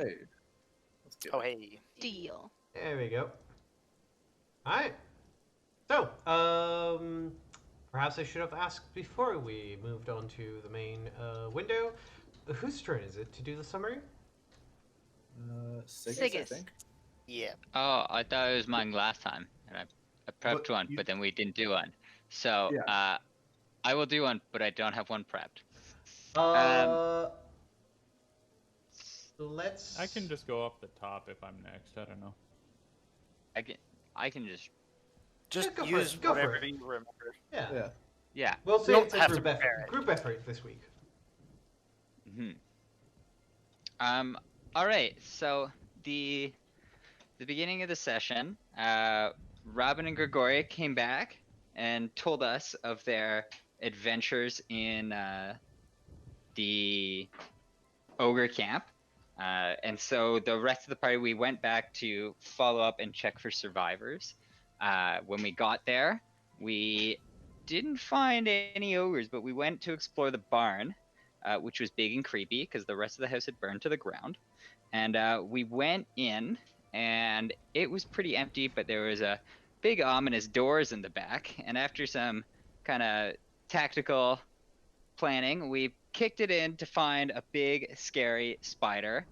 Hey, let's get Oh, hey. Deal. There we go. Alright. So, perhaps I should have asked before we moved on to the main window. Whose turn is it to do the summary? Sigus, I Sigus. think. Yeah. Oh, I thought it was mine last time, and I prepped But one, you- but then we didn't do one. So, Yeah. I will do one, but I don't have one prepped. Let's. I can just go off the top if I'm next. I don't know. I can just, Just go for use it, go for whatever it. you remember. Yeah. Yeah. yeah. We'll say don't it's a have to group prepare effort, it. group effort this week. All right. So the beginning of the session, Robin and Grigori came back and told us of their adventures in the ogre camp. And so the rest of the party, we went back to follow up and check for survivors. When we got there, we didn't find any ogres, but we went to explore the barn, which was big and creepy because the rest of the house had burned to the ground. And we went in, and it was pretty empty, but there was a big ominous doors in the back. And after some kind of tactical planning, we kicked it in to find a big, scary spider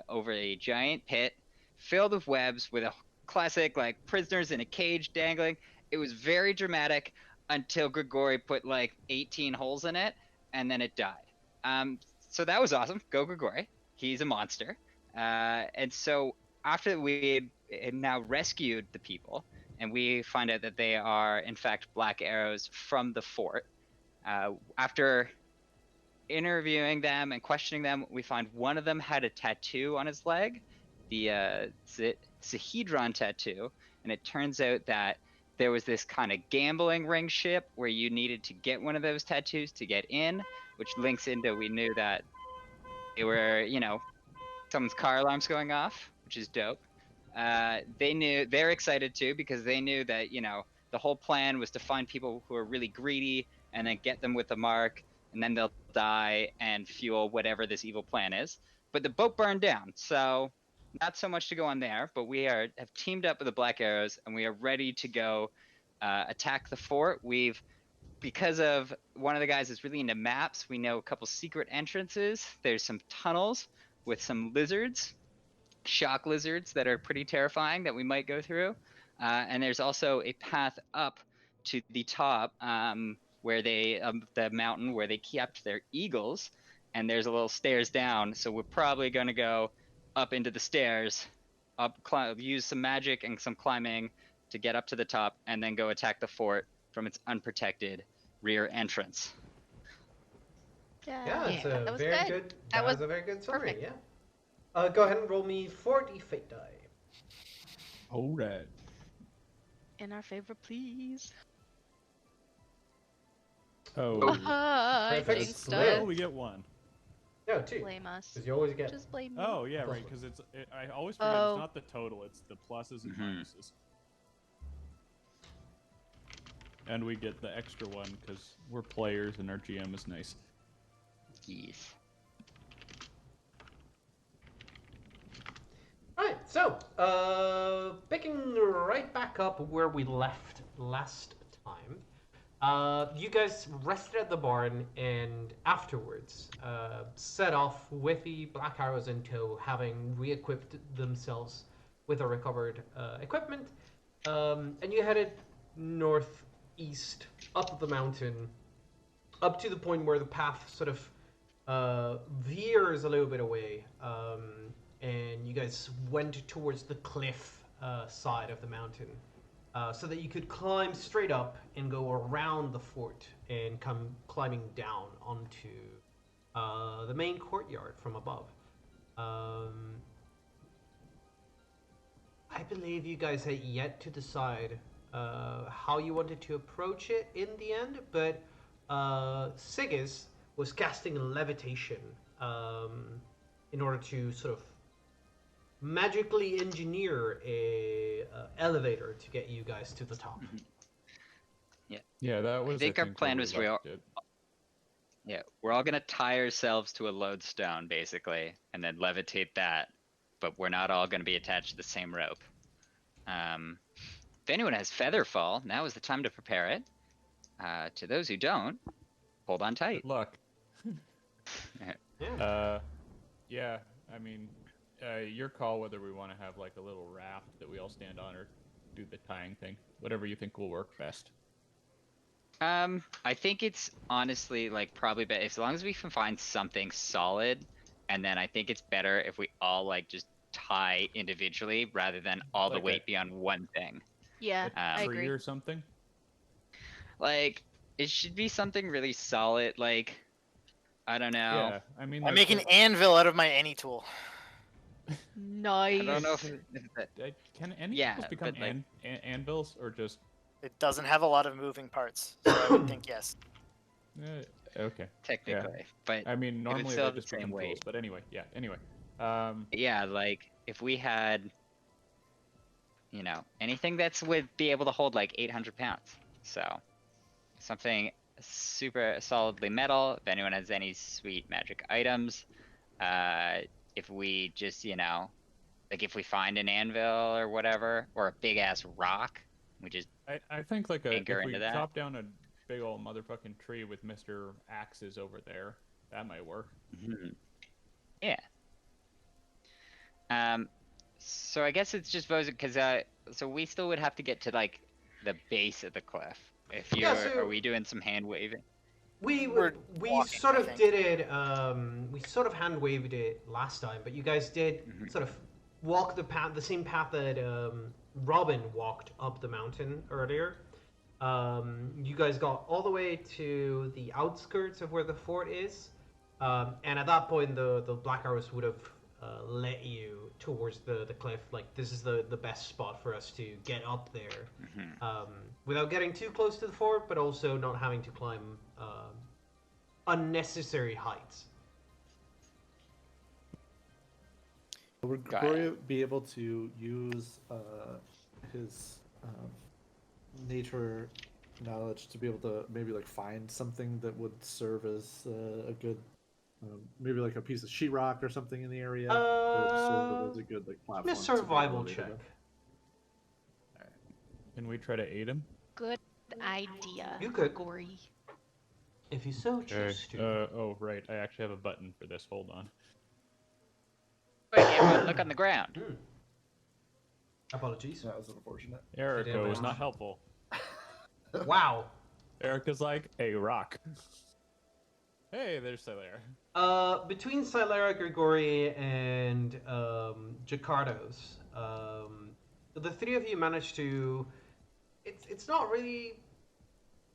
over a giant pit filled with webs with a classic, like, prisoners in a cage dangling. It was very dramatic until Grigori put, like, 18 holes in it, and then it died. So that was awesome. Go Grigori. He's a monster. And so after we had now rescued the people, and we find out that they are, in fact, black arrows from the fort, after interviewing them and questioning them, we find one of them had a tattoo on his leg, the Sahedron tattoo, and it turns out that there was this kind of gambling ring ship where you needed to get one of those tattoos to get in, which links into, we knew that they were, someone's car alarm's going off, which is dope. They're excited too, because they knew that, the whole plan was to find people who are really greedy and then get them with the mark, and then they'll die and fuel whatever this evil plan is. But the boat burned down, so not so much to go on there, but we have teamed up with the Black Arrows, and we are ready to go attack the fort. Because of one of the guys is really into maps, we know a couple secret entrances. There's some tunnels with some lizards, shock lizards that are pretty terrifying that we might go through. And there's also a path up to the top where the mountain where they kept their eagles, and there's a little stairs down. So we're probably going to go up into the stairs, use some magic and some climbing to get up to the top, and then go attack the fort from its unprotected rear entrance. Yeah, it's that a was very good. good. That was a very good summary. perfect. Yeah. Go ahead and roll me 40 fate die. All right. In our favor, please. Oh. I Perfect think split. Oh, we get one. No, 2. Blame us. Because you always get. Just blame me. Oh, yeah, right, because I always forget Oh. it's not the total, it's the pluses and minuses. And we get the extra one because we're players and our GM is nice. Yes. Right, so, picking right back up where we left last time, you guys rested at the barn and afterwards set off with the Black Arrows in tow, having re-equipped themselves with the recovered equipment, and you headed northeast up the mountain, up to the point where the path sort of veers a little bit away, and you guys went towards the cliff side of the mountain, so that you could climb straight up and go around the fort and come climbing down onto the main courtyard from above. I believe you guys had yet to decide how you wanted to approach it in the end, but Sigus was casting levitation in order to sort of magically engineer a elevator to get you guys to the top. Yeah, that was. I think our plan where was we real. left it. Yeah, we're all gonna tie ourselves to a lodestone basically, and then levitate that but we're not all going to be attached to the same rope. If anyone has feather fall, now is the time to prepare it. To those who don't, hold on tight. Good luck. Yeah. Yeah. I mean, your call whether we want to have like a little raft that we all stand on or do the tying thing. Whatever you think will work best. I think it's honestly like probably better as long as we can find something solid, and then I think it's better if we all like just tie individually rather than all the Like weight be on one thing. Yeah, I Tree agree. or something. Like it should be something really solid. Like I don't know. Yeah. I mean, I like, make an anvil out of my any tool. Nice. I don't know if that, can any Yeah, tools become but, like- anvils or just? It doesn't have a lot of moving parts, so I would think yes. Okay. technically, but I mean, normally still they have the just same become tools, weight. but anyway, yeah. Anyway, yeah, like if we had, you know, anything that's would be able to hold like 800 pounds. So something super solidly metal. If anyone has any sweet magic items, if we just, you know, like if we find an anvil or whatever, or a big ass rock, we just I think like Anchor if we into that. chop down a big old motherfucking tree with Mr. Axes over there, that might work. yeah. So I guess it's just because so we still would have to get to like the base of the cliff. If you're, Yeah, so- are we doing some hand waving? We're We walking, sort I of think. did it. We sort of hand waved it last time, but you guys did sort of walk the same path that Robin walked up the mountain earlier. You guys got all the way to the outskirts of where the fort is, and at that point, the Black Arrows would have led you towards the cliff. Like, this is the best spot for us to get up there, without getting too close to the fort, but also not having to climb unnecessary heights. Would Got Gregory be able to use his nature knowledge to be able to maybe like find something that would serve as a good, maybe like a piece of sheetrock or something in the area? That would serve as a good like platform. Give me a to be able to survival elevate it check. up? Can we try to aid him? Good idea. You could. Gory. If you so Okay. choose to. Oh right, I actually have a button for this. Hold on. Wait, everyone, look on the ground. Apologies. That was unfortunate. Erica was damage. not helpful. Wow. Erica's like a rock. Hey, there's Silaire. Between Silera, Grigori, and Jakardos, the three of you managed to. It's not really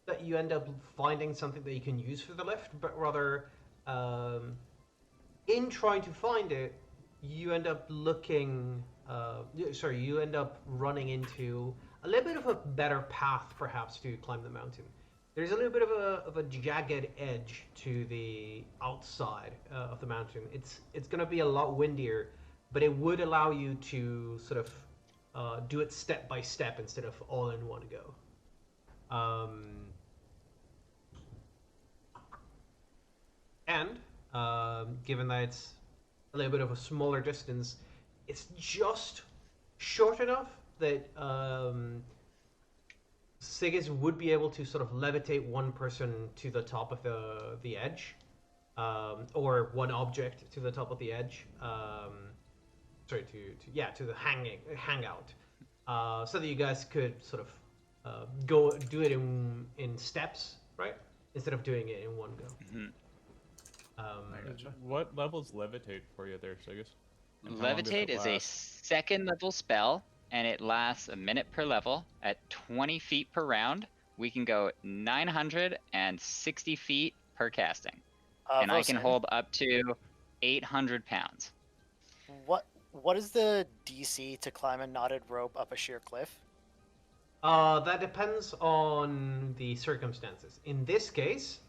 that you end up finding something that you can use for the lift, but rather, in trying to find it, you end up looking. You end up running into a little bit of a better path, perhaps, to climb the mountain. There's a little bit of a jagged edge to the outside of the mountain. It's going to be a lot windier, but it would allow you to sort of do it step by step instead of all in one go. Given that it's a little bit of a smaller distance, it's just short enough that Sigis would be able to sort of levitate one person to the top of the edge, or one object to the top of the edge. To the hangout, so that you guys could sort of go do it in steps, right? Instead of doing it in one go. What level's levitate for you there, Sigus? And how long does Levitate it is a last? second level spell, and it lasts a minute per level. At 20 feet per round, we can go 960 feet per casting. And I can Vosen, hold up to 800 pounds. What is the DC to climb a knotted rope up a sheer cliff? That depends on the circumstances. In this case,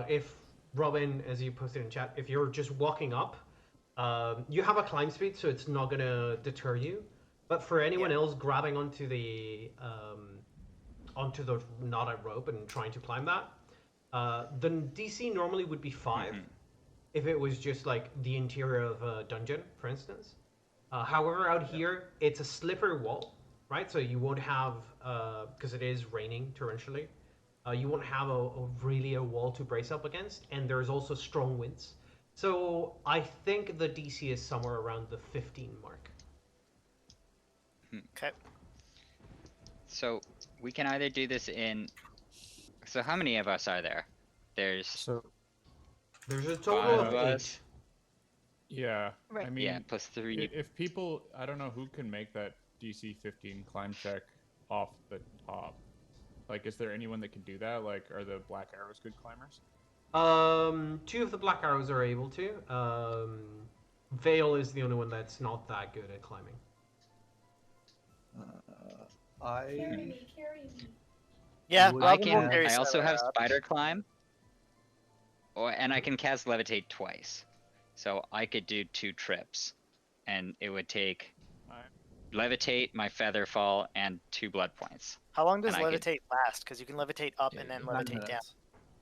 if Robin, as you posted in chat, if you're just walking up, you have a climb speed, so it's not gonna deter you. But for anyone else grabbing onto the knotted rope and trying to climb that, the DC normally would be 5. If it was just like the interior of a dungeon, for instance. However, out here, it's a slippery wall, right? So you won't have, because it is raining torrentially, you won't have really a wall to brace up against, and there's also strong winds. So I think the DC is somewhere around the 15 mark. Okay. So we can either do this in. So how many of us are there? There's So There's a 5 total of of 8. us. Yeah. I Right. mean, Yeah, plus 3. if people, I don't know who can make that DC 15 climb check off the top. Like, is there anyone that can do that? Like, are the Black Arrows good climbers? 2 of the Black Arrows are able to. Vale is the only one that's not that good at climbing. I Carry me. Yeah, Would- I Robin will can. carry I also Skylar have up. spider climb. And I can cast levitate twice, so I could do 2 trips, and it would take Alright. levitate, my feather fall, and 2 blood points. How long does And I could- levitate last? Because you can levitate up and then 9 levitate down.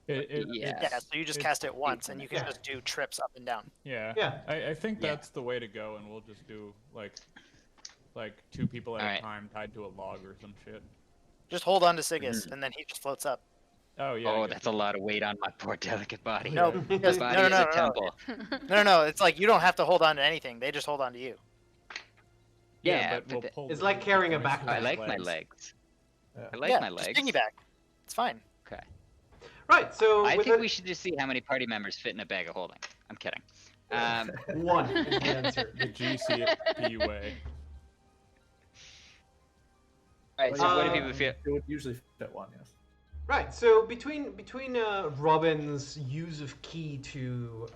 minutes. Yeah. Yeah, so you just it's- cast it once, and you can Yeah. just do trips up and down. Yeah. Yeah. I think Yeah. that's the way to go, and we'll just do like 2 people at a Alright. time tied to a log or some shit. Just hold on to Sigus, and then he just floats up. Oh yeah. I Oh, guess that's a lot of weight on my poor delicate body. No, Yeah. because My no, body no, is no, a no, temple. no. It's like you don't have to hold on to anything; they just hold on to you. Yeah, but but we'll the- pull It's the like carrying a points backpack. with I his like my legs. Yeah. I like yeah, my just legs. piggyback. It's fine. Okay. Right, so I with think it- we should just see how many party members fit in a bag of holding. I'm kidding. 1 is the answer. The GCP way. Alright, so what do Uh, people feel? It would usually fit 1, yes. Right, so between Robin's use of ki to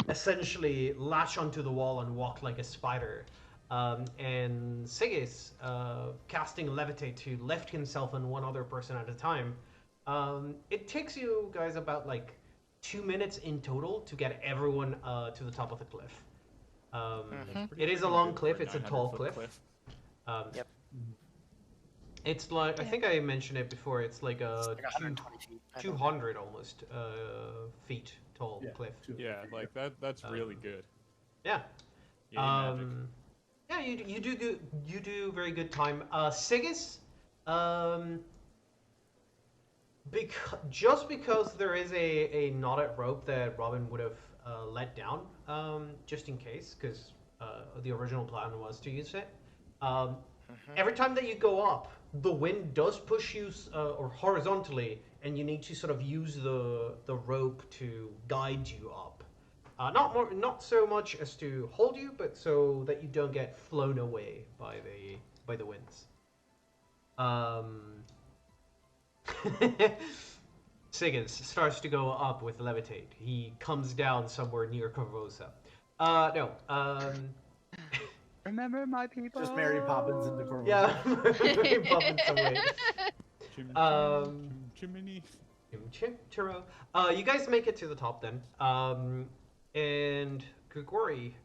essentially latch onto the wall and walk like a spider, and Sigis casting levitate to lift himself and one other person at a time, it takes you guys about like 2 minutes in total to get everyone to the top of the cliff. It is a long cliff. It's a tall cliff. Yep. It's like I think I mentioned it before. It's like a It's like 120 feet. I think. 200 almost feet tall Yeah, cliff. 2 Yeah, like that's really good. Yeah. Yay, magic. Yeah, you do good. You do very good time. Sigis, just because there is a knotted rope that Robin would have let down, just in case, because the original plan was to use it. Every time that you go up, the wind does push you or horizontally, and you need to sort of use the rope to guide you up. Not so much as to hold you, but so that you don't get flown away by the winds. Siggins starts to go up with levitate. He comes down somewhere near Corvosa. No. Remember my people? Just Mary Poppins into Corvosa. Yeah, Mary Poppins away. Chimney. Churro. You guys make it to the top then. And Grigori,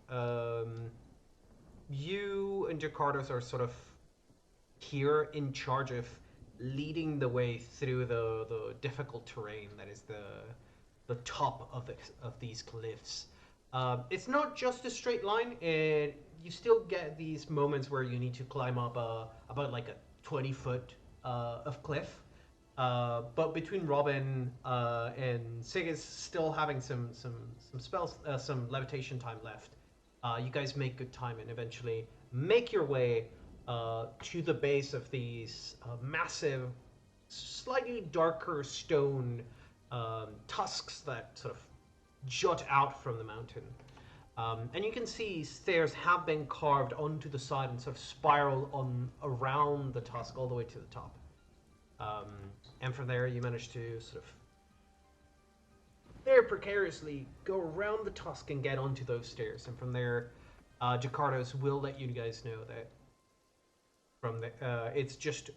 you and Jakartas are sort of here in charge of leading the way through the difficult terrain that is the top of these cliffs. It's not just a straight line, and you still get these moments where you need to climb up about like a 20-foot of cliff. But between Robin and Sig is still having some spells, some levitation time left. You guys make good time and eventually make your way to the base of these massive, slightly darker stone tusks that sort of jut out from the mountain. And you can see stairs have been carved onto the side and sort of spiral on around the tusk all the way to the top. And from there, you manage to sort of very precariously go around the tusk and get onto those stairs. And from there, Jakartas will let you guys know that from the it's just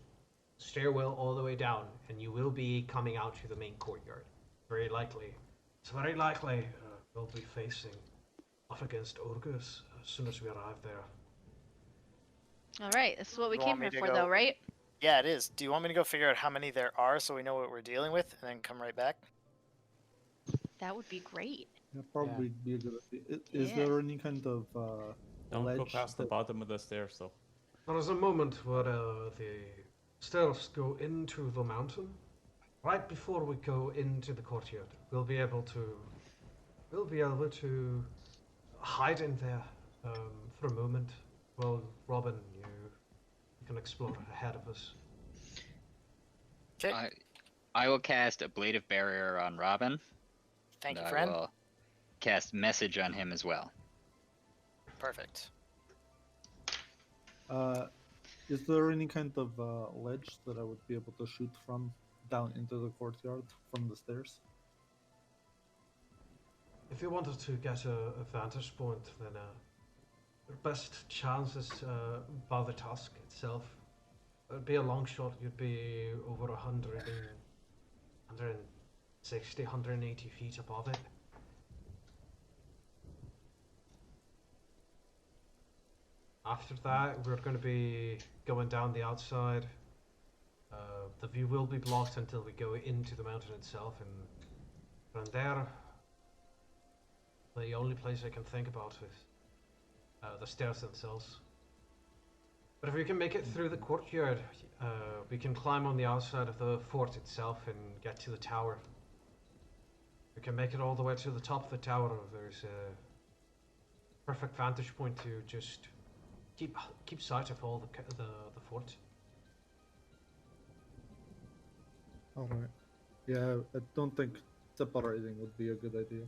stairwell all the way down, and you will be coming out to the main courtyard. Very likely. It's very likely we'll be facing off against ogres as soon as we arrive there. All right, this is what we You came want me here to for, go- though, right? Yeah, it is. Do you want me to go figure out how many there are so we know what we're dealing with, and then come right back? That would be great. Yeah, probably be a good idea. Is Yeah. there any kind of Don't go ledge past the that- bottom of the stairs, though. There is a moment where the stairs go into the mountain. Right before we go into the courtyard, we'll be able to hide in there for a moment. Well, Robin, you can explore ahead of us. Okay. I will cast a Blade of Barrier on Robin. Thank you, and friend. I will cast Message on him as well. Perfect. Is there any kind of ledge that I would be able to shoot from down into the courtyard from the stairs? If you wanted to get a vantage point, then your best chance is by the tusk itself. It'd be a long shot. You'd be over 160, 180 feet above it. After that, we're going to be going down the outside. The view will be blocked until we go into the mountain itself, and from there, the only place I can think about is the stairs themselves. But if we can make it through the courtyard, we can climb on the outside of the fort itself and get to the tower. We can make it all the way to the top of the tower. There's a perfect vantage point to just keep sight of all the fort. Alright. Yeah, I don't think separating would be a good idea.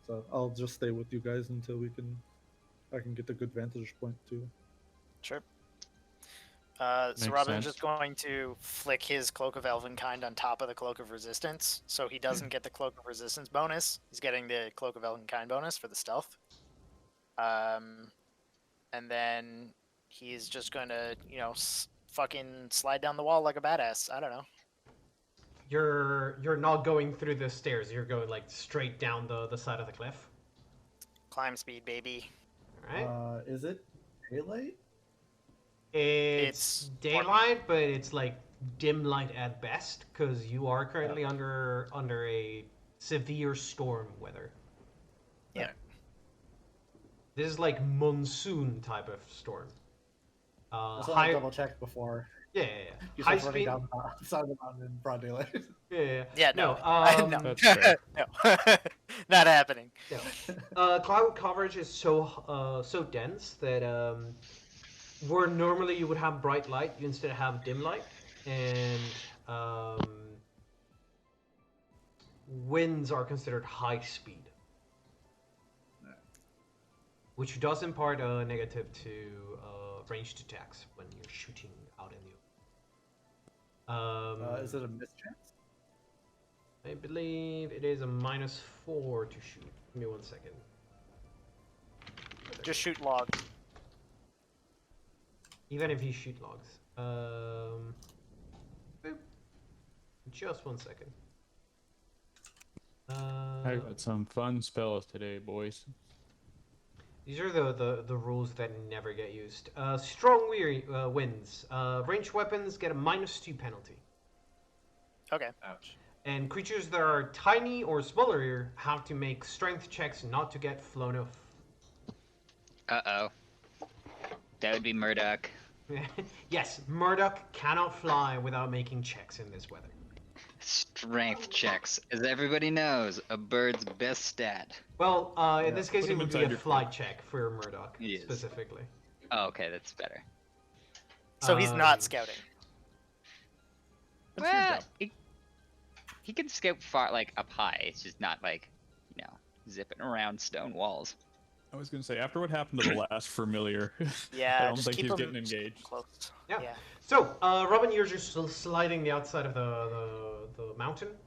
So I'll just stay with you guys until I can get a good vantage point too. Sure. So Makes Robin's sense. just going to flick his Cloak of Elvenkind on top of the Cloak of Resistance, so he doesn't get the Cloak of Resistance bonus. He's getting the Cloak of Elvenkind bonus for the stealth. And then he's just going to, fucking slide down the wall like a badass. I don't know. You're not going through the stairs. You're going like straight down the side of the cliff. Climb speed, baby. All right. Is it daylight? It's It's daylight, but it's like dim light at best because you are currently under a severe storm weather. Yeah. This is like monsoon type of storm. Just want to High, double check before yeah. you High start running speed. down the side of the mountain in broad daylight. Yeah. Yeah, no. No. That's fair. no. Not happening. No. Cloud coverage is so dense that where normally you would have bright light, you instead have dim light, and winds are considered high speed, which does impart a negative to ranged attacks when you're shooting out in the open. Is it a mischance? I believe it is a -4 to shoot. Give me 1 second. Just shoot logs. Even if you shoot logs. Boop. Just 1 second. I got some fun spells today, boys. These are the rules that never get used. Strong winds. Ranged weapons get a -2 penalty. Okay. Ouch. And creatures that are tiny or smaller have to make strength checks not to get flown off. Uh-oh. That would be Murdoch. Yes, Murdoch cannot fly without making checks in this weather. Strength checks. As everybody knows, a bird's best stat. Well, in this case, Put it him would be inside a your flight check for Murdoch, Yes. specifically. Oh, okay, that's better. So he's not Um, scouting. That's your Well, job. he can scout far, like, up high. It's just not, like, zipping around stone walls. I was gonna say, after what happened to the last familiar, Yeah, I don't just think keep he's him getting engaged. close. Yeah. Yeah. So, Robin, you're just sliding the outside of the mountain.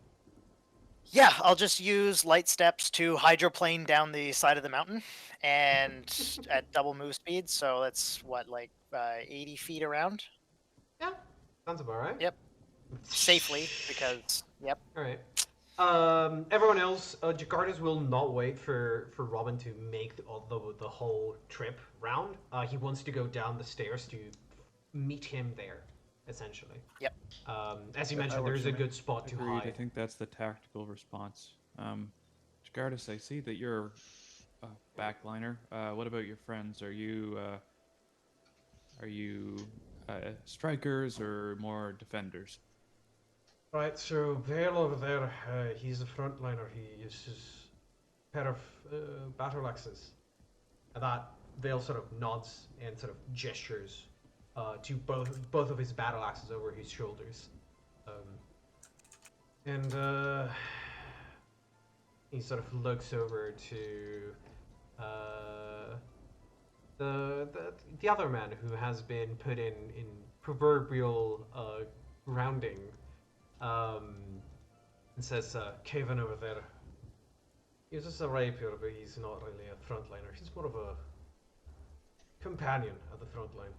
Yeah, I'll just use light steps to hydroplane down the side of the mountain, and at double move speed. So that's what, like 80 feet around, Yeah, sounds about right. Yep. safely, because All right. Everyone else, Jakartas will not wait for Robin to make the whole trip round. He wants to go down the stairs to meet him there, essentially. Yep. As you Yeah, mentioned, that works there's for a me. good spot to Agreed. I hide. think that's the tactical response. Jakartas, I see that you're backliner. What about your friends? Are you strikers or more defenders? Right, so Vale over there, he's a frontliner. He uses a pair of battle axes. And that Vale sort of nods and sort of gestures to both of his battle axes over his shoulders. And he sort of looks over to the other man who has been put in proverbial grounding, and says, Kevin over there, he uses a rapier, but he's not really a frontliner. He's more of a companion at the front line.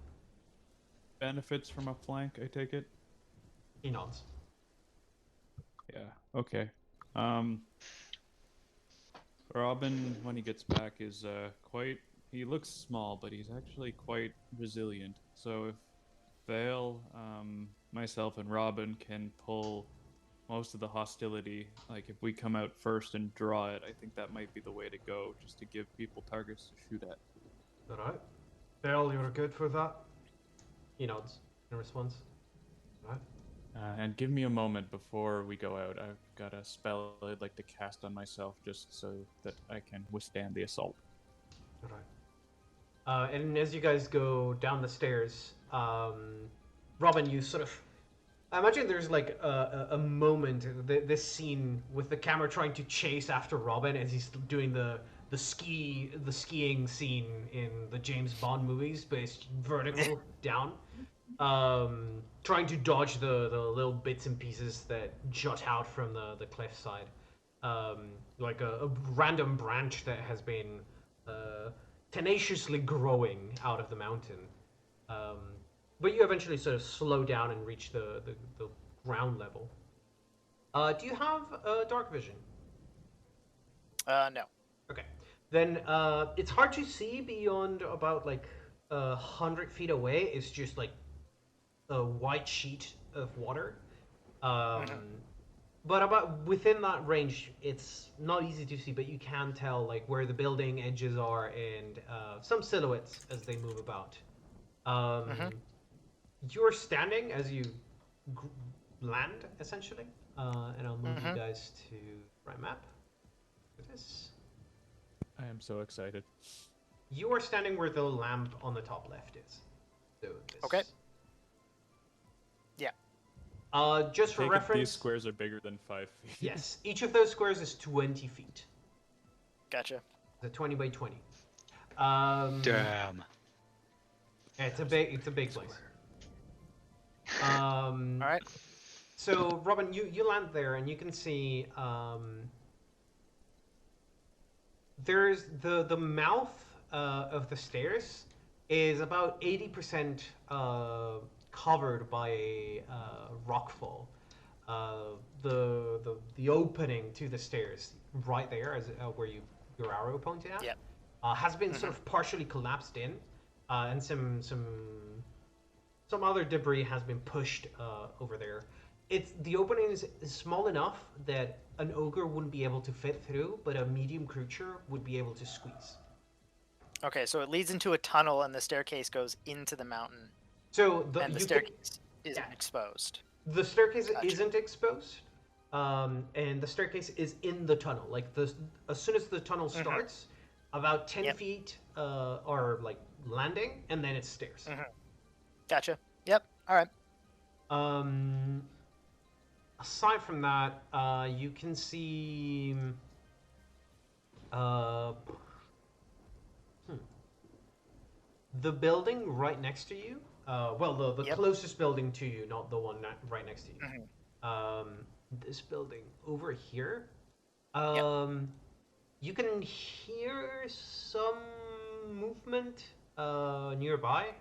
Benefits from a flank, I take it? He nods. Yeah, okay. Robin, when he gets back, is he looks small, but he's actually quite resilient. So if Vale, myself, and Robin can pull most of the hostility, like if we come out first and draw it, I think that might be the way to go, just to give people targets to shoot at. Alright. Bell, you're good for that? He nods in response. Right. And give me a moment before we go out. I've got a spell I'd like to cast on myself just so that I can withstand the assault. Alright. And as you guys go down the stairs, Robin, you sort of... I imagine there's like a moment, this scene with the camera trying to chase after Robin as he's doing the skiing scene in the James Bond movies, but it's vertical down. Trying to dodge the little bits and pieces that jut out from the cliffside. Like a random branch that has been tenaciously growing out of the mountain. But you eventually sort of slow down and reach the ground level. Do you have dark vision? No. Okay. Then it's hard to see beyond about like 100 feet away. It's just like a white sheet of water. But about within that range, it's not easy to see, but you can tell like where the building edges are and some silhouettes as they move about. You're standing as you land, essentially, and I'll move you guys to right map. For this. I am so excited. You are standing where the lamp on the top left is. So this. Okay. Yeah. Just for Take it reference, these squares are bigger than 5 feet. yes, each of those squares is 20 feet. Gotcha. The 20 by 20. Damn. It's a big place. All right. So Robin, you land there and you can see there's the mouth of the stairs is about 80% covered by a rockfall. The opening to the stairs right there, as where your arrow pointed at, Yep. has been sort of partially collapsed in, and some other debris has been pushed over there. The opening is small enough that an ogre wouldn't be able to fit through, but a medium creature would be able to squeeze. Okay, so it leads into a tunnel, and the staircase goes into the mountain, So and the staircase isn't exposed. The staircase Gotcha. isn't exposed, and the staircase is in the tunnel. Like as soon as the tunnel starts, about 10 feet are like landing, and then it's stairs. Gotcha. Yep. All right. Aside from that, you can see the building right next to you. Well, the closest building to you, not the one right next to you. This building over here. You can hear some movement nearby.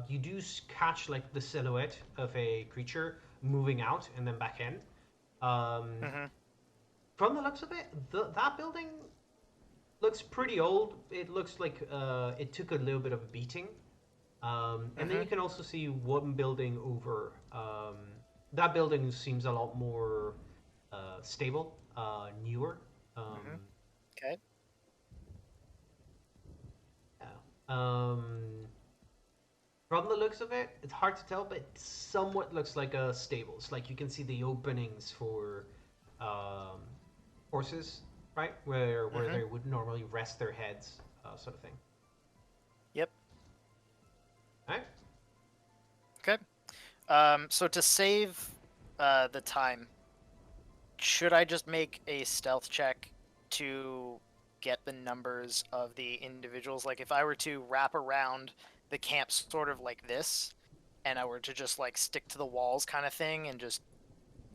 You do catch like the silhouette of a creature moving out and then back in. From the looks of it, that building looks pretty old. It looks like it took a little bit of a beating. And then you can also see one building over. That building seems a lot more stable, newer. Okay. From the looks of it, it's hard to tell, but it somewhat looks like a stables. Like you can see the openings for horses, right? Where they would normally rest their heads, sort of thing. Yep. Alright. Okay. So to save the time, should I just make a stealth check to get the numbers of the individuals? Like, if I were to wrap around the camp sort of like this, and I were to just like stick to the walls kind of thing and just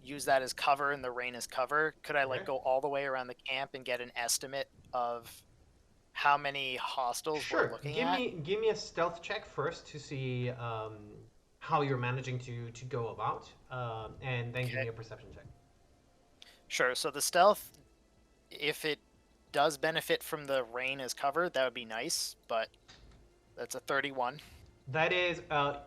use that as cover and the rain as cover, could I like Okay. go all the way around the camp and get an estimate of how many hostiles we're Sure. looking Give at? me a stealth check first to see how you're managing to go about, and then give Okay. me a perception check. Sure. So the stealth, if it does benefit from the rain as cover, that would be nice, but that's a 31. That is,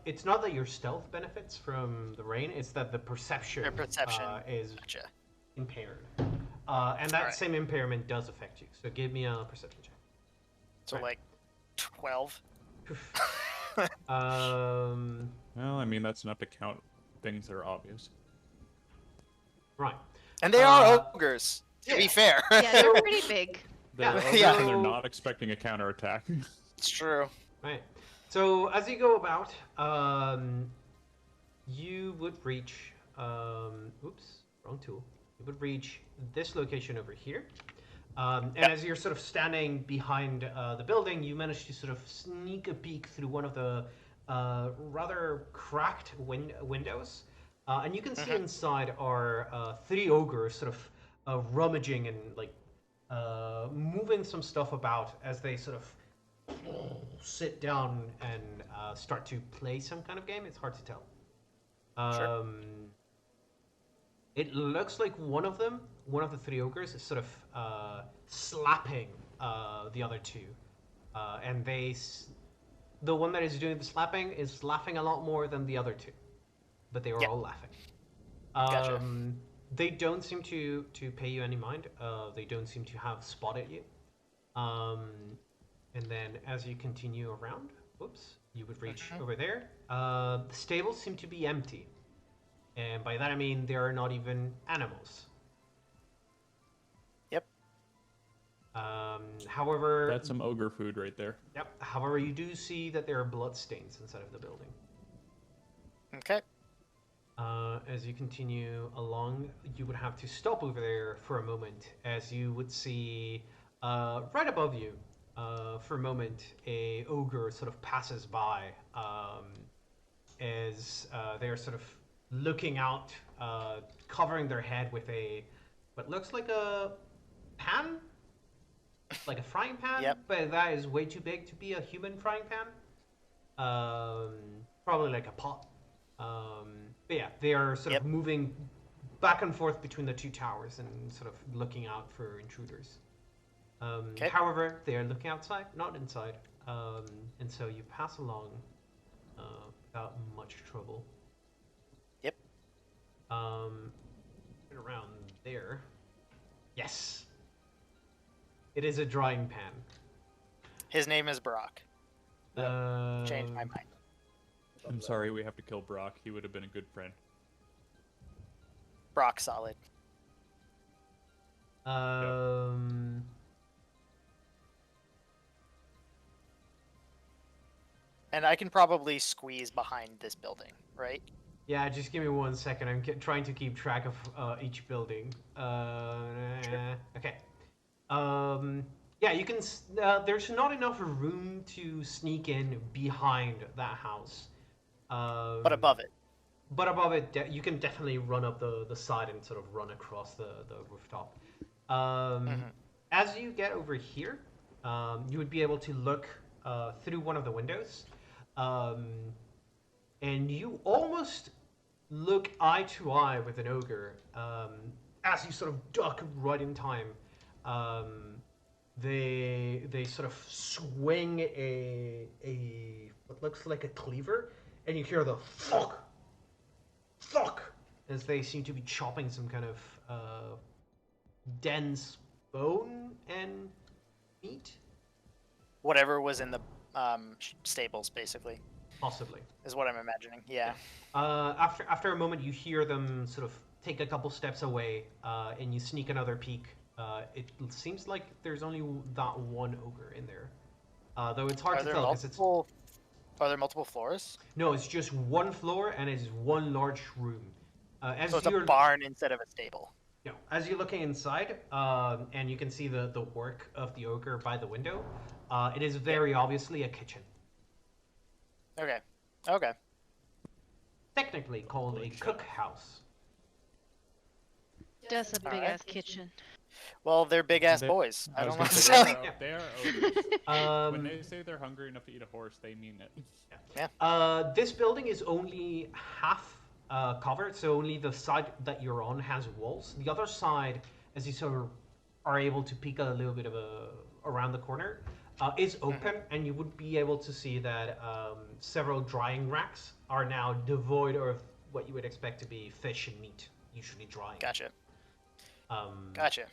it's not that your stealth benefits from the rain; it's that the perception, Or perception. is Gotcha. impaired, and that Alright. same impairment does affect you. So give me a perception check. So Right. like 12. Well, I mean, that's enough to count things that are obvious. Right. And they are Uh, ogres, to yeah. be fair. Yeah, they're pretty big. They're Yeah. ogres Yeah. and they're not expecting a counterattack. It's true. Right. So as you go about, you would reach. Oops, wrong tool. You would reach this location over here. And Yep. as you're sort of standing behind the building, you manage to sort of sneak a peek through one of the rather cracked windows. And you can see inside are 3 ogres sort of rummaging and like moving some stuff about as they sort of sit down and start to play some kind of game. It's hard to tell. Sure. It looks like one of the 3 ogres, is sort of slapping the other 2, and the one that is doing the slapping is laughing a lot more than the other 2, but they were Yeah. all laughing. Gotcha. They don't seem to pay you any mind. They don't seem to have spotted you. And then as you continue around, whoops, you would reach over there. The stables seem to be empty. And by that I mean there are not even animals. Yep. However, That's some ogre food right there. yep. However, you do see that there are blood stains inside of the building. Okay. As you continue along, you would have to stop over there for a moment, as you would see right above you, for a moment, a ogre sort of passes by, as they are sort of looking out, covering their head with what looks like a pan, like a frying pan, Yep. but that is way too big to be a human frying pan. Probably like a pot. But yeah, they are sort Yep. of moving back and forth between the 2 towers and sort of looking out for intruders. Okay. However, they are looking outside, not inside, and so you pass along without much trouble. Yep. Get around there. Yes. It is a drying pan. His name is Brock. Changed my Um, mind. I'm sorry, we have to kill Brock. He would have been a good friend. Brock solid. Um, And I can probably squeeze behind this building, right? yeah, just give me 1 second. I'm trying to keep track of each building. Okay. Yeah, you can. There's not enough room to sneak in behind that house. But above it. But above it, you can definitely run up the side and sort of run across the rooftop. As you get over here, you would be able to look through one of the windows, and you almost look eye to eye with an ogre. As you sort of duck right in time, they sort of swing a what looks like a cleaver, and you hear the thunk, as they seem to be chopping some kind of dense bone and meat. Whatever was in the stables, basically, Possibly. is what I'm imagining. Yeah. After a moment, you hear them sort of take a couple steps away, and you sneak another peek. It seems like there's only that one ogre in there, though it's hard Are to there tell because it's multiple floors? no, it's just one floor and it's one large room. As So it's a you're barn instead of a stable. no, as you're looking inside, and you can see the work of the ogre by the window, it is very obviously a kitchen. Okay. Okay. Technically called a cook house. That's a big Alright. ass kitchen. Well, they're big ass They- boys. I I was don't know gonna what to say, tell you. they are ogres. When Um, they say they're hungry enough to eat a horse, they mean it. This building is only half covered, so only the side that you're on has walls. The other side, as you sort of are able to peek a little bit around the corner, is open, and you would be able to see that several drying racks are now devoid of what you would expect to be fish and meat, usually drying. Gotcha. Um, Gotcha.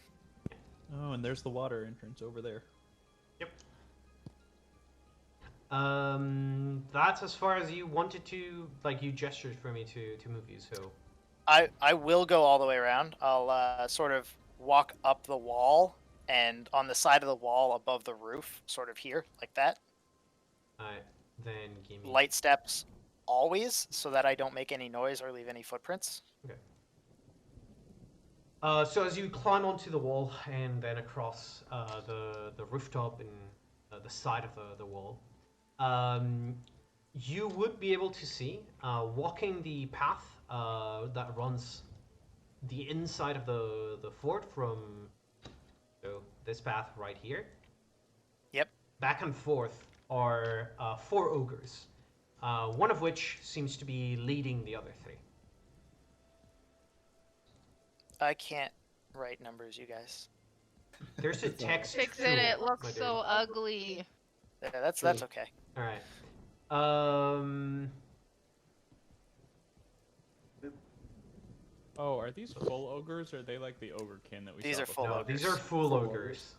Oh, and there's the water entrance over there. Yep. That's as far as you wanted to, like you gestured for me to move you, so. I will go all the way around. I'll sort of walk up the wall and on the side of the wall above the roof, sort of here, like that. Alright, then give me. Light steps always, so that I don't make any noise or leave any footprints. So as you climb onto the wall and then across the rooftop and the side of the wall, you would be able to see, walking the path that runs the inside of the fort from this path right here. Yep. Back and forth are 4 ogres, one of which seems to be leading the other 3. I can't write numbers, you guys. There's a text. Fix it. tool, It my looks dude. so ugly. Yeah, that's okay. All right. Oh, are these full ogres, or are they like the ogrekin that we These saw are full before? No, these ogres. are full Full ogres.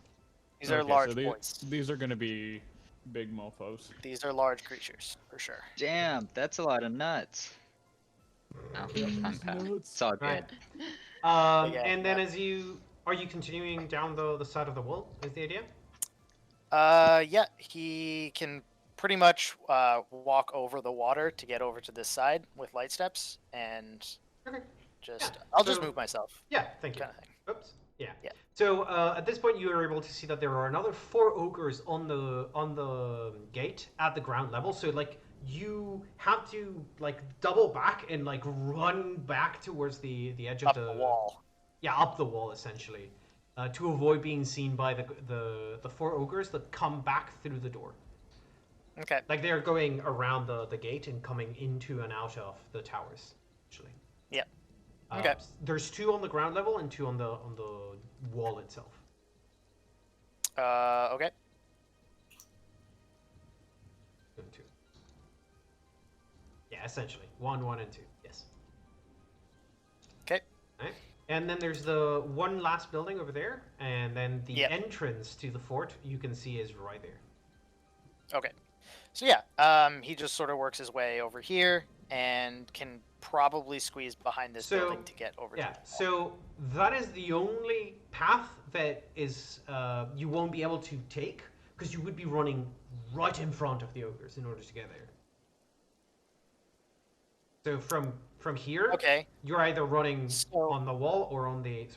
These are Okay, large so boys. These are gonna be big mofos. These are large creatures, for sure. Damn, that's a lot of nuts. Oh, fun path. It's all good. Right. Yeah, And then yeah. as you are you continuing down the side of the wall? Is the idea? Yeah, he can pretty much walk over the water to get over to this side with light steps, and Okay. just Yeah, I'll just so- move myself, Yeah. Thank you. kind of thing. Oops. Yeah. Yeah. So at this point, you are able to see that there are another 4 ogres on the gate at the ground level. So like you have to like double back and like run back towards the edge of Up the wall. Yeah, up the wall essentially, to avoid being seen by the 4 ogres that come back through the door. Okay. Like they're going around the gate and coming into and out of the towers, actually. Yeah. Okay. There's 2 on the ground level and 2 on the wall itself. Okay. 2 and 2. Yeah, essentially 1, 1, and 2. Yes. Okay. Right. And then there's the one last building over there, and then the Yep. entrance to the fort you can see is right there. Okay. So yeah, he just sort of works his way over here and can probably squeeze behind this So, building to get over Yeah, to the wall. so that is the only path that is you won't be able to take, because you would be running right in front of the ogres in order to get there. So from here, Okay. you're either running So- on the wall or on the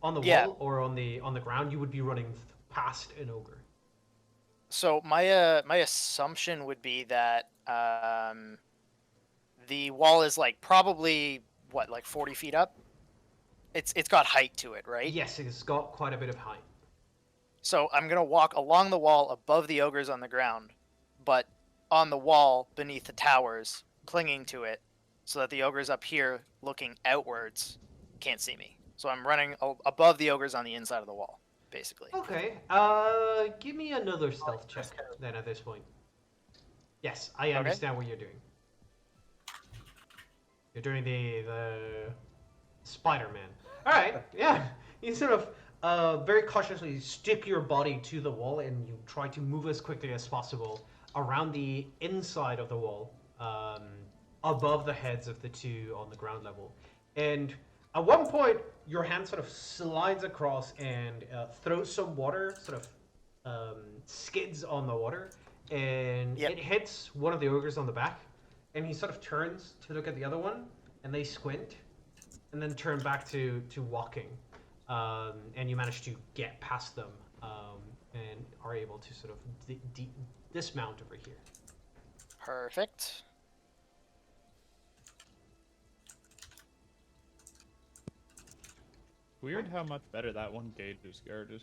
on the Yeah. wall or on the ground. You would be running past an ogre. So my assumption would be that the wall is like probably what, like 40 feet up. It's got height to it, right? Yes, it's got quite a bit of height. So I'm gonna walk along the wall above the ogres on the ground, but on the wall beneath the towers, clinging to it, so that the ogres up here looking outwards can't see me. So I'm running above the ogres on the inside of the wall, basically. Okay. Give me another stealth check then at this point. Yes, I understand what you're doing. You're doing the Spider-Man. All right. Yeah. You sort of very cautiously stick your body to the wall, and you try to move as quickly as possible around the inside of the wall, above the heads of the two on the ground level. And at one point, your hand sort of slides across and throws some water, sort of skids on the water, and Yep. it hits one of the ogres on the back, and he sort of turns to look at the other one, and they squint, and then turn back to walking. And you manage to get past them, and are able to sort of dismount over here. Perfect. Weird how much better that one gate is guarded.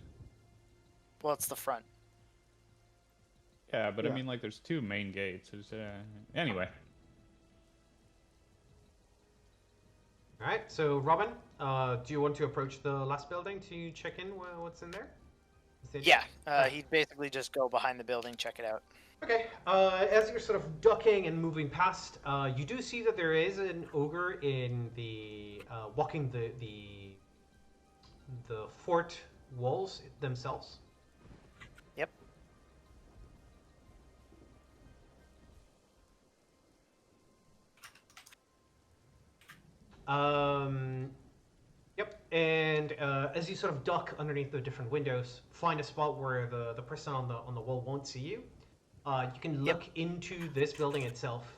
Well, it's the front. Yeah, but Yeah. I mean, like, there's two main gates. Anyway. All right, so Robin, do you want to approach the last building to check in what's in there? Yeah, he'd basically just go behind the building, check it out. Okay, as you're sort of ducking and moving past, you do see that there is an ogre in the walking the fort walls themselves. Yep. Yep, and as you sort of duck underneath the different windows, find a spot where the person on the wall won't see you. You can look into this building itself,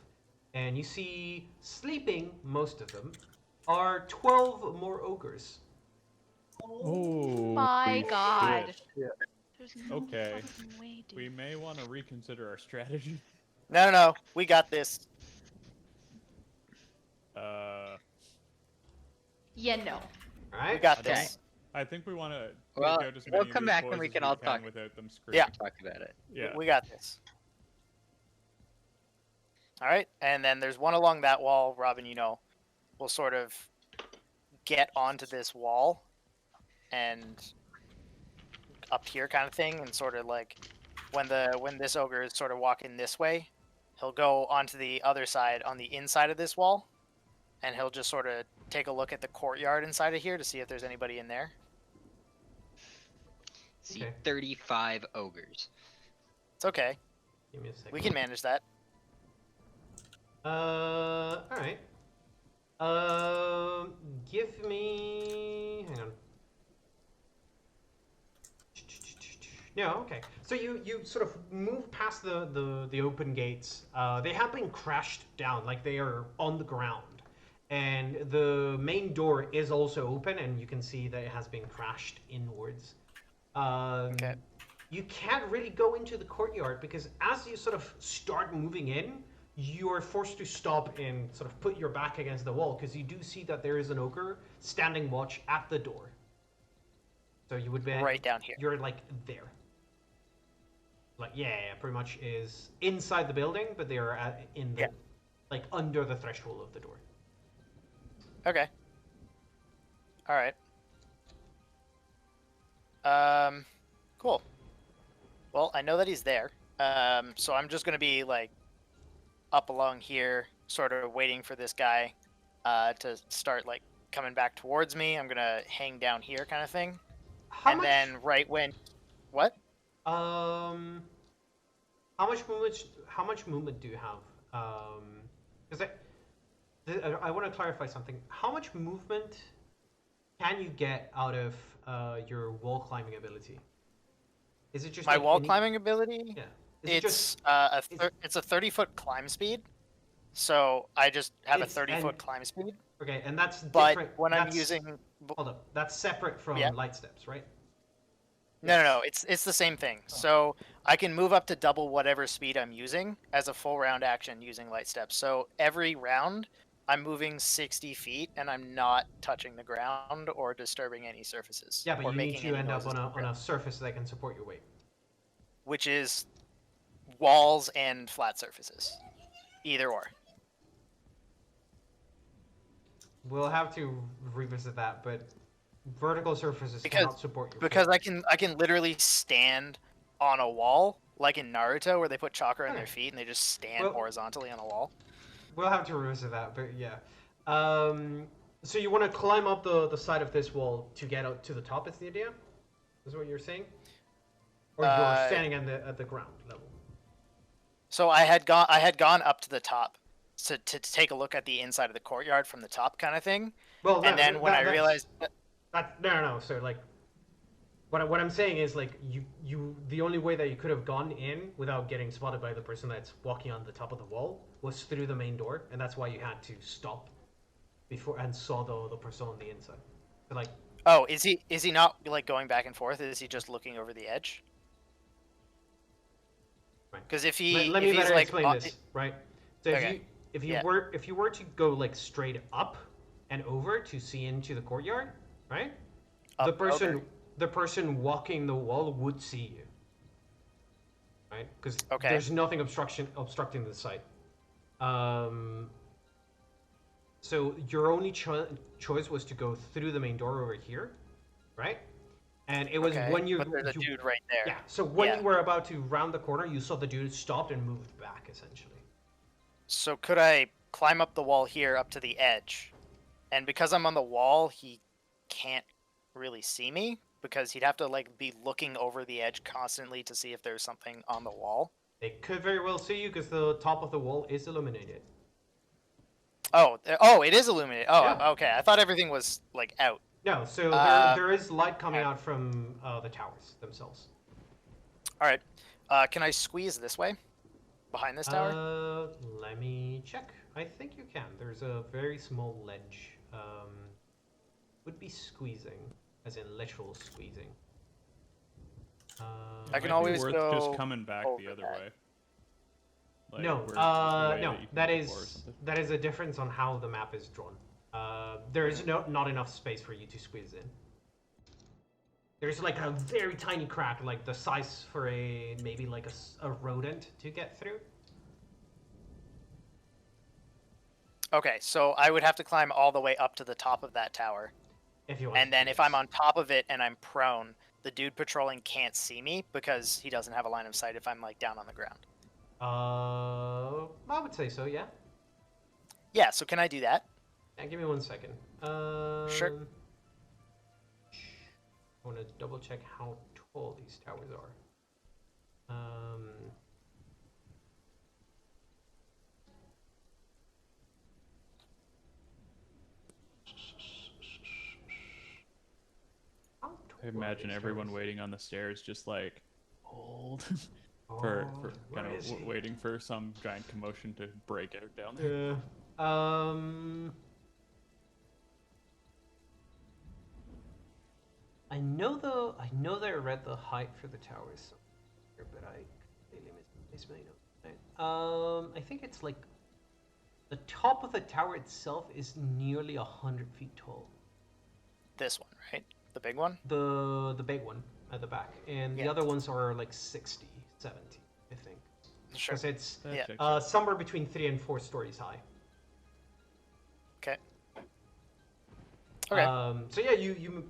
and you see, sleeping, most of them, are 12 more ogres. Oh My God. Yeah. There's no Okay. fucking way, dude. We may want to reconsider our strategy. No, we got this. Yeah, no. All right. We got Okay. this. I think we want to. Well, we'll come back and we can all talk. without them screaming. Yeah. Talk about it. Yeah. We got this. All right, and then there's one along that wall. Robin, we'll sort of get onto this wall and up here kind of thing, and sort of like when this ogre is sort of walking this way, he'll go onto the other side on the inside of this wall, and he'll just sort of take a look at the courtyard inside of here to see if there's anybody in there. See, Okay. 35 ogres. It's okay. Give me a second. We can manage that. All right. Give me. Hang on. No, okay. So you sort of move past the open gates. They have been crashed down, like they are on the ground. And the main door is also open, and you can see that it has been crashed inwards. Okay. You can't really go into the courtyard because as you sort of start moving in, you are forced to stop and sort of put your back against the wall because you do see that there is an ogre standing watch at the door. So you would be Right down here. You're like there. Like yeah, pretty much is inside the building, but they are in the like under the threshold of the door. Okay. All right. Cool. Well, I know that he's there. So I'm just gonna be like up along here, sort of waiting for this guy to start like coming back towards me. I'm gonna hang down here, kind of thing. Then right when, what? How much movement do you have? Because I want to clarify something. How much movement can you get out of your wall climbing ability? Is it just My like wall any- climbing ability? Yeah. Is it just It's a 30-foot climb speed. So I just have a It's- 30-foot and- climb speed. okay, and that's But different. when I'm that's- using hold up, that's separate from Yeah. light steps, right? No, it's the same thing. So I can move up to double whatever speed I'm using as a full round action using light steps. So every round I'm moving 60 feet and I'm not touching the ground or disturbing any surfaces. Yeah, but or you need making to any end up noises on to the a ground, surface that can support your weight. which is walls and flat surfaces. Either or. We'll have to revisit that, but vertical surfaces Because- cannot support your Because weight. I can literally stand on a wall like in Naruto where they put chakra in their Okay. feet and they just stand Well- horizontally on a wall. We'll have to revisit that, but yeah. So you want to climb up the side of this wall to get out to the top, is the idea? Is what you're saying? Or you're standing at the ground level? So I had gone up to the top to take a look at the inside of the courtyard from the top, kind of thing. Well, no, And then when I realized no. So like, what I'm saying is like the only way that you could have gone in without getting spotted by the person that's walking on the top of the wall was through the main door, and that's why you had to stop before and saw the person on the inside. So, like, oh, is he not like going back and forth? Is he just looking over the edge? Because if he let me if he's better like explain this, right? So Okay. if you Yeah. were to go like straight up and over to see into the courtyard, right? Up the and over. the person walking the wall would see you, right? Because Okay. there's nothing obstructing the sight. So your only choice was to go through the main door over here, right? And it was Okay, when but there's a dude right there. Yeah. So when Yeah. you were about to round the corner, you saw the dude stopped and moved back, essentially. So could I climb up the wall here up to the edge? And because I'm on the wall, he can't really see me because he'd have to like be looking over the edge constantly to see if there's something on the wall. They could very well see you because the top of the wall is illuminated. Oh, it is illuminated. Oh, Yeah. okay. I thought everything was like out. No, so there is light coming okay. out from the towers themselves. All right. Can I squeeze this way? Behind this tower? Let me check. I think you can. There's a very small ledge. Would be squeezing, as in literal squeezing. I can Might be always worth go just coming back the over other that. way. Like, No, where- the way no. that you That came is before or something. that is a difference on how the map is drawn. There is not enough space for you to squeeze in. There's like a very tiny crack, like the size for maybe like a rodent to get through. Okay, so I would have to climb all the way up to the top of that tower. If you want. And then if I'm on top of it and I'm prone, the dude patrolling can't see me because he doesn't have a line of sight if I'm like down on the ground. I would say so, yeah. Yeah, so can I do that? Yeah, give me 1 second. Sure. I want to double check how tall these towers are. How tall I are imagine these everyone towers? waiting on the stairs just like hold for Where kind is of he? waiting for some giant commotion to break out down there. Yeah. I know that I read the height for the towers, but I completely misplaced. I think it's like the top of the tower itself is nearly 100 feet tall. This one, right? The big one? The big one at the back, and the Yeah. other ones are like 60, 70, I think. Sure. Because it's That Yeah. checks out. somewhere between 3 and 4 stories high. Okay. Okay. So yeah, you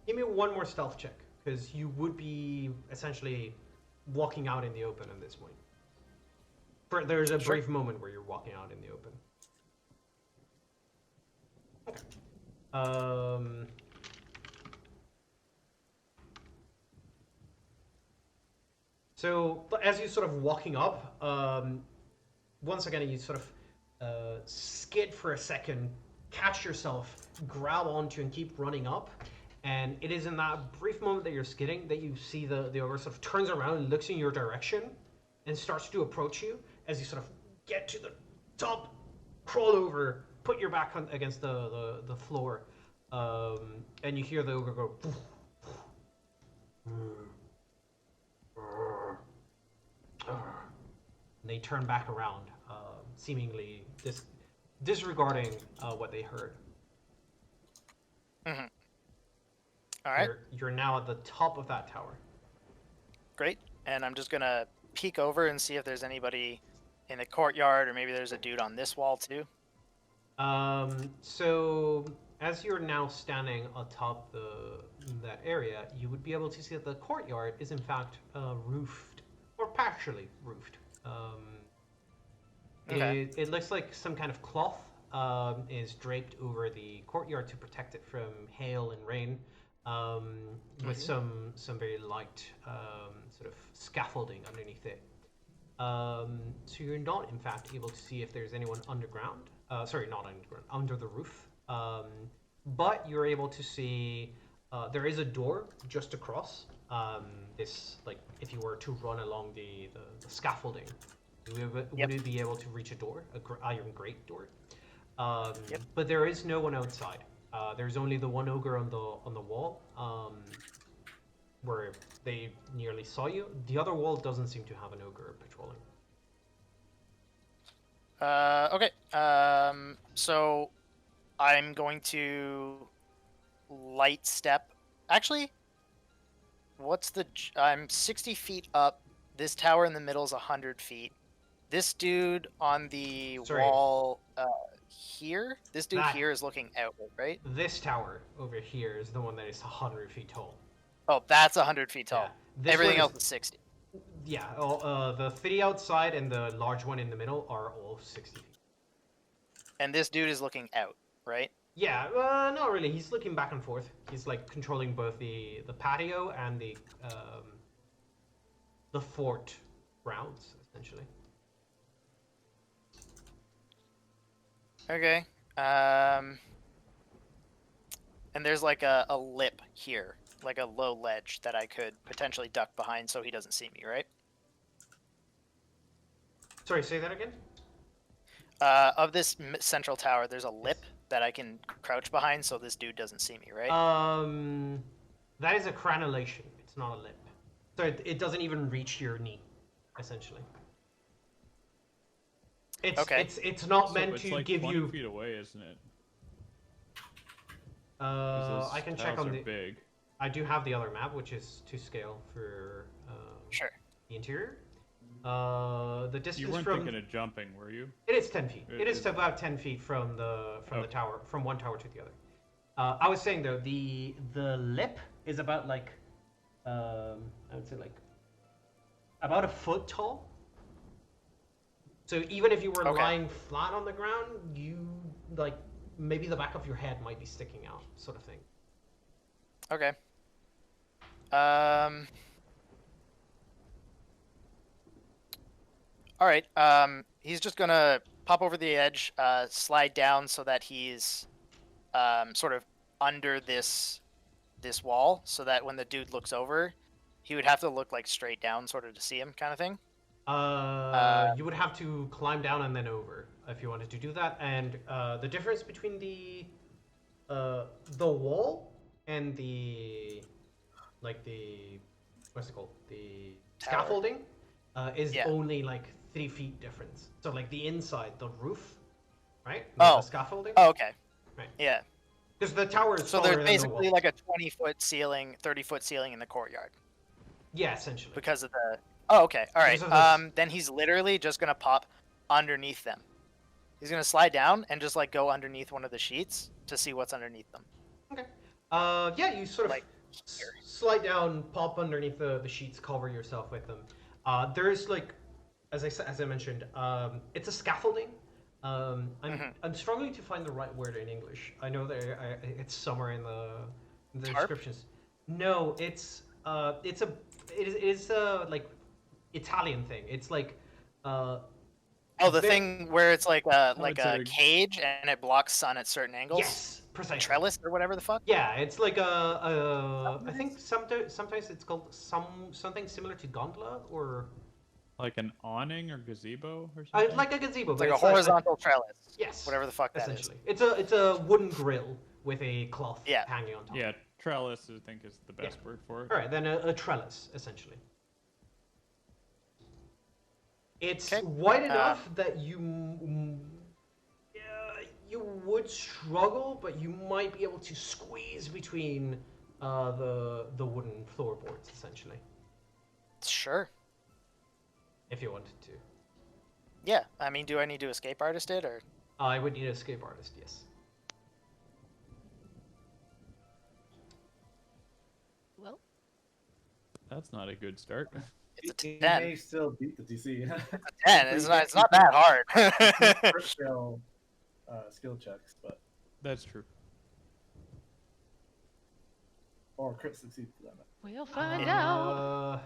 give me one more stealth check because you would be essentially walking out in the open at this point. There's a Sure. brief moment where you're walking out in the open. Okay. So as you sort of walking up, once again you sort of skid for a second, catch yourself, grab onto and keep running up. And it is in that brief moment that you're skidding that you see the ogre sort of turns around and looks in your direction and starts to approach you as you sort of get to the top, crawl over, put your back against the floor, and you hear the ogre go. And they turn back around, seemingly disregarding what they heard. Mm-hmm. All right. You're now at the top of that tower. Great. And I'm just gonna peek over and see if there's anybody in the courtyard, or maybe there's a dude on this wall too. So as you're now standing atop that area, you would be able to see that the courtyard is in fact roofed, or partially roofed. Okay. It looks like some kind of cloth is draped over the courtyard to protect it from hail and rain. with some very light sort of scaffolding underneath it. So you're not, in fact, able to see if there's anyone underground. Sorry, not underground, under the roof. But you're able to see there is a door just across. This, like, if you were to run along the scaffolding, you would be able to reach a door, iron grate door. But there is no one outside. There's only the one ogre on the wall, where they nearly saw you. The other wall doesn't seem to have an ogre patrolling. Okay. So I'm going to light step. Actually, I'm 60 feet up. This tower in the middle is 100 feet. This dude on the wall here, here is looking outward, right? This tower over here is the one that is 100 feet tall. Oh, that's 100 feet tall. Yeah. Everything else is 60. Yeah, the 3 outside and the large one in the middle are all 60 feet. And this dude is looking out, right? Yeah, not really. He's looking back and forth. He's like controlling both the patio and the fort grounds, essentially. Okay. And there's like a lip here, like a low ledge that I could potentially duck behind so he doesn't see me, right? Sorry, say that again? Of this central tower, there's a lip that I can crouch behind so this dude doesn't see me, right? That is a crenellation. It's not a lip. So it doesn't even reach your knee, essentially. It's not meant to like give 20 you. feet away, isn't it? I can check on the. Big. I do have the other map, which is to scale for Sure. the interior. The distance You weren't from. thinking of jumping, were you? It is 10 feet. It is about 10 feet from the tower, from one tower to the other. I was saying though, the lip is about like, I would say like, about a foot tall. So even if you were lying flat on the ground, you like maybe the back of your head might be sticking out, sort of thing. Okay. All right. He's just gonna pop over the edge, slide down so that he's sort of under this wall, so that when the dude looks over, he would have to look like straight down, sort of to see him, kind of thing. You would have to climb down and then over if you wanted to do that. And the difference between the wall and the what's it called, the Tower. scaffolding is only like 3 feet difference. So like the inside, the roof, right? The scaffolding. Oh, okay. Right. Yeah. Because the tower is So taller there's than basically the wall. like a 20-foot ceiling, 30-foot ceiling in the courtyard Yeah, essentially. because of the. Oh, okay. All right. Because of this- Then he's literally just gonna pop underneath them. He's gonna slide down and just like go underneath one of the sheets to see what's underneath them. Okay. Yeah, you sort of Like slide down, pop underneath the sheets, cover yourself with them. There's like, as I mentioned, it's a scaffolding. I'm struggling to find the right word in English. I know that it's somewhere in the Tarp? descriptions. No, it is a like Italian thing. It's like Oh, the thing where it's like a it's a a- cage and it blocks sun at certain angles. yes, precisely. Trellis or whatever the fuck. Yeah, it's like I think sometimes it's called something similar to gondola or Like an awning or gazebo or something? like a gazebo. It's but like a horizontal trellis. yes, Whatever the fuck that is. essentially. It's a wooden grill with a cloth hanging on top. Yeah, trellis I think is the best word for it. All right, then a trellis essentially. It's wide enough that you would struggle, but you might be able to squeeze between the wooden floorboards essentially, Sure. if you wanted to. Yeah. I mean, do I need to escape artist it or? I would need an escape artist, yes. Well, That's not a good start. It's a He 10. may still beat the DC. It's a 10. It's not that hard. First skill checks, but That's true. Or crit succeed for that matter. We'll find out.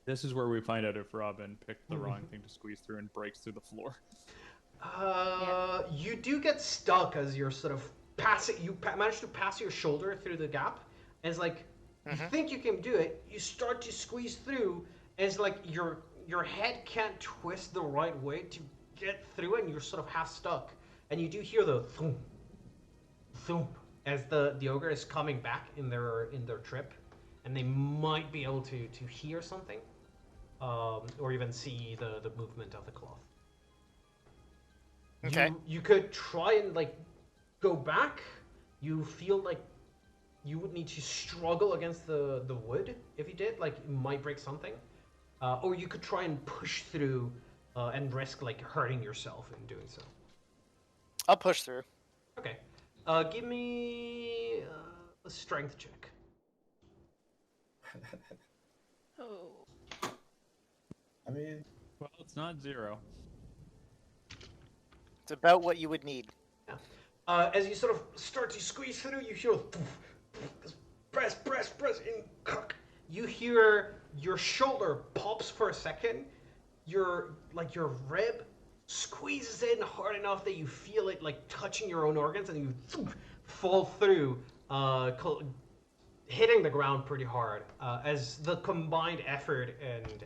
This is where we find out if Robin picked the wrong thing to squeeze through and breaks through the floor. You do get stuck as you're sort of passing. You manage to pass your shoulder through the gap. And it's like you think you can do it. You start to squeeze through. And it's like your head can't twist the right way to get through, and you're sort of half stuck. And you do hear the thump, thump as the ogre is coming back in their trip, and they might be able to hear something, or even see the movement of the cloth. Okay. You could try and like go back. You feel like you would need to struggle against the wood if you did. Like it might break something, or you could try and push through and risk like hurting yourself in doing so. I'll push through. Okay. Give me a strength check. Oh. I mean, Well, it's not 0. It's about what you would need. As you sort of start to squeeze through, you hear press, and you hear your shoulder pops for a second. Your rib squeezes in hard enough that you feel it like touching your own organs, and you fall through, hitting the ground pretty hard. As the combined effort and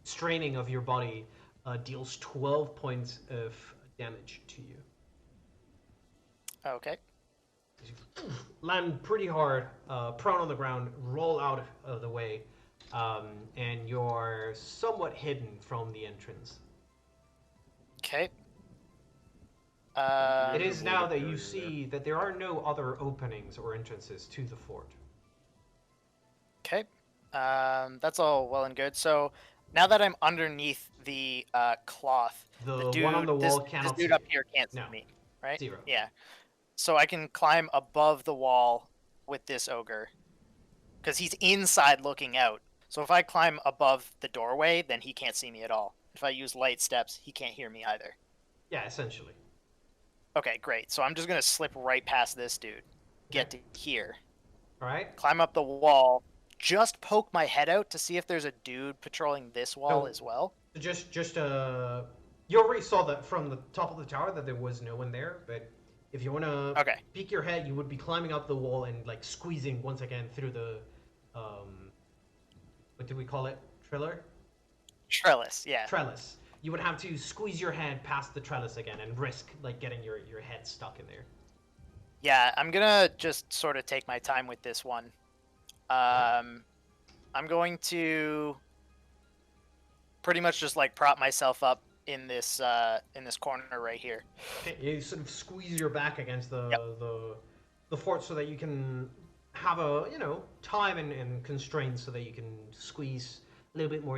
straining of your body deals 12 points of damage to you. Okay. Land pretty hard, prone on the ground, roll out of the way, and you're somewhat hidden from the entrance. Okay. It is now that you see that there are no other openings or entrances to the fort. Okay. That's all well and good. So now that I'm underneath the cloth, The dude, one on the wall this cannot dude see up you. here can't see No. me, right? 0. Yeah. So I can climb above the wall with this ogre, because he's inside looking out. So if I climb above the doorway, then he can't see me at all. If I use light steps, he can't hear me either. Yeah, essentially. Okay, great. So I'm just gonna slip right past this dude, get to here, All right. climb up the wall, just poke my head out to see if there's a dude patrolling this wall So- as well. Just you already saw that from the top of the tower that there was no one there, but if you want to Okay. peek your head, you would be climbing up the wall and like squeezing once again through the what do we call it? Trellis, yeah. Trellis. You would have to squeeze your head past the trellis again and risk like getting your head stuck in there. Yeah, I'm gonna just sort of take my time with this one. I'm going to pretty much just like prop myself up in this corner right here. You sort of squeeze your back against the fort so that you can have a time and constraints so that you can squeeze a little bit more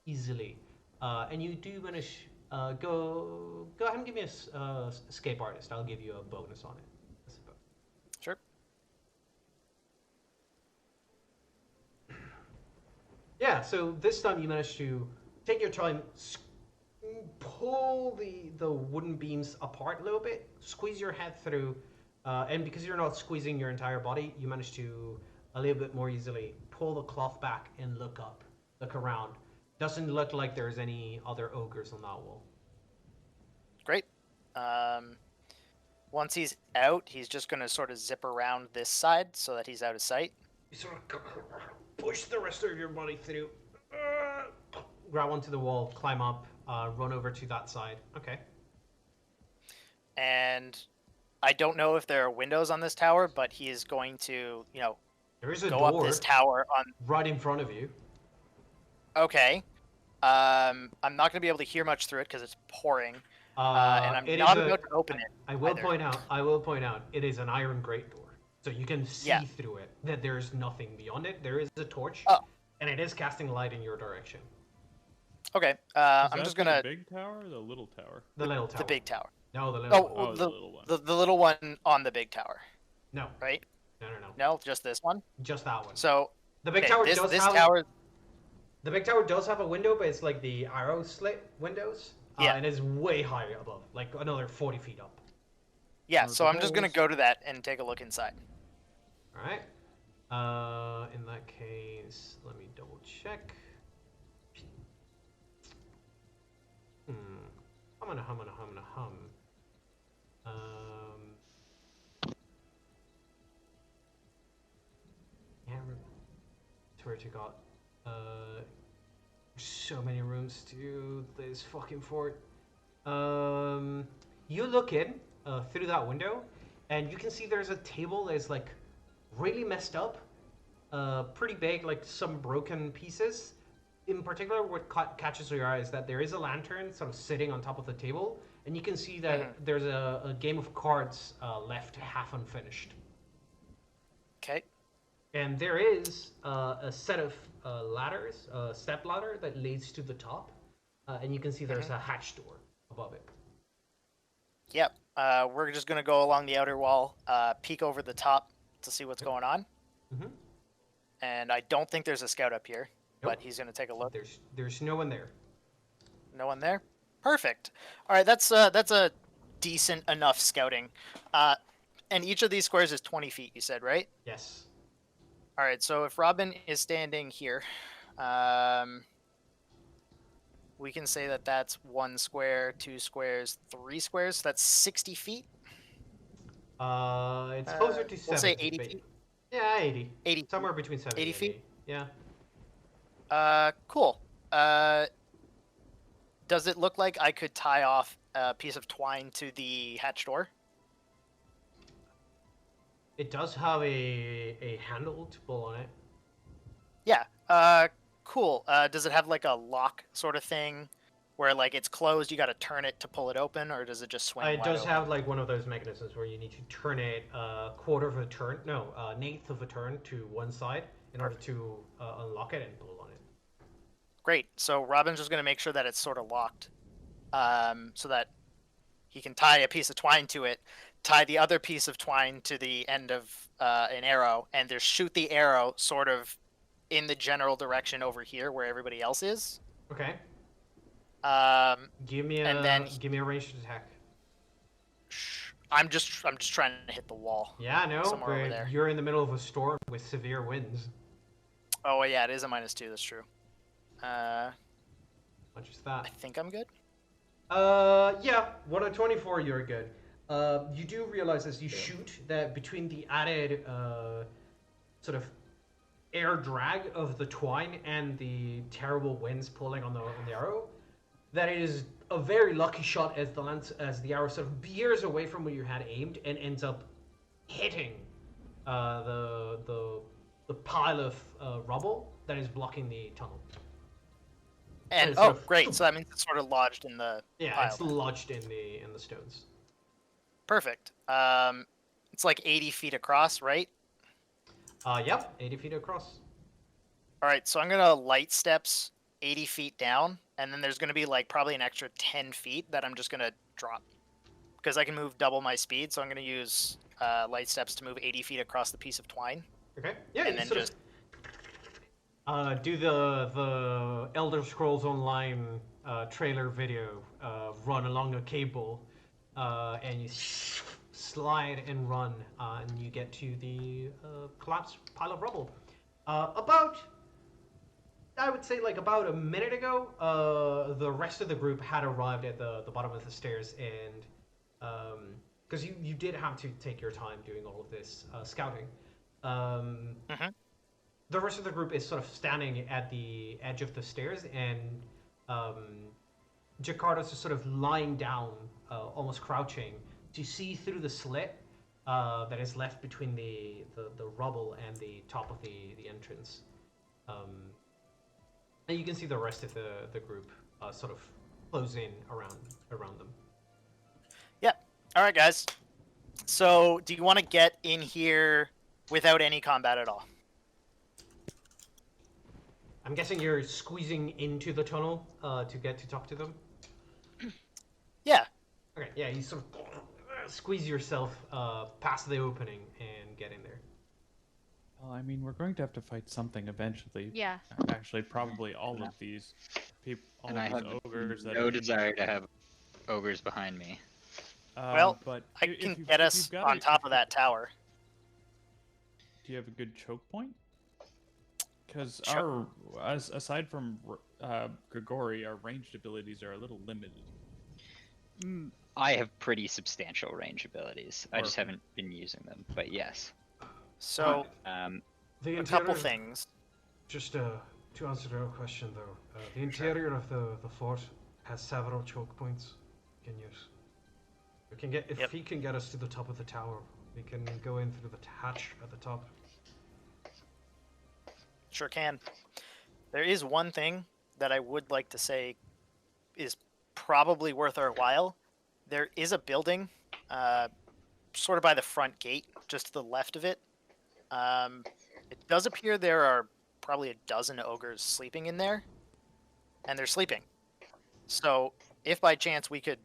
easily. And you do manage. Go ahead and give me a escape artist. I'll give you a bonus on it. I suppose. Sure. Yeah. So this time you managed to take your time, pull the wooden beams apart a little bit, squeeze your head through, and because you're not squeezing your entire body, you manage to a little bit more easily pull the cloth back and look around. Doesn't look like there's any other ogres on that wall. Great. Once he's out, he's just gonna sort of zip around this side so that he's out of sight. You sort of push the rest of your body through, grab onto the wall, climb up, run over to that side. Okay. And I don't know if there are windows on this tower, but he is going to, There is a go door up this tower on. right in front of you. Okay. I'm not gonna be able to hear much through it because it's pouring, and I'm It not is about to open it. I will either. point out, it is an iron grate door, so you can see through it. That there's nothing beyond it. There is a torch, and it is casting light in your direction. Okay. Is I'm that just the gonna big tower or the little tower? The little tower. the big tower. No, the little. Oh, the little one. the little one on the big tower, No, right? no. No, just this one. Just that one. So The big okay, tower this does this have. tower. The big tower does have a window, but it's like the arrow slit windows. Yeah. And it's way higher above, like another 40 feet up. Yeah. Are So the I'm just gonna holes- go to that and take a look inside. All right. In that case, let me double check. I'm gonna hum. Yeah, swear to God. So many rooms to this fucking fort. You look in through that window, and you can see there's a table that's like really messed up, pretty big, like some broken pieces. In particular, what catches your eye is that there is a lantern sort of sitting on top of the table, and you can see that there's a game of cards left half unfinished. Okay. And there is a set of ladders, a step ladder that leads to the top, and you can see there's a hatch door above it. Yep. We're just gonna go along the outer wall, peek over the top to see what's going on. Mm-hmm. And I don't think there's a scout up here, Nope. but he's gonna take a look. There's no one there. No one there. Perfect. All right, that's a decent enough scouting. And each of these squares is 20 feet. You said, right? Yes. All right. So if Robin is standing here, we can say that that's 1 square, 2 squares, 3 squares. That's 60 feet. It's closer to 70. We'll say 80 feet. Yeah, 80. 80. Somewhere between 70 80 and feet? 80. Yeah. Cool. Does it look like I could tie off a piece of twine to the hatch door? It does have a handle to pull on it. Yeah. Cool. Does it have like a lock sort of thing where like it's closed, you got to turn it to pull it open, or does it just swing It wide does open? have like one of those mechanisms where you need to turn it a quarter of a turn, no, an eighth of a turn to one side in order to unlock it and pull on it. Great. So Robin's just going to make sure that it's sort of locked, so that he can tie a piece of twine to it, tie the other piece of twine to the end of an arrow, and just shoot the arrow sort of in the general direction over here where everybody else is. Okay. Give me a ranged attack. I'm just trying to hit the wall. Yeah, no, somewhere over there. You're in the middle of a storm with severe winds. Oh yeah, it is a -2. That's true. Much is that? I think I'm good. Yeah, 1 of 24, you're good. You do realize as you shoot that between the added sort of air drag of the twine and the terrible winds pulling on the arrow, that it is a very lucky shot as the arrow sort of veers away from where you had aimed and ends up hitting the pile of rubble that is blocking the tunnel. And it's sort of- great! So that means it's sort of lodged in the pile. It's lodged in the stones. Perfect. It's like 80 feet across, right? Yep, 80 feet across. All right, so I'm gonna light steps 80 feet down, and then there's gonna be like probably an extra 10 feet that I'm just gonna drop because I can move double my speed. So I'm gonna use light steps to move 80 feet across the piece of twine. Okay. Yeah, and you then sort just of do the Elder Scrolls Online trailer video, run along a cable, and you slide and run, and you get to the collapsed pile of rubble. I would say like about a minute ago, the rest of the group had arrived at the bottom of the stairs, and because you did have to take your time doing all of this scouting. The rest of the group is sort of standing at the edge of the stairs, and Jakarta's just sort of lying down, almost crouching, to see through the slit that is left between the rubble and the top of the entrance. And you can see the rest of the group sort of close in around them. yeah. All right, guys. So do you want to get in here without any combat at all? I'm guessing you're squeezing into the tunnel to get to talk to them? Yeah. Okay, yeah, you sort of squeeze yourself past the opening and get in there. Well, I mean, we're going to have to fight something eventually. Yeah. Actually, probably all of these people, all And I of have these ogres that no are desire to have ogres behind me. Well, but I if can you've- get if us you've got on a- top of that tower. do you have a good choke point? Because Sure. aside from Grigori, our ranged abilities are a little limited. I have pretty substantial range abilities. I just Perfect. haven't been using them, but yes. So The a couple interior- things. Just to answer your question though, the interior of the fort has several choke points you can use. We can get if Yep. he can get us to the top of the tower, we can go in through the hatch at the top. Sure can. There is one thing that I would like to say is probably worth our while. There is a building, sort of by the front gate, just to the left of it. It does appear there are probably a dozen ogres sleeping in there, and they're sleeping. So if by chance we could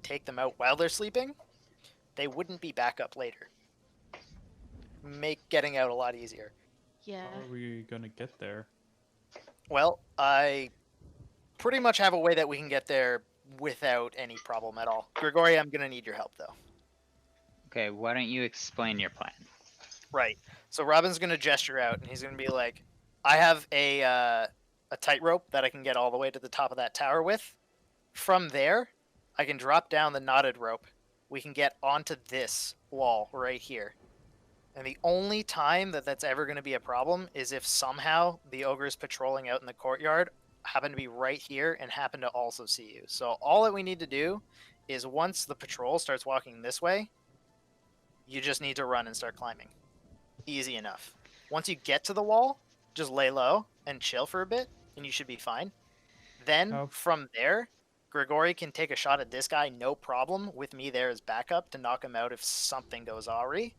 take them out while they're sleeping, they wouldn't be back up later. Make getting out a lot easier. Yeah. How are we gonna get there? Well, I pretty much have a way that we can get there without any problem at all. Grigori, I'm gonna need your help though. Okay, why don't you explain your plan? Right. So Robin's gonna gesture out, and he's gonna be like, "I have a tightrope that I can get all the way to the top of that tower with. From there, I can drop down the knotted rope. We can get onto this wall right here. And the only time that that's ever going to be a problem is if somehow the ogres patrolling out in the courtyard happen to be right here and happen to also see you. So all that we need to do is once the patrol starts walking this way, you just need to run and start climbing. Easy enough. Once you get to the wall, just lay low and chill for a bit, and you should be fine. Then How- from there, Grigori can take a shot at this guy, no problem, with me there as backup to knock him out if something goes awry.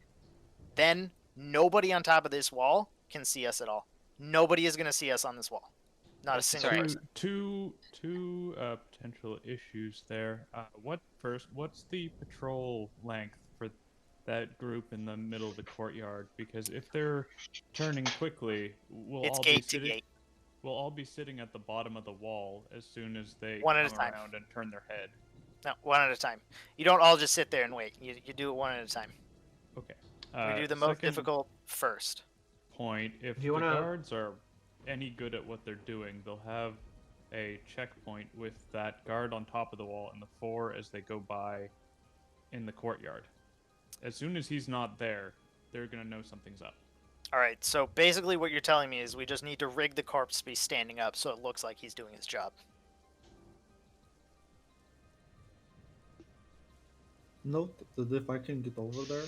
Then nobody on top of this wall can see us at all. Nobody is going to see us on this wall. Not a single Sorry. person. Two potential issues there. What's the patrol length for that group in the middle of the courtyard? Because if they're turning quickly, It's gate to gate. we'll all be sitting at the bottom of the wall as soon as they One at a come time. around and turn their head. No, one at a time. You don't all just sit there and wait. You do it one at a time. Okay. We do the most second difficult first. point, if Do you the wanna- guards are any good at what they're doing, they'll have a checkpoint with that guard on top of the wall and the 4 as they go by in the courtyard. As soon as he's not there, they're gonna know something's up. All right, so basically what you're telling me is we just need to rig the corpse to be standing up so it looks like he's doing his job. Note that if I can get over there,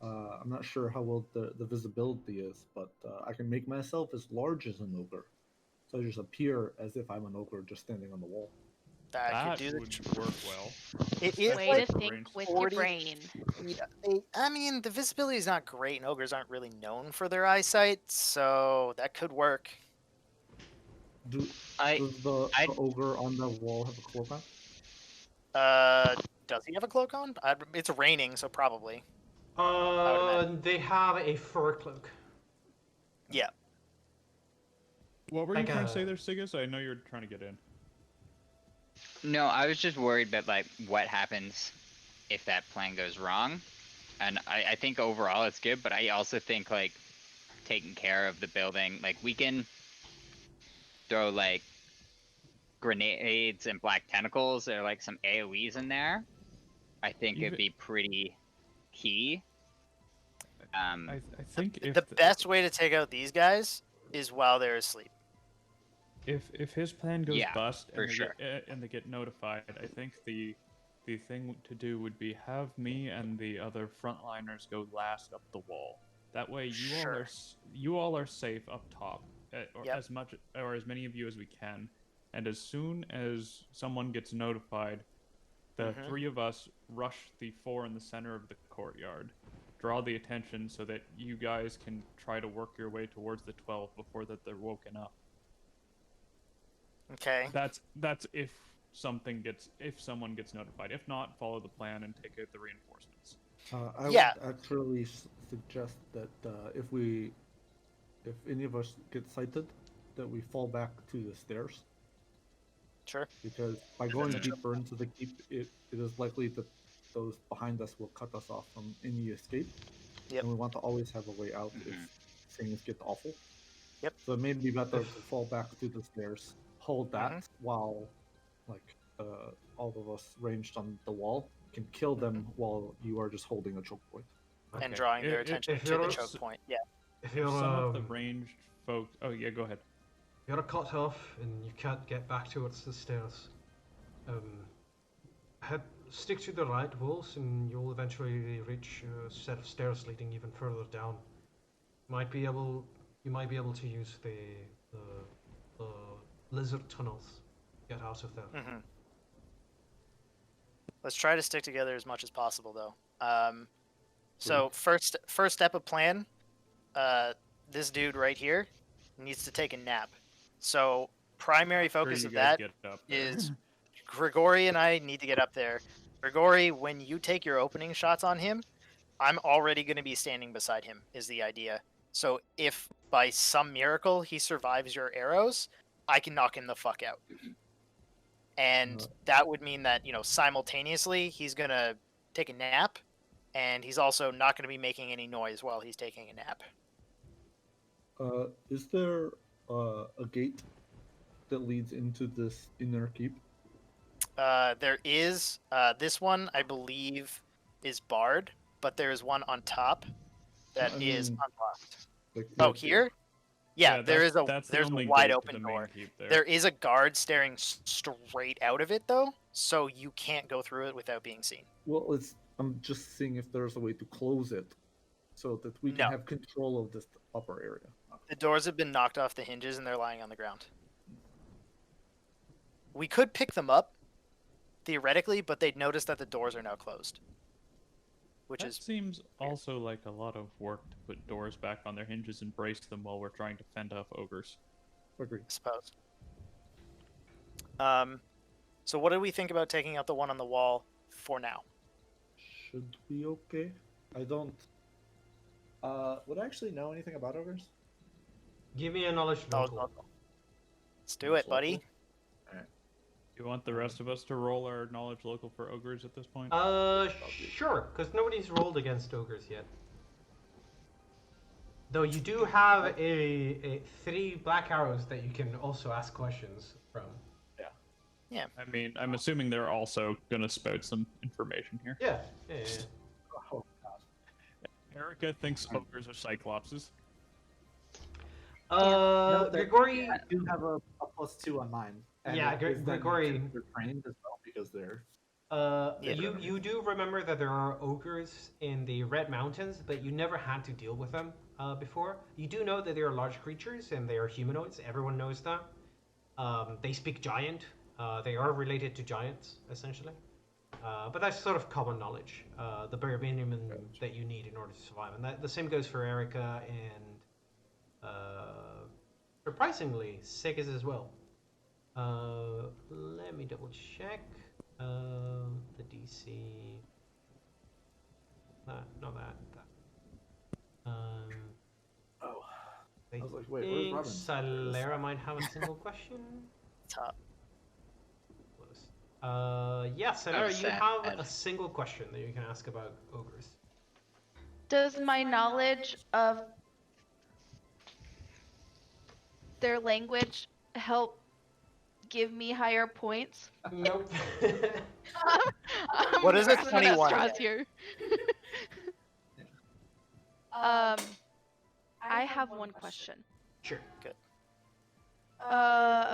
I'm not sure how well the visibility is, but I can make myself as large as an ogre. So I just appear as if I'm an ogre just standing on the wall. That could do would the work well. It is Way like to range think with 40 your brain. feet. I mean, the visibility is not great, and ogres aren't really known for their eyesight, so that could work. Does I the ogre on the wall have a cloak on? Does he have a cloak on? It's raining, so probably. They have a fur cloak. Yeah. What were you Like trying a- to say there, Sigus? I know you're trying to get in. No, I was just worried about like what happens if that plan goes wrong. And I think overall it's good, but I also think like taking care of the building, like we can throw like grenades and black tentacles or like some AoEs in there. I think it'd Even- be pretty key. I think if The best way to take out these guys is while they're asleep. if his plan goes Yeah, bust for and sure. and they get notified, I think the thing to do would be have me and the other frontliners go last up the wall. That way, Sure. you all are safe up top, or Yep. as much or as many of you as we can. And as soon as someone gets notified, the Mhm. 3 of us rush the 4 in the center of the courtyard, draw the attention so that you guys can try to work your way towards the 12 before that they're woken up. Okay. That's if someone gets notified. If not, follow the plan and take out the reinforcements. I Yeah. would actually suggest that if any of us get sighted, that we fall back to the stairs, Sure. because by going That's a deeper into the keep, it is likely that those behind us will cut us off from any escape. Yep. and we want to always have a way out Mhm. if things get awful. Yep. So it may be better to fall back through the stairs, hold that while, like, all of us ranged on the wall can kill them while you are just holding a choke point. And Okay. drawing their I- attention if to the you're- choke point. Yeah. If If you're some of the ranged folk. Oh yeah, go ahead. you're cut off and you can't get back towards the stairs, stick to the right walls and you'll eventually reach a set of stairs leading even further down. You might be able to use the lizard tunnels to get out of there. Hmm. Let's try to stick together as much as possible, though. So first step of plan. This dude right here needs to take a nap. So primary focus you of guys that get up there. is Grigori and I need to get up there. Grigori, when you take your opening shots on him, I'm already going to be standing beside him, is the idea. So if by some miracle he survives your arrows, I can knock him the fuck out. And that would mean that, simultaneously he's going to take a nap, and he's also not going to be making any noise while he's taking a nap. Is there a gate that leads into this inner keep? There is. This one, I believe, is barred, but there is one on top that is unlocked. Like, Oh, here? Yeah, there's that's the a only wide gate to open the main door. keep there. There is a guard staring straight out of it, though, so you can't go through it without being seen. Well, I'm just seeing if there's a way to close it, so that we can No. have control of this upper area. The doors have been knocked off the hinges and they're lying on the ground. We could pick them up, theoretically, but they'd notice that the doors are now closed. Which That is seems also like a lot of work to put doors back on their hinges and brace them while we're trying to fend off ogres. Agree. I suppose. So what do we think about taking out the one on the wall for now? Should be okay. I don't. Would I actually know anything about ogres? Give me a knowledge local. Let's do it, buddy. You want the rest of us to roll our knowledge local for ogres at this point? Sure, because nobody's rolled against ogres yet. Though you do have a 3 black arrows that you can also ask questions from. I mean, I'm assuming they're also gonna spout some information here. Yeah. Oh god. Erica thinks ogres are cyclopses. Grigori. I do have a +2 on mine. And Yeah, it is then Grigori. they're trained as well because they're. You do remember that there are ogres in the Red Mountains, but you never had to deal with them before. You do know that they are large creatures and they are humanoids. Everyone knows that. They speak giant. They are related to giants, essentially. But that's sort of common knowledge. The bare minimum that you need in order to survive. And the same goes for Erica and surprisingly, Segas as well. Let me double check. The DC. Not that. Oh. I was like, wait, where's think Robin? Salera might have a single question. Top. Close. Yeah, Salera, you sad. have a single question that you can ask about ogres. Does my knowledge of their language help give me higher points? Nope. What is it, grasping at 21? straws here. I have one question. Sure. Good.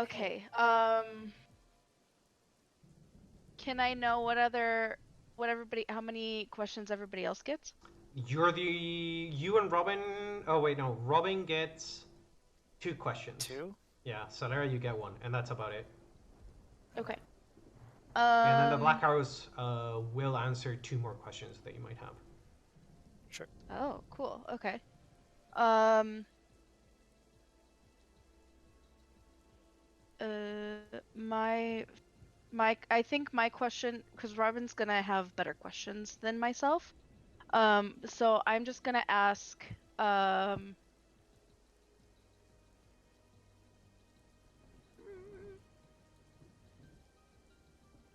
Okay. Can I know how many questions everybody else gets? You and Robin. Oh wait, no. Robin gets 2 questions. 2? Yeah, Salera, you get 1, and that's about it. Okay. And then the Black Arrows will answer 2 more questions that you might have. Sure. Oh, cool. Okay. I think my question, because Robin's gonna have better questions than myself. So I'm just gonna ask,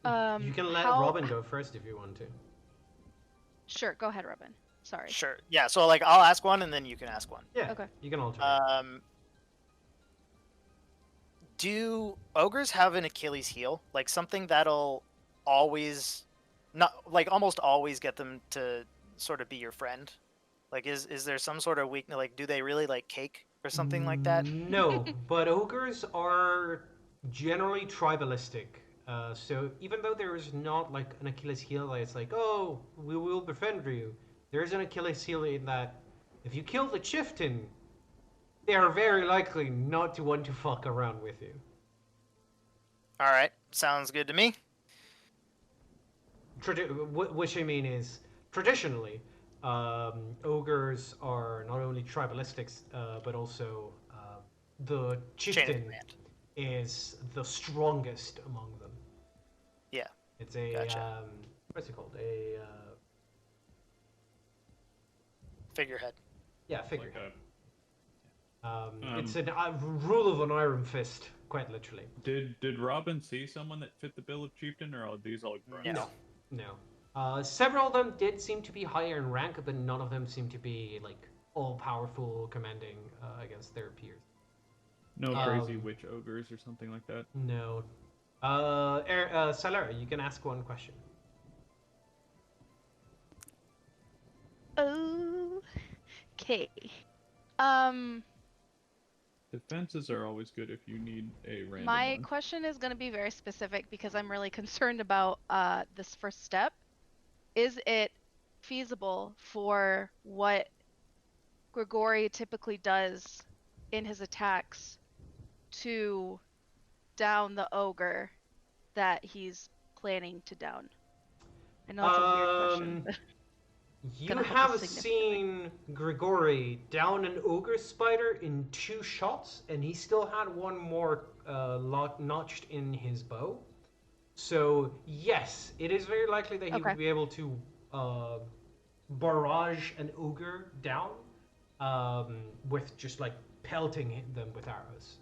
You can let how- Robin go first if you want to. Sure, go ahead, Robin. Sorry. Sure. Yeah. So like I'll ask one and then you can ask one. Yeah. Okay. You can alternate. Do ogres have an Achilles heel? Like something that'll always, not like almost always get them to sort of be your friend? Like is there some sort of weakness? Like do they really like cake or something like that? No, but ogres are generally tribalistic. So even though there is not like an Achilles heel, that it's like, oh, we will befriend you. There is an Achilles heel in that if you kill the chieftain, they are very likely not to want to fuck around with you. All right. Sounds good to me. Which I mean is traditionally, ogres are not only tribalistics, but also the Chain of chieftain command. is the strongest among them. Yeah. It's a Gotcha. what's it called? A Figurehead. yeah, Like figurehead. a, It's a rule of an iron fist, quite literally. did Robin see someone that fit the bill of chieftain, or are these all grunts? No. No. Several of them did seem to be higher in rank, but none of them seem to be like all-powerful, commanding against their peers. No crazy witch ogres or something like that. No. Salara, you can ask one question. Okay. Defenses are always good if you need a random My one. question is going to be very specific because I'm really concerned about this first step. Is it feasible for what Grigori typically does in his attacks to down the ogre that he's planning to down? I know that's a weird question. But You gonna help have us significantly. seen Grigori down an ogre spider in 2 shots, and he still had one more notched in his bow. So yes, it is very likely that he Okay. would be able to barrage an ogre down with just like pelting them with arrows.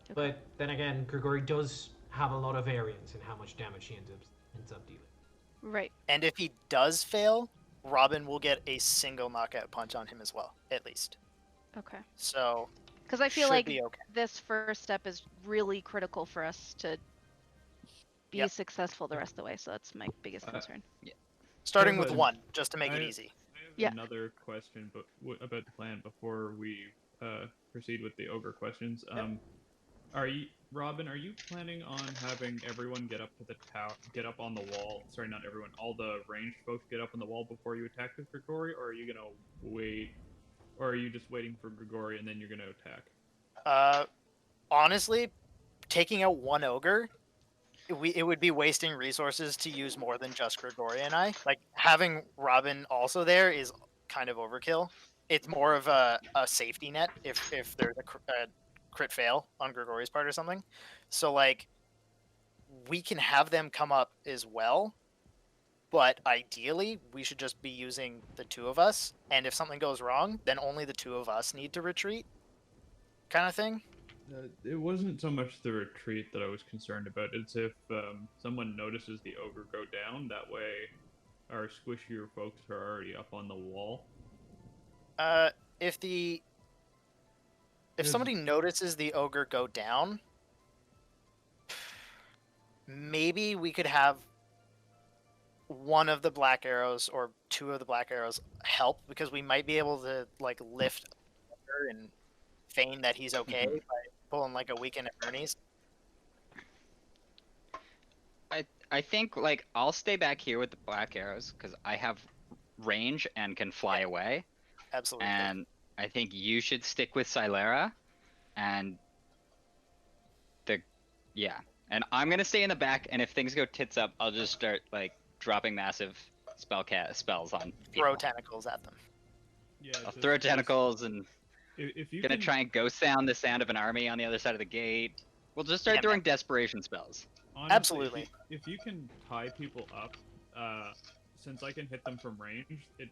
Okay. But then again, Grigori does have a lot of variance in how much damage he ends up dealing. Right. And if he does fail, Robin will get a single knockout punch on him as well, at least. Okay. So Because I feel should like be okay. this first step is really critical for us to be Yep. successful the rest of the way. So that's my biggest concern. Starting Yeah, with but one, just to make I- it easy. I have Yeah. another question, but about the plan before we proceed with the ogre questions. Yep. Are you, Robin? Are you planning on having everyone get up to the get up on the wall? Sorry, not everyone. All the ranged folks get up on the wall before you attack with Grigori, or are you gonna wait? Or are you just waiting for Grigori and then you're gonna attack? Honestly, taking out one ogre, it would be wasting resources to use more than just Grigori and I. Like having Robin also there is kind of overkill. It's more of a safety net if there's a crit fail on Grigori's part or something. So like we can have them come up as well, but ideally we should just be using the two of us, and if something goes wrong, then only the two of us need to retreat, kind of thing. It wasn't so much the retreat that I was concerned about. It's if someone notices the ogre go down. That way, our squishier folks are already up on the wall. If Is- somebody notices the ogre go down, maybe we could have one of the black arrows or two of the black arrows help, because we might be able to like lift the ogre and feign that he's okay by pulling like a weekend at Ernie's. I think like I'll stay back here with the black arrows because I have range and can fly away. Absolutely. And I think you should stick with Silera, and and I'm gonna stay in the back. And if things go tits up, I'll just start like dropping massive spells on people. Throw tentacles at them. Yeah, I'll throw tentacles and If you gonna can, try and ghost sound the sound of an army on the other side of the gate. We'll just start Yeah, throwing desperation spells. honestly, Absolutely. If you can tie people up, since I can hit them from range, it.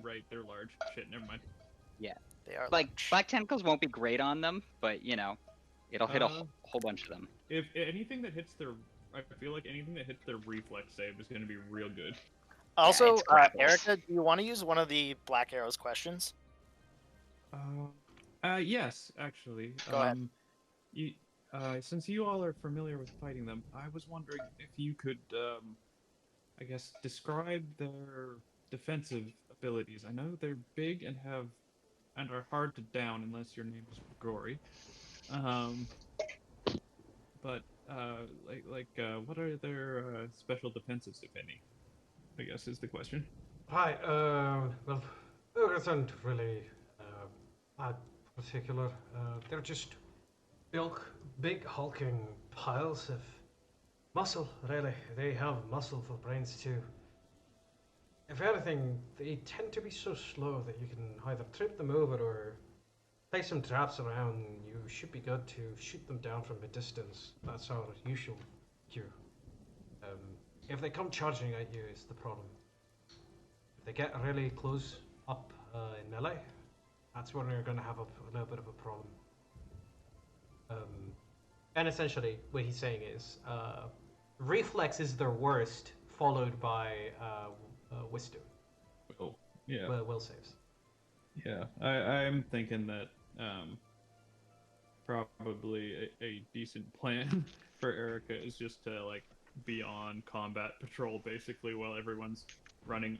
Right, they're large. Shit, never mind. They are Like large. black tentacles won't be great on them, but you know, it'll hit a Uh, whole bunch of them. If anything that hits their I feel like anything that hits their reflex save is going to be real good. Also, it's grapples. Erica, do you want to use one of the Black Arrow's questions? Yes, actually. Go ahead. You, since you all are familiar with fighting them, I was wondering if you could, I guess, describe their defensive abilities. I know they're big and are hard to down unless your name is Grigori. But what are their special defenses, if any? I guess is the question. Hi, well, ogres aren't really that particular. They're just big hulking piles of muscle, really. They have muscle for brains too. If anything, they tend to be so slow that you can either trip them over or place some traps around. You should be good to shoot them down from a distance. That's our usual cure. If they come charging at you, it's the problem. If they get really close up in melee, that's when you're going to have a little bit of a problem. And essentially, what he's saying is, reflex is their worst, followed by wisdom. Oh, yeah. Will saves. Yeah, I'm thinking that probably a decent plan for Erica is just to like be on combat patrol basically while everyone's running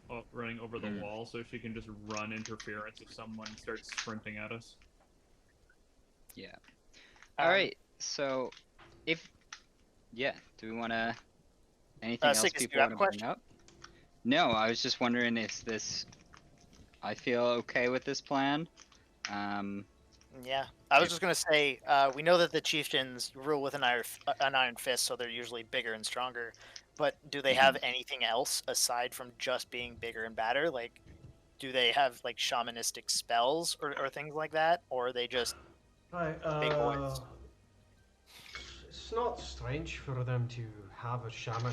over the wall, so she can just run interference if someone starts sprinting at us. Yeah. All right. So, do we want to? Anything else Sickest, people you have want a to bring up? No, I was just wondering if this. I feel okay with this plan. Yeah, I was just gonna say, we know that the chieftains rule with an iron fist, so they're usually bigger and stronger. But do they have anything else aside from just being bigger and badder? Like, do they have like shamanistic spells or things like that, or are they just Right, big boys? it's not strange for them to have a shaman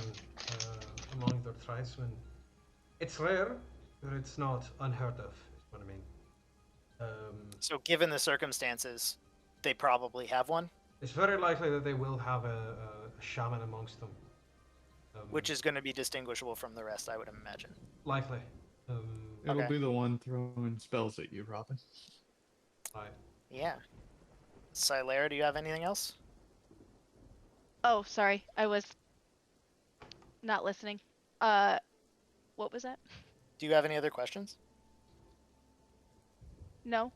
among their tribesmen. It's rare, but it's not unheard of, is what I mean. So, given the circumstances, they probably have one, It's very likely that they will have a shaman amongst them. which is going to be distinguishable from the rest, I would imagine. Likely. It'll Okay. be the one throwing spells at you, Robin. Right. Yeah. Silera, do you have anything else? Oh, sorry, I was not listening. What was that? Do you have any other questions? No.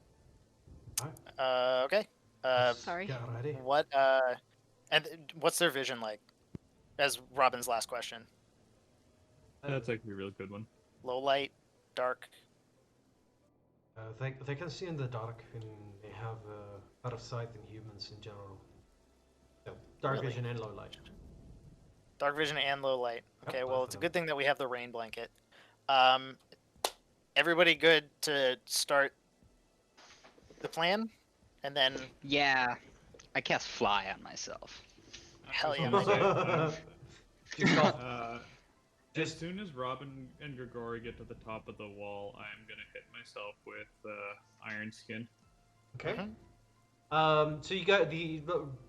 Okay. Sorry. Get ready. What's their vision like? As Robin's last question. That's actually a really good one. Low light, dark. They can see in the dark, and they have better sight than humans in general. So, dark Really? vision and low light. Dark vision and low light. Okay, Yep, well, both it's a of good thing that we have the rain blanket. Everybody good to start the plan? And then, Yeah, I cast fly on myself. hell yeah. was gonna say, Just off. as soon as Robin and Grigori get to the top of the wall, I'm gonna hit myself with Iron Skin. Okay. Mhm. So you got the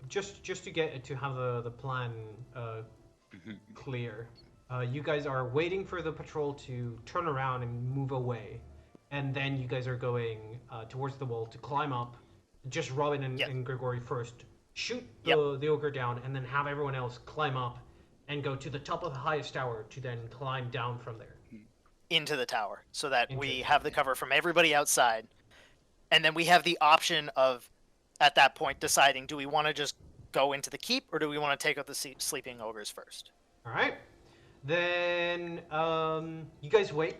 just to get to have the plan clear. You guys are waiting for the patrol to turn around and move away, and then you guys are going towards the wall to climb up. Just Robin and Grigori first. Shoot the ogre down, and then have everyone else climb up and go to the top of the highest tower to then climb down from there. Into the tower, so that we Into- have the cover from everybody outside. And then we have the option of, at that point, deciding, do we want to just go into the keep, or do we want to take out the sleeping ogres first? All right. Then you guys wait,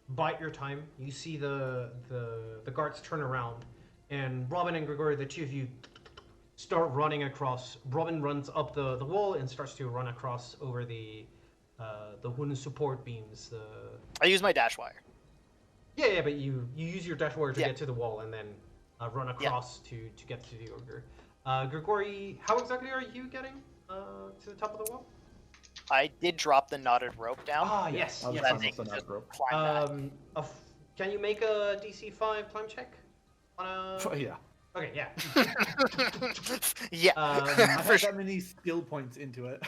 bite your time. You see the guards turn around, and Robin and Grigori, the two of you, start running across. Robin runs up the wall and starts to run across over the wooden support beams. I use my dash wire. Yeah, but you use your dash wire to Yeah. get to the wall and then run across to get to the ogre. Grigori, how exactly are you getting to the top of the wall? I did drop the knotted rope down. Ah, yes. I was yes. That fine thing with the just knotted rope. climb that. Can you make a DC 5 climb check? On a... Yeah. Okay, yeah. Yeah. I Um, have For that many skill points into it.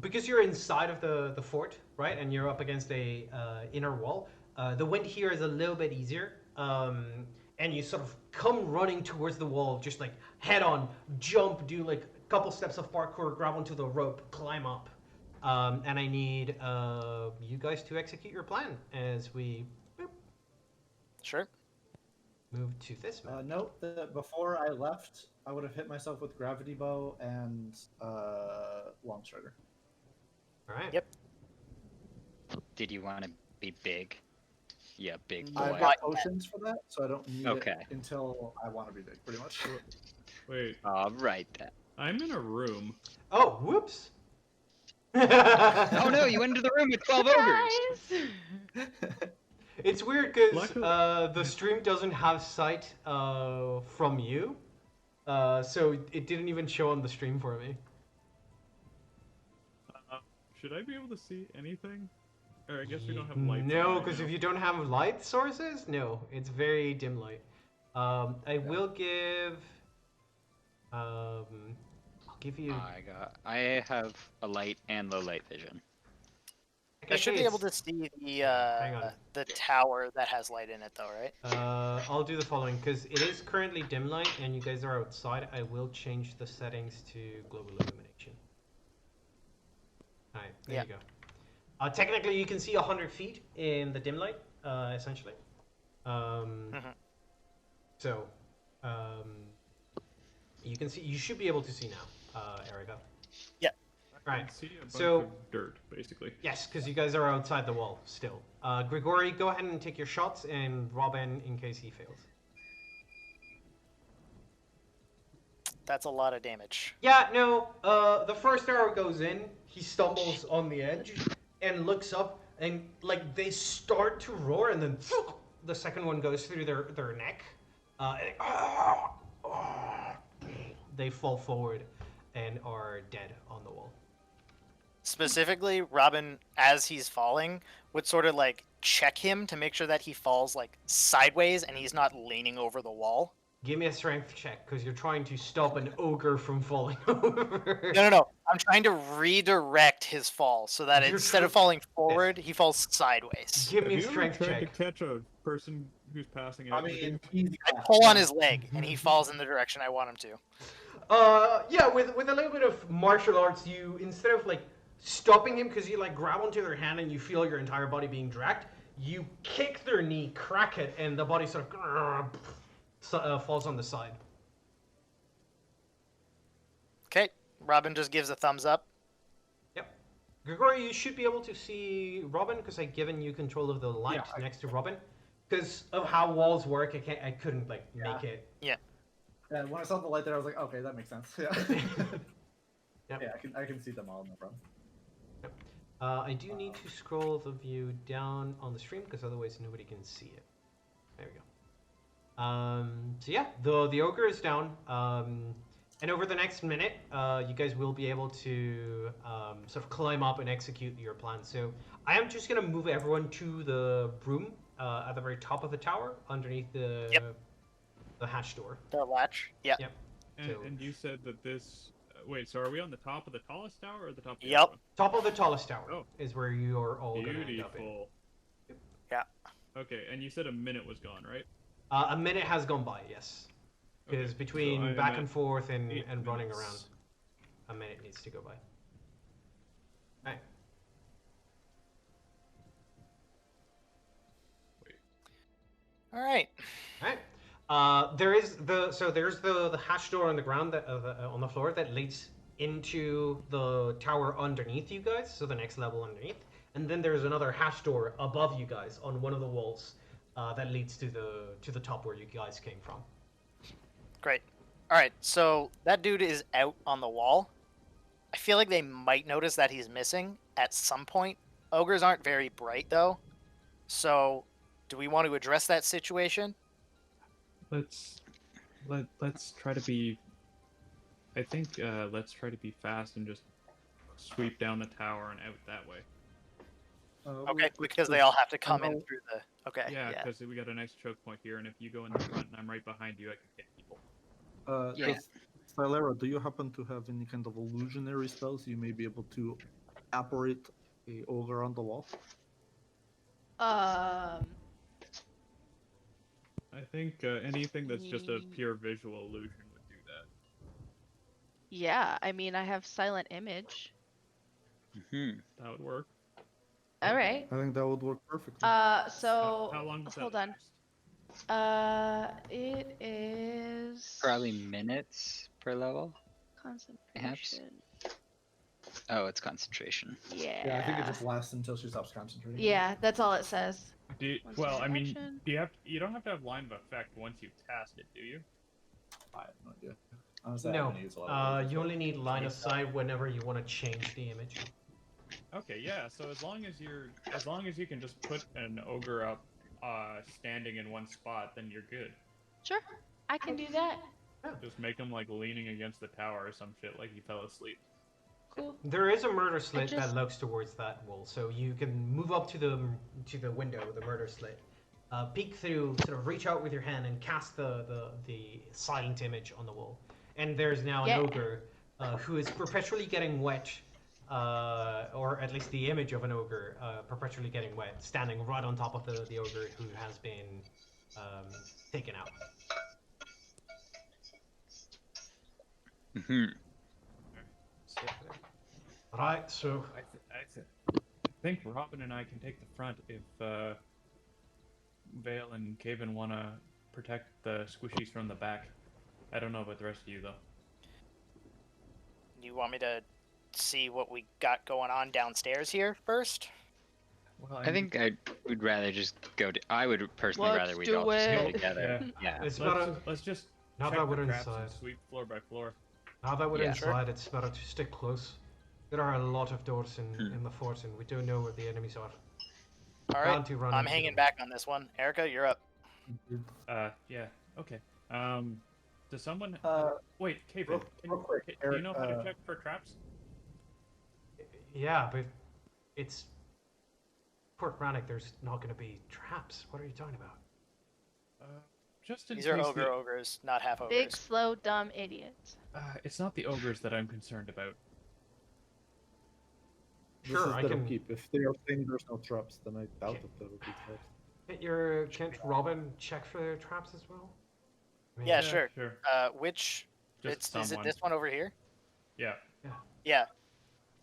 because you're inside of the fort, right, and you're up against a inner wall, the wind here is a little bit easier. And you sort of come running towards the wall, just like head on, jump, do like a couple steps of parkour, grab onto the rope, climb up. And I need you guys to execute your plan as we Sure. move to this map. Note that before I left, I would have hit myself with gravity bow and long strider. All right. Yep. Did you want to be big? Yeah, big I've boy. got potions for that, so I don't need Okay. it until I want to be big, pretty much. Wait, All right then. I'm in a room. Oh, whoops. Oh no, you went into the room with 12 ogres. Surprise! It's weird because Luckily- the stream doesn't have sight from you, so it didn't even show on the stream for me. Should I be able to see anything? Or I guess we don't have lights. No, on right because now. if you don't have light sources, no, it's very dim light. I will give. I'll give you. I have a light and low light vision. I should be it's- able to see Hang on. the tower that has light in it, though, right? I'll do the following because it is currently dim light and you guys are outside. I will change the settings to global illumination. Alright, there Yeah. you go. Technically, you can see 100 feet in the dim light, essentially. So, you can see. You should be able to see now, Erica. Yeah. I Right. can see a bunch So- of dirt, basically. Yes, because you guys are outside the wall still. Grigori, go ahead and take your shots, and Robin in case he fails. That's a lot of damage. Yeah, no. The first arrow goes in. He stumbles on the edge and looks up, and like they start to roar, and then the second one goes through their neck. And they fall forward and are dead on the wall. Specifically, Robin, as he's falling, would sort of like check him to make sure that he falls like sideways and he's not leaning over the wall. Give me a strength check, because you're trying to stop an ogre from falling over. No. I'm trying to redirect his fall so that You're instead of tr- falling forward, he falls sideways. Give me a Have you ever strength tried check. to catch a person who's passing out? I mean, easy. I pull on his leg and he falls in the direction I want him to. Yeah, with a little bit of martial arts, you instead of like stopping him because you like grab onto their hand and you feel your entire body being dragged, you kick their knee, crack it, and the body sort of falls on the side. Okay, Robin just gives a thumbs up. Yep. Grigori, you should be able to see Robin because I've given you control of the light Yeah, next to Robin. Because of how walls work, I couldn't like Yeah. make it. And when I saw the light there, I was like, okay, that makes sense. Yeah. Yep. Yeah, I can see them all, no problem. I do need to scroll the view down on the stream because otherwise nobody can see it. There we go. So yeah, the ogre is down. And over the next minute, you guys will be able to sort of climb up and execute your plan. So I am just gonna move everyone to the room at the very top of the tower, underneath the hatch door. The latch. Yeah. Yep. And you said that this. Wait, so are we on the top of the tallest tower or the top of the Yep. other one? Top of the tallest tower Oh. is where you are all gonna end up in. Beautiful. Yeah. Okay, and you said a minute was gone, right? A minute has gone by, yes. Because Okay, between so I am back at and forth and 8 running minutes. around, a minute needs to go by. Alright. All right. Alright. There's the hatch door on the ground that on the floor that leads into the tower underneath you guys, so the next level underneath. And then there's another hatch door above you guys on one of the walls that leads to the top where you guys came from. Great. All right. So that dude is out on the wall. I feel like they might notice that he's missing at some point. Ogres aren't very bright though. So, do we want to address that situation? Let's try to be. I think let's try to be fast and just sweep down the tower and out that way. Okay, because they does- all have to come in know- through the. Okay. Yeah, Yeah. because we got a nice choke point here, and if you go in the front and I'm right behind you, I can hit people. Yeah. Stylera, do you happen to have any kind of illusionary spells you may be able to apparate a ogre on the wall? I think anything that's just a pure visual illusion would do that. Yeah, I mean, I have silent image. That would work. All right. I think that would work perfectly. So How long does that hold on. last? It is Probably minutes per level. concentration. Oh, it's concentration. Yeah. Yeah, I think it just lasts until she stops concentrating. Yeah, that's all it says. One Well, I second, mean, action. you don't have to have line of effect once you've cast it, do you? I have no idea. Honestly, I No, haven't used a lot of illusions, you but- only need line of sight whenever you want to change the image. Okay, yeah. So as long as you can just put an ogre up, standing in one spot, then you're good. Sure, I can do that. Just make him like leaning against the tower or some shit, like he fell asleep. Cool. There is a murder slit just- that looks towards that wall, so you can move up to the window, the murder slit, peek through, sort of reach out with your hand and cast the silent image on the wall. And there's now Yeah. an ogre who is perpetually getting wet, or at least the image of an ogre perpetually getting wet, standing right on top of the ogre who has been taken out. Right, so I think Robin and I can take the front if Vale and Caven want to protect the squishies from the back. I don't know about the rest of you though. You want me to see what we got going on downstairs here first? Well, I think I would rather just go. I would personally Let's rather we do all just go it. together. Yeah. Yeah. it's better. Let's just Now check that we're for traps inside. and sweep floor by floor. Now that we're Yeah. inside, it's better to stick close. There are a lot of doors in the fort, and we don't know where the enemies are. All Bound right, to run I'm into hanging them. back on this one. Erica, you're up. Yeah. Okay. Does someone? Wait, Caven. real quick, Do you know how to Eric, check for traps? Yeah, but it's Port Rannick. There's not going to be traps. What are you talking about? Just in These are case ogres, not half ogres. Big, slow, dumb idiots. it's not the ogres that I'm concerned about. This Sure, is I their can- keep. If they are saying there's no traps, then I doubt that there will be traps. Can't Robin check for their traps as well? I mean, Yeah, sure. Sure. Which? Just Is it someone. this one over here? Yeah. Yeah.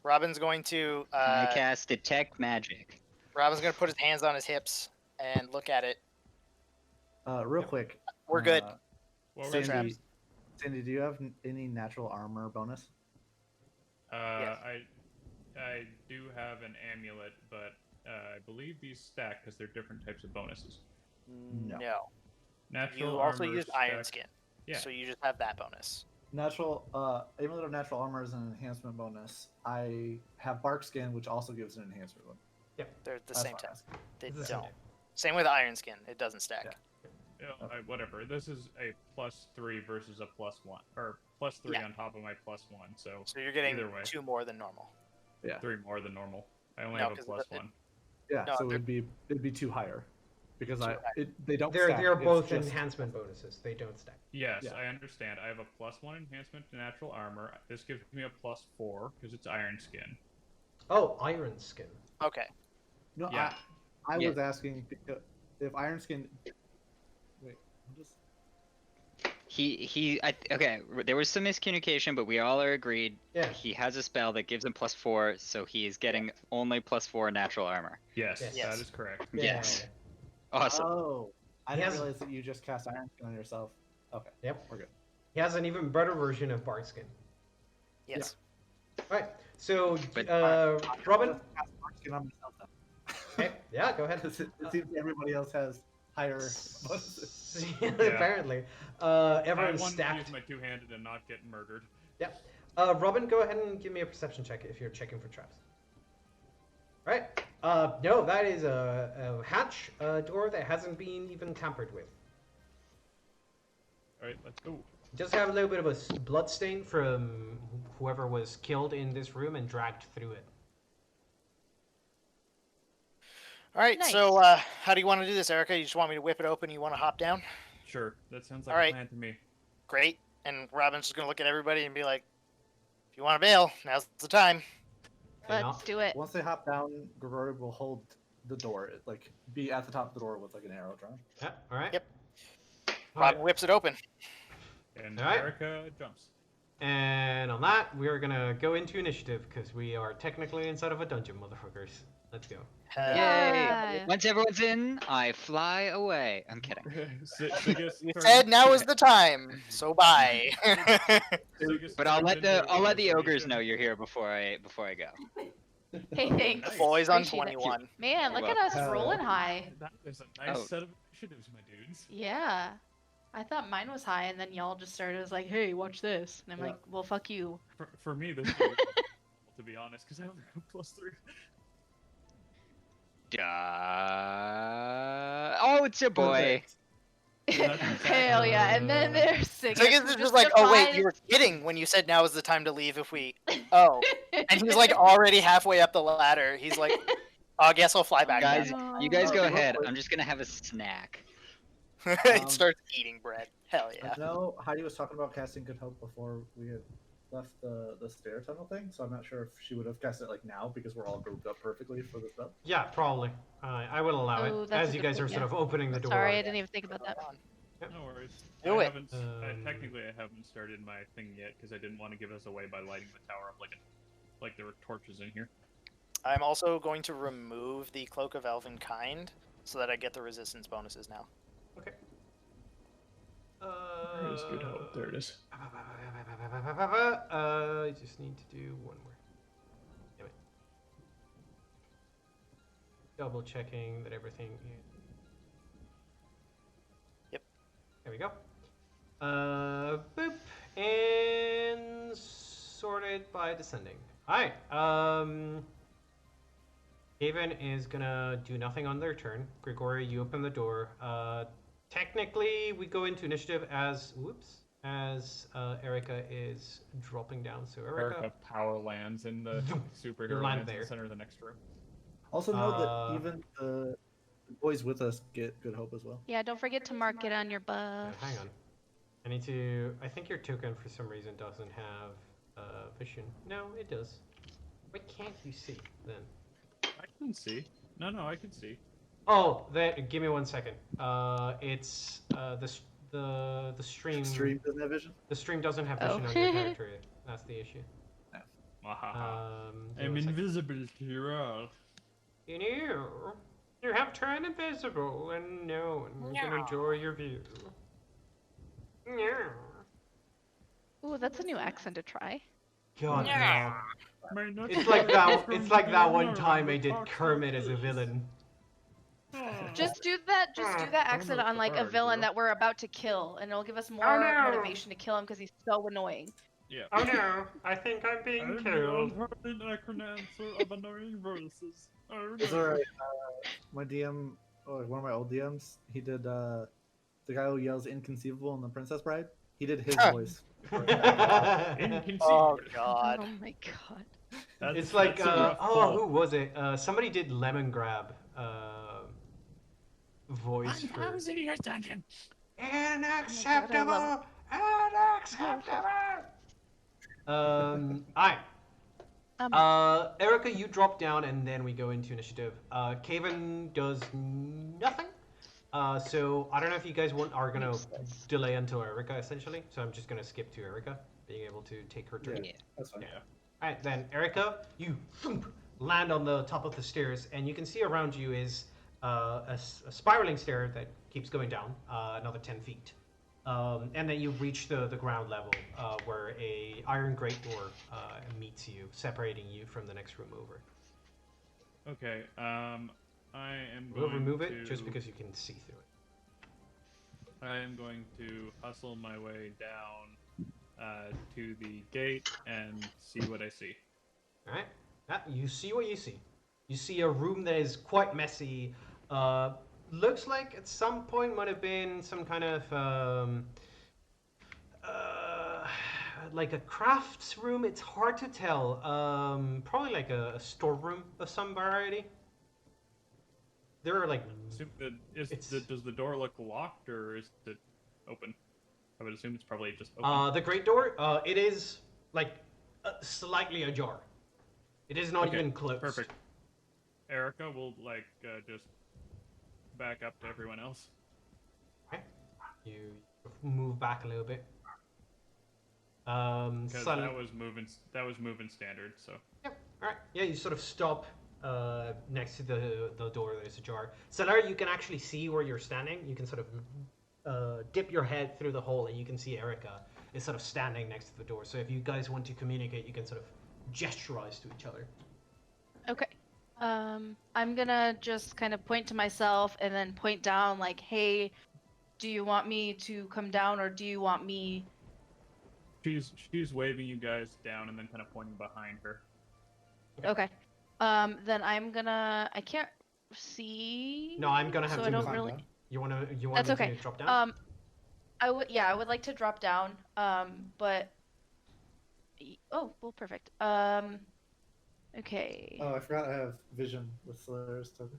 Robin's going to. I cast detect magic. Robin's going to put his hands on his hips and look at it. Real quick. We're good. What were No you- traps. Sandy, do you have any natural armor bonus? Yes. I do have an amulet, but I believe these stack because they're different types of bonuses. No. No. Natural You also armor use Iron stack- Skin. Yeah. So you just have that bonus. Natural, amulet of natural armor is an enhancement bonus. I have bark skin, which also gives an enhancement bonus. They're the That's same why I type. asked. They It's the same don't. type. Same with Iron Skin. It doesn't stack. Yeah. Whatever. This is a +3 versus a +1, or +3 Yeah. on top of my +1. So So you're getting Either way. 2 more than normal. 3 more than normal. I only No, have a 'cause +1. Yeah, No, so they're- it'd be 2 higher, because Two higher. they don't. They're stack, it's both just- enhancement bonuses. They don't stack. Yes, Yeah. I understand. I have a +1 enhancement to natural armor. This gives me a +4 because it's Iron Skin. Oh, Iron Skin. Okay. No, Yeah. I Yeah. was asking because if Iron Skin. Wait, what is? Okay, there was some miscommunication, but we all are agreed. Yeah. He has a spell that gives him +4, so he is getting only +4 natural armor. Yes, Yes. that is correct. Yeah, Yes. yeah, Awesome. Oh, I He didn't has- realize that you just cast Iron Skin on yourself. Okay. Yep. We're good. He has an even better version of Bark Skin. Yes. Right. So, But- Robin. I'll cast Bark Skin on myself then. Okay. Yeah, go ahead. Because it seems everybody else has higher bonuses. Apparently, I everyone's wanted to stacked. use my two-handed and not get murdered. Yep. Robin, go ahead and give me a perception check if you're checking for traps. Right. No, that is a hatch door that hasn't been even tampered with. All right, let's go. Just have a little bit of a blood stain from whoever was killed in this room and dragged through it. All right, Nice. so how do you want to do this, Erica? You just want me to whip it open? You want to hop down? Sure, that sounds like All a right. plan to me. Great. And Robin's just gonna look at everybody and be like, "If you want to bail, now's the time." Hang Let's on. do it. Once they hop down, Gregory will hold the door, like be at the top of the door with like an arrow drawn. Yeah, all right. Yep. All Robin right. whips it open. And Alright. Erica jumps. And on that, we are gonna go into initiative because we are technically inside of a dungeon, motherfuckers. Let's go. Hell Yeah. Yay! Once everyone's in, I fly away. I'm kidding. Sigus You turns- said now is the time, so bye. Sigus But I'll turns let the into I'll let the ogres investigation. know you're here before I go. Hey, thanks. Boys on Appreciate it. 21. Man, look You're at us welcome. rolling high. That is a nice Oh. set of initiatives, my dudes. Yeah. I thought mine was high, and then y'all just started as like, hey, watch this. And I'm Yeah. like, well, fuck you. For me, this is to be honest, because I only have +3. Oh, it's your boy. Hell yeah. And then there's Sigus. So I guess who it's just like, oh wait, you were kidding when you said now is the time to leave if we. Oh, and he's like already halfway up the ladder. He's like, oh, I guess I'll fly back. Guys, down. you guys go real ahead. quick. I'm just gonna have a snack. It starts eating bread. Hell yeah. I know Heidi was talking about casting Good Hope before we had left the stair tunnel thing, so I'm not sure if she would have cast it like now because we're all grouped up perfectly for this stuff. Yeah, probably. I will allow Oh, it that's as a you good guys are point, sort yeah. of opening the door. Sorry, I didn't even think about that. No worries. Do I it. Haven't, technically, I haven't started my thing yet because I didn't want to give us away by lighting the tower up like there were torches in here. I'm also going to remove the Cloak of Elven Kind so that I get the resistance bonuses now. Okay. Where is Good Hope? There it is. I just need to do one more. Damn it. Double checking that everything is. Yep. There we go. Boop. And sorted by descending. Alright. Haven is gonna do nothing on their turn. Grigori, you open the door. Technically, we go into initiative as Erica is dropping down. So Erica power lands in the superhero Land lands in there. the center of the next room. Also know Uh, that even the boys with us get Good Hope as well. Yeah, don't forget to mark it on your buff. hang on. I think your token for some reason doesn't have vision. No, it does. Why can't you see then? I can see. No, I can see. Oh, then give me 1 second. It's the stream. Stream doesn't have vision. The stream doesn't have Oh. vision on your character. That's the issue. Wahaha. Give I'm me 1 second. invisible to you all. You have turned invisible, and no one can enjoy your view. Ooh, that's a new accent to try. God, Yeah. no. It's like that one time I did Kermit as a villain. Just do that accent on like a villain that we're about to kill, and it'll give us more motivation to kill him because he's so annoying. Yeah. Oh no, I think I'm being I'm the killed. unheard necromancer of annoying voices. Oh, It's no. alright. My DM, one of my old DMs, he did the guy who yells "inconceivable" in The Princess Bride. He did his voice. Inconceivable. Oh god. Oh my god. That's- It's like, that's a rough who fall. was it? Somebody did Lemon Grab voice for... in your dungeon. Unacceptable! Unacceptable! Alright. Erica, you drop down and then we go into initiative. Kaven does nothing. So I don't know if you guys are gonna delay until Erica essentially. So I'm just gonna skip to Erica being able to take her turn. Yeah. That's fine. Yeah. Alright, then Erica, you land on the top of the stairs, and you can see around you is a spiraling stair that keeps going down another 10 feet. And then you reach the ground level where a iron grate door meets you, separating you from the next room over. Okay. I am We'll going remove to... it just because you can see through it. I am going to hustle my way down to the gate and see what I see. Alright, you see what you see. You see a room that is quite messy. Looks like at some point might have been some kind of like a crafts room. It's hard to tell. Probably like a storeroom of some variety. there are like Does the door look locked or is it open? I would assume it's probably just open. the great door. It is like slightly ajar. It is not Okay, even closed. Perfect. Erica will just back up to everyone else. Okay. You move back a little bit. Because Sun- that was moving standard. So Yep. All right. Yeah, you sort of stop next to the door. There's ajar. Solar, you can actually see where you're standing. You can sort of dip your head through the hole, and you can see Erica is sort of standing next to the door. So if you guys want to communicate, you can sort of gesturize to each other. Okay. I'm gonna just kind of point to myself and then point down, like, hey, do you want me to come down or do you want me? she's waving you guys down and then kind of pointing behind her. Okay. Then I'm gonna. I can't see. No, I'm gonna have so to I don't move really. down. You want That's me okay. to drop down? I would. Yeah, I would like to drop down. But. Oh, well, perfect. Okay. Oh, I forgot I have vision with Solaris token.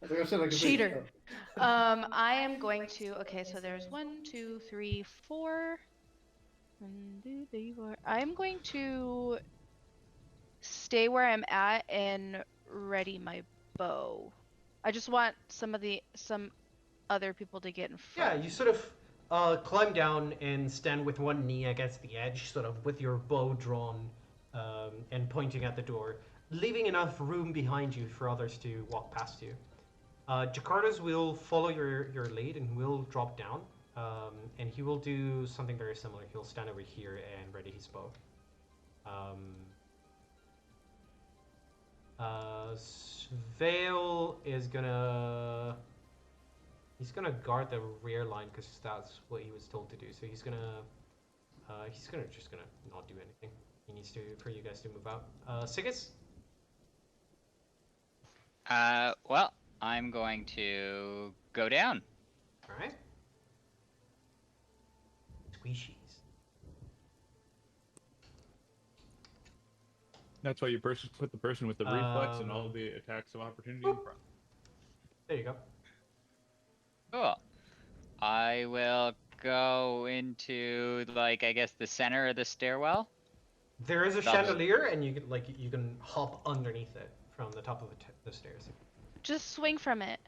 I think I said I could Cheater. I am going to. Okay, so there's 1, 2, 3, 4. 1, 2, 3, 4. I'm going to stay where I'm at and ready my bow. I just want some other people to get in front. Yeah, you sort of climb down and stand with one knee against the edge, sort of with your bow drawn and pointing at the door, leaving enough room behind you for others to walk past you. Jakarta's will follow your lead and will drop down, and he will do something very similar. He'll stand over here and ready his bow. Vale is gonna... He's gonna guard the rear line because that's what he was told to do. So he's gonna just gonna not do anything. He needs to for you guys to move out. Sigus? Well, I'm going to go down. All right. Squeezies. That's why you put the person with the reflex and all the attacks of opportunity in front. There you go. Cool. I will go into, like, I guess the center of the stairwell. There is a That's- chandelier, and you can hop underneath it from the top of the stairs. Just swing from it.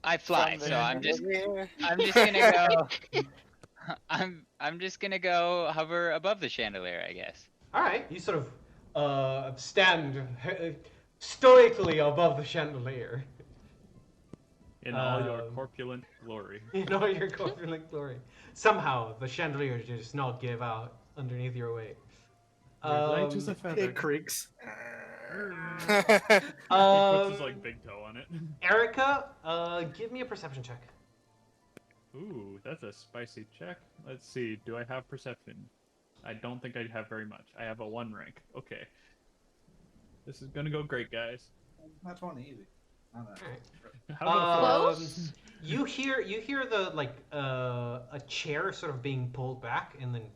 I fly, From the so I'm just chandelier. gonna go. I'm just gonna go hover above the chandelier, I guess. All right. You sort of stand stoically above the chandelier. In all your corpulent glory. In all your corpulent glory. Somehow the chandelier does not give out underneath your weight. Light as a feather. It creaks. He puts his like big toe on it. Erica, give me a perception check. Ooh, that's a spicy check. Let's see. Do I have perception? I don't think I have very much. I have a 1 rank. Okay. This is gonna go great, guys. That's one easy. How about a 4? Close? You hear the like a chair sort of being pulled back and then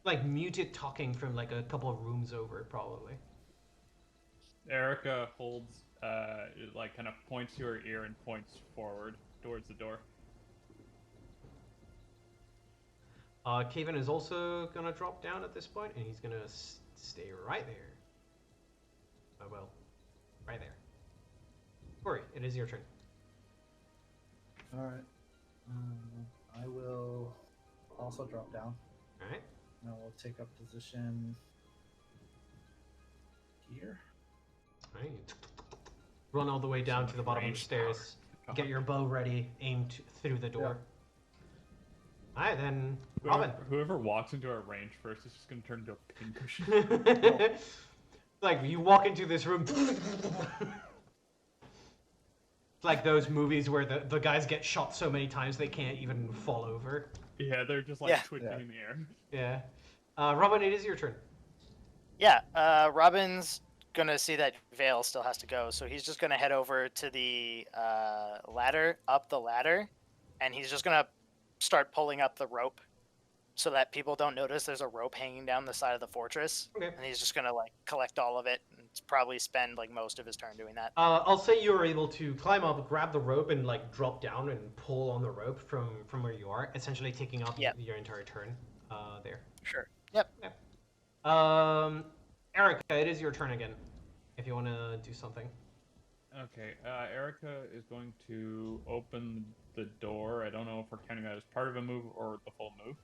like muted talking from like a couple of rooms over probably. Erica holds, like, kind of points to her ear and points forward towards the door. Kaven is also gonna drop down at this point, and he's gonna stay right there. Oh well, right there. Corey, it is your turn. All right. I will also drop down. All right. And I will take up position here. All right. Run all the way down to the bottom of the stairs. Get your bow ready, aimed through the door. All right, then, Robin. Whoever walks into our range first is just gonna turn into a pincushion. Like you walk into this room. Like those movies where the guys get shot so many times they can't even fall over. Yeah, they're just like Yeah. twitching in the air. Yeah. Robin, it is your turn. Yeah, Robin's gonna see that Vale still has to go, so he's just gonna head over to the ladder, up the ladder, and he's just gonna start pulling up the rope so that people don't notice there's a rope hanging down the side of the fortress. Okay. And he's just gonna like collect all of it and probably spend like most of his turn doing that. I'll say you were able to climb up, grab the rope, and like drop down and pull on the rope from where you are, essentially taking up Yeah. your entire turn. There. Sure. Yep. Erica, it is your turn again. If you want to do something. Okay, Erica is going to open the door. I don't know if we're counting that as part of a move or the full move.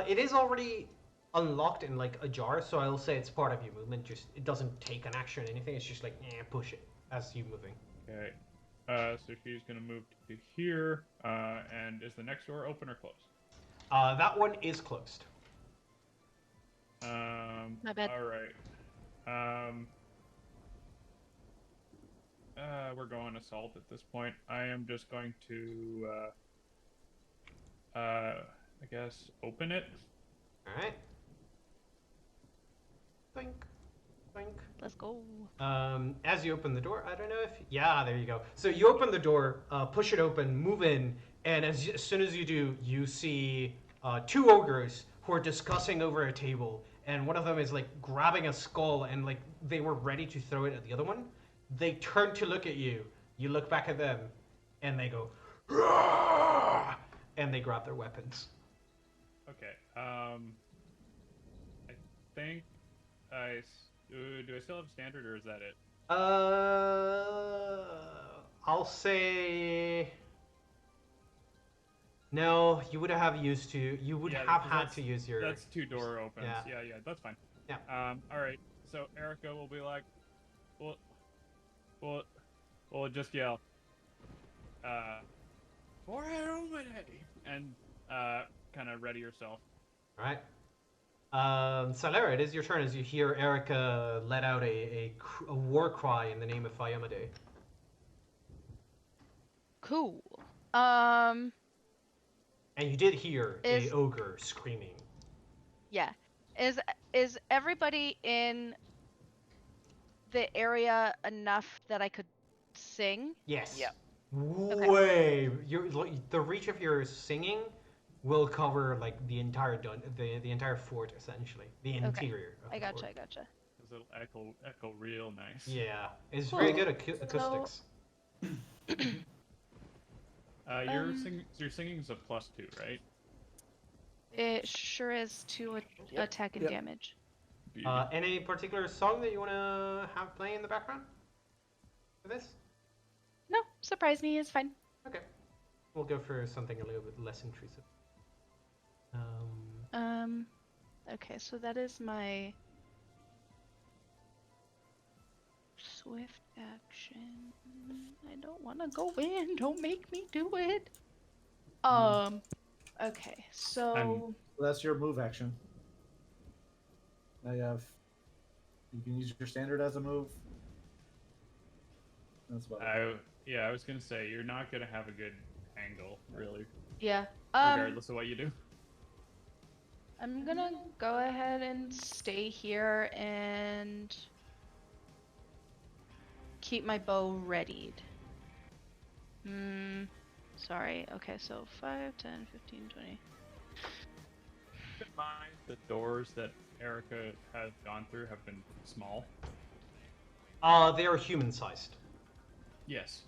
It is already unlocked and like ajar, so I'll say it's part of your movement. Just it doesn't take an action or anything. It's just like push it as you moving. Okay, so she's gonna move to here. And is the next door open or closed? That one is closed. My bad. All right. We're going assault at this point. I am just going to, I guess, open it. All right. Think. Let's go. As you open the door, I don't know if there you go. So you open the door, push it open, move in, and as soon as you do, you see two ogres who are discussing over a table, and one of them is like grabbing a skull, and like they were ready to throw it at the other one. They turn to look at you. You look back at them, and they go, "Rah!" And they grab their weapons. Okay. I think do I still have standard, or is that it? I'll say no. You would have used to. You would Yeah, have because had that's- to use your. That's two door opens. Yeah. Yeah, that's fine. Yeah. All right. So Erica will be like, we'll just yell, for humanity, and kind of ready yourself. All right. Salera, it is your turn as you hear Erica let out a war cry in the name of Fayamade. Cool. And you did hear Is- a ogre screaming. Yeah. Is everybody in the area enough that I could sing? Yes. Yeah. Way. The reach of your singing will cover like the entire the entire fort essentially, the interior. Of I the gotcha. fort. I gotcha. It'll echo real nice. Yeah, it's very Cool. good acoustics. Your singing's a +2, right? It sure is to Yep. attack and Yep. damage. Beauty. Any particular song that you want to have playing in the background for this? No, surprise me is fine. Okay, we'll go for something a little bit less intrusive. Okay, so that is my swift action. I don't want to go in. Don't make me do it. Okay, so And- So that's your move action. Now you can use your standard as a move. That's about it. I was gonna say you're not gonna have a good angle, really, yeah. regardless of what you do. I'm gonna go ahead and stay here and keep my bow readied. Sorry. Okay, so 5, 10, 15, 20. Keep in mind the doors that Erica has gone through have been small. They are human-sized. Yes.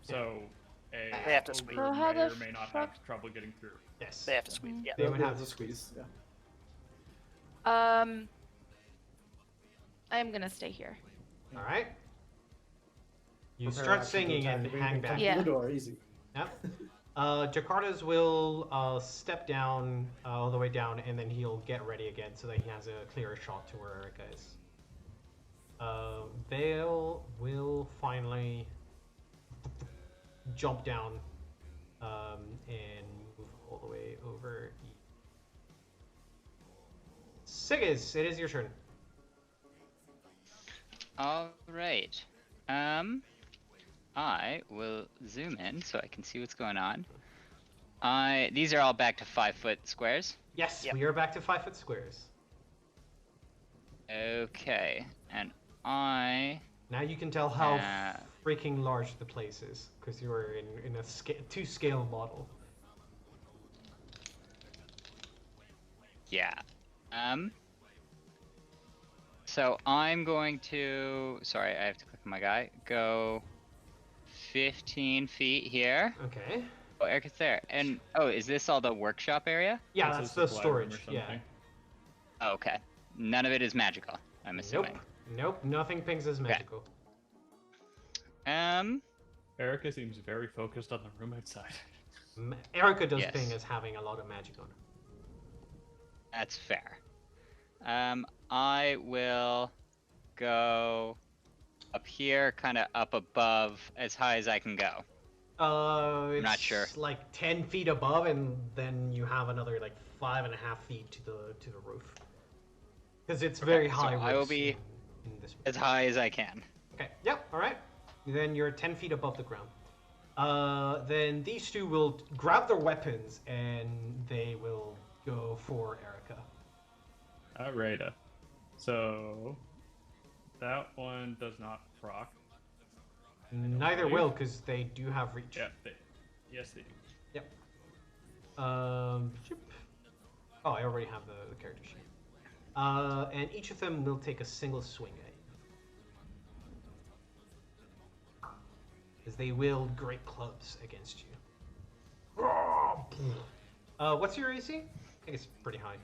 So They have to ogre squeeze. So how may the or may not fuck- have trouble getting through. Yes. They have to squeeze. Yeah. They would have to to squeeze. Yeah. I'm gonna stay here. All right. You Prepare start action to singing attack and if you hang can come back. through Yeah. The door, easy. Yep. Jakarta's will step down all the way down, and then he'll get ready again so that he has a clearer shot to where Erica is. Vale will finally jump down and move all the way over. Sigis, it is your turn. All right. I will zoom in so I can see what's going on. These are all back to 5-foot squares. Yes, Yep. we are back to 5-foot squares. Okay, and I Now you can tell how Uh, freaking large the place is, because you are in a 2-scale model. Yeah. So I'm going to. Sorry, I have to click on my guy. Go 15 feet here. Okay. Oh, Erica's there. And is this all the workshop area? Yeah, This that's is the supply room or storage. Yeah. something. Oh, okay. None of it is magical, I'm assuming. Nope. Nothing pings as magical. Erica seems very focused on the room outside. Erica does Yes. ping as having a lot of magic on her. That's fair. I will go up here, kind of up above, as high as I can go. It's not sure. like 10 feet above, and then you have another like 5.5 feet to the roof. Because it's very so high. I will roofs be in this. as high as I can. Okay. Yep. All right. Then you're 10 feet above the ground. Then these two will grab their weapons and they will go for Erica. Alright. So that one does not proc. Neither believe. will, because they do have reach. Yeah. Yes, they do. Yep. Shoop. Oh, I already have the character sheet. And each of them will take a single swing at you. As they wield great clubs against you. What's your AC? I think it's pretty high.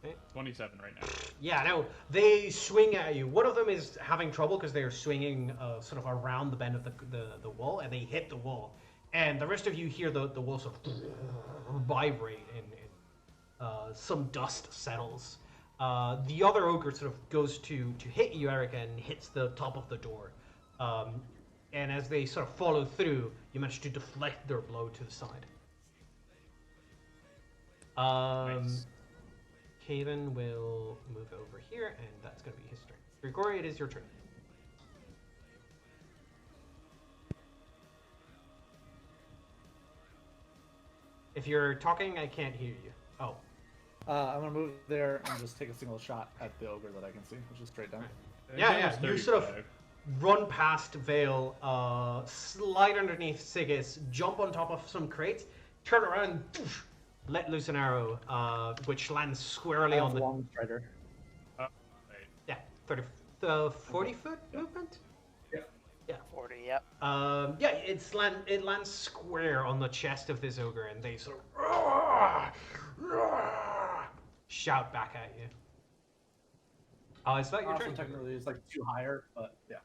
Right? 27 right now. Yeah, no, they swing at you. One of them is having trouble because they are swinging sort of around the bend of the wall, and they hit the wall. And the rest of you hear the wall sort of vibrate, and some dust settles. The other ogre sort of goes to hit you, Erica, and hits the top of the door. And as they sort of follow through, you manage to deflect their blow to the side. Nice. Caven will move over here, and that's going to be his turn. Grigori, it is your turn. If you're talking, I can't hear you. Oh. I'm gonna move there and just take a single shot at the ogre that I can see, which is straight down. Yeah. You sort of run past Vale, slide underneath Sigis, jump on top of some crates, turn around, poof, let loose an arrow, which lands squarely on the... long strider. Right. Yeah, 40 foot movement? Yeah. 40, yep. Yeah, it lands square on the chest of this ogre, and they sort of shout back at you. Is that your turn? Technically, it's like 2 higher, but yeah,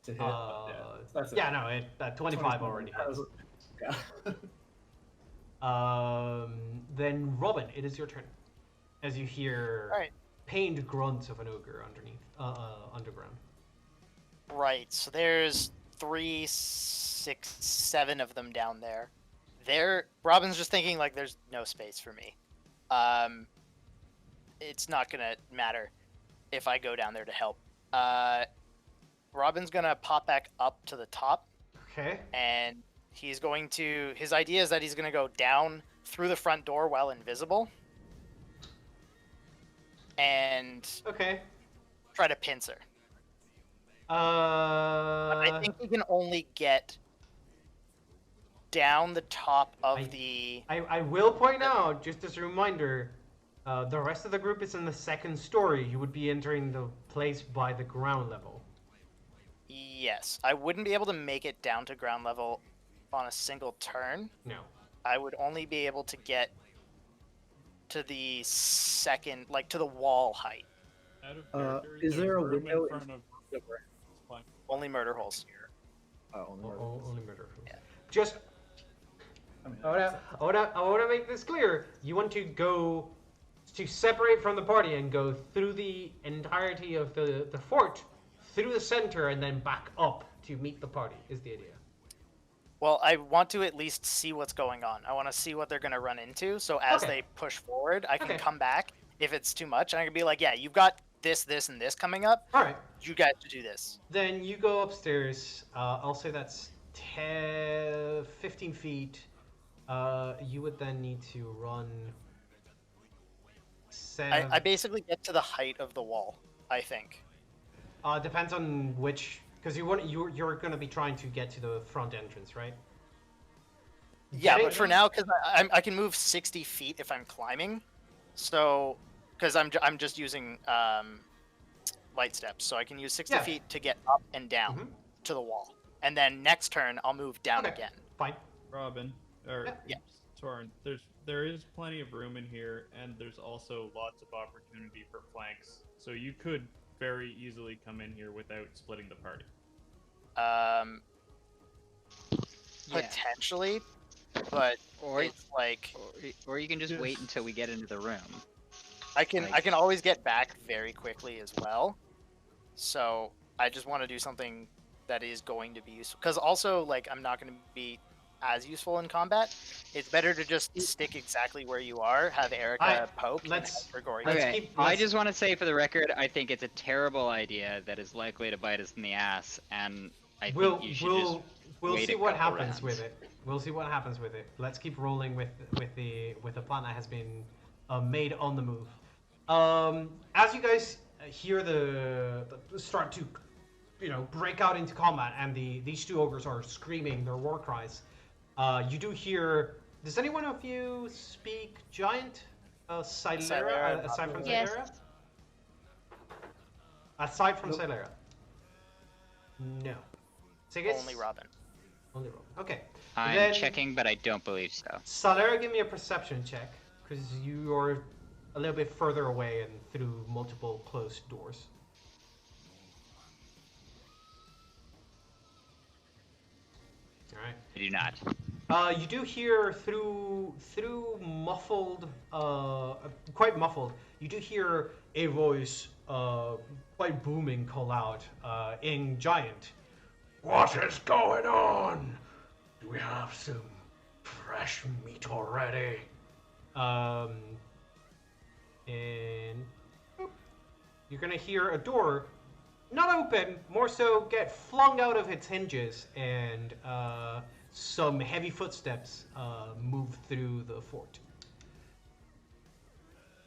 to hit. But yeah, that's it. Yeah, no, 25 already hits. Yeah. Then Robin, it is your turn. As you hear All right. pained grunts of an ogre underground. Right, so there's 3, 6, 7 of them down there. Robin's just thinking, like, there's no space for me. It's not gonna matter if I go down there to help. Robin's gonna pop back up to the top, Okay. and his idea is that he's gonna go down through the front door while invisible, and Okay. try to pincer. But I I think he can only get down the top of the... I will point out, just as a reminder, the rest of the group is in the second story. You would be entering the place by the ground level. Yes, I wouldn't be able to make it down to ground level on a single turn. No. I would only be able to get to the second, like to the wall height. Out of character, is there a room window in front of? Only murder holes. Only murder. Yeah. Just, I mean, I wanna make this clear. You want to go to separate from the party and go through the entirety of the fort, through the center, and then back up to meet the party. Is the idea? Well, I want to at least see what's going on. I want to see what they're going to run into, so as Okay. they push forward, I can Okay. come back if it's too much, and I can be like, yeah, you've got this, this, and this coming up. All right. You guys should do this. Then you go upstairs. I'll say that's 15 feet. You would then need to run. I basically get to the height of the wall, I think. Depends on which, because you're going to be trying to get to the front entrance, right? Yeah, Getting- but for now, because I can move 60 feet if I'm climbing, So, because I'm just using light steps, so I can use 60 Yeah. feet to get up and down Mhm. to the wall, and then next turn I'll move down Okay. again. Fine. Robin, or Yeah. Soren, there is plenty of room in here, and there's also lots of opportunity for flanks. So you could very easily come in here without splitting the party. Yeah. Potentially, but Or, it's like or you can just wait until we get into the room. I can always get back very quickly as well. So I just want to do something that is going to be useful. Because also, like, I'm not going to be as useful in combat. It's better to just stick exactly where you are, have Erica poke, and let's- have Grigori. let's Okay, keep- I let's- just want to say for the record, I think it's a terrible idea that is likely to bite us in the ass, and I think you should just We'll wait see a what couple happens rounds. with it. We'll see what happens with it. Let's keep rolling with the plan that has been made on the move. As you guys hear the start to, break out into combat, and these two ogres are screaming their war cries. You do hear. Does anyone of you speak Giant? Silera, aside from Yes. Silera? Aside from Silera? No. Sigis? Only Robin. Only Robin. Okay. I'm Then- checking, but I don't believe so. Salera, give me a perception check, because you are a little bit further away and through multiple closed doors. Alright. I do not. You do hear through muffled, quite muffled, you do hear a voice, quite booming, call out, in Giant. What is going on? Do we have some fresh meat already? And boop. You're gonna hear a door, not open, more so get flung out of its hinges, and some heavy footsteps move through the fort.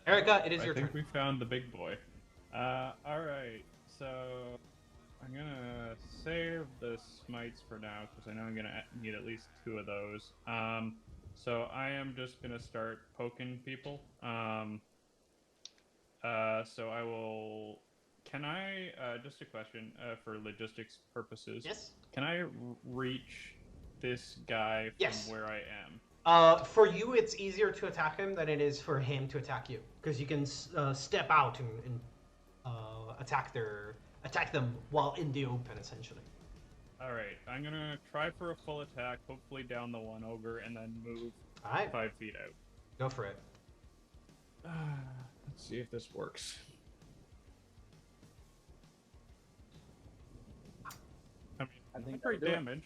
Erica, it is your I think turn. we found the big boy. Alright, so I'm gonna save the smites for now, because I know I'm gonna need at least 2 of those. So I am just gonna start poking people. So I will... Can I, just a question, for logistics purposes. Yes? Can I reach this guy from Yes. where I am? For you, it's easier to attack him than it is for him to attack you, because you can step out and attack them while in the open, essentially. Alright, I'm gonna try for a full attack, hopefully down the one ogre, and then move All right, 5 feet out. go for it. Let's see if this works. I mean, I think not great that'll do it. damage.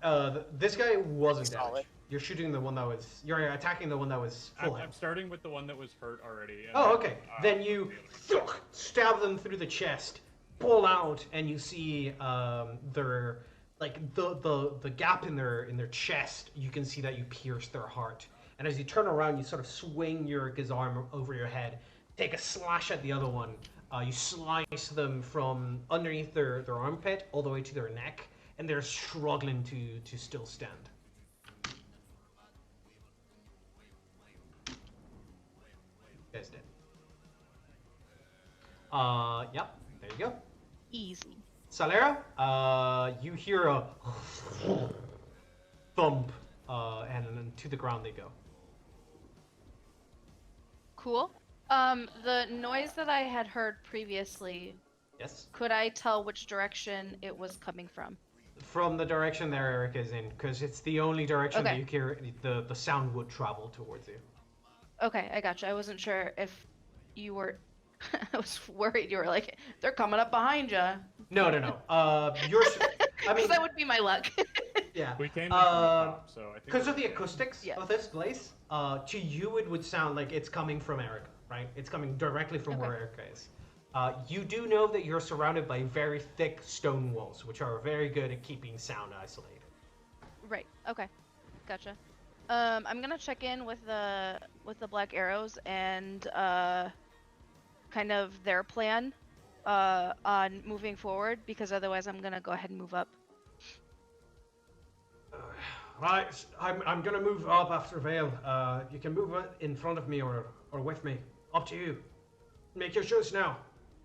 Yeah. This guy wasn't Solid. damaged. You're shooting the one that was. You're attacking the one that was full I'm health. starting with the one that was hurt already. and Oh, then, okay. Then you stab them through the chest, pull out, and you see their the gap in their chest. You can see that you pierced their heart. And as you turn around, you sort of swing your gizarm over your head, take a slash at the other one. You slice them from underneath their armpit all the way to their neck, and they're struggling to still stand. Guys dead. Yep, there you go. Easy. Salera, you hear a thump, and then to the ground they go. Cool. The noise that I had heard previously, Yes? could I tell which direction it was coming from? From the direction that Eric is in, because it's the only direction that Okay. you hear the sound would travel towards you. Okay, I gotcha. I wasn't sure if you were. I was worried you were like, they're coming up behind you. No. You're. I mean, that would be my luck. yeah. We came in from the top, so I think Because we're of the good. acoustics Yeah. of this place, to you it would sound like it's coming from Erica, right? It's coming directly from where Okay. Erica is. You do know that you're surrounded by very thick stone walls, which are very good at keeping sound isolated. Right. Okay. Gotcha. I'm gonna check in with the black arrows and kind of their plan on moving forward, because otherwise I'm gonna go ahead and move up. Right, I'm gonna move up after Vale. You can move in front of me or or with me. Up to you. Make your choice now.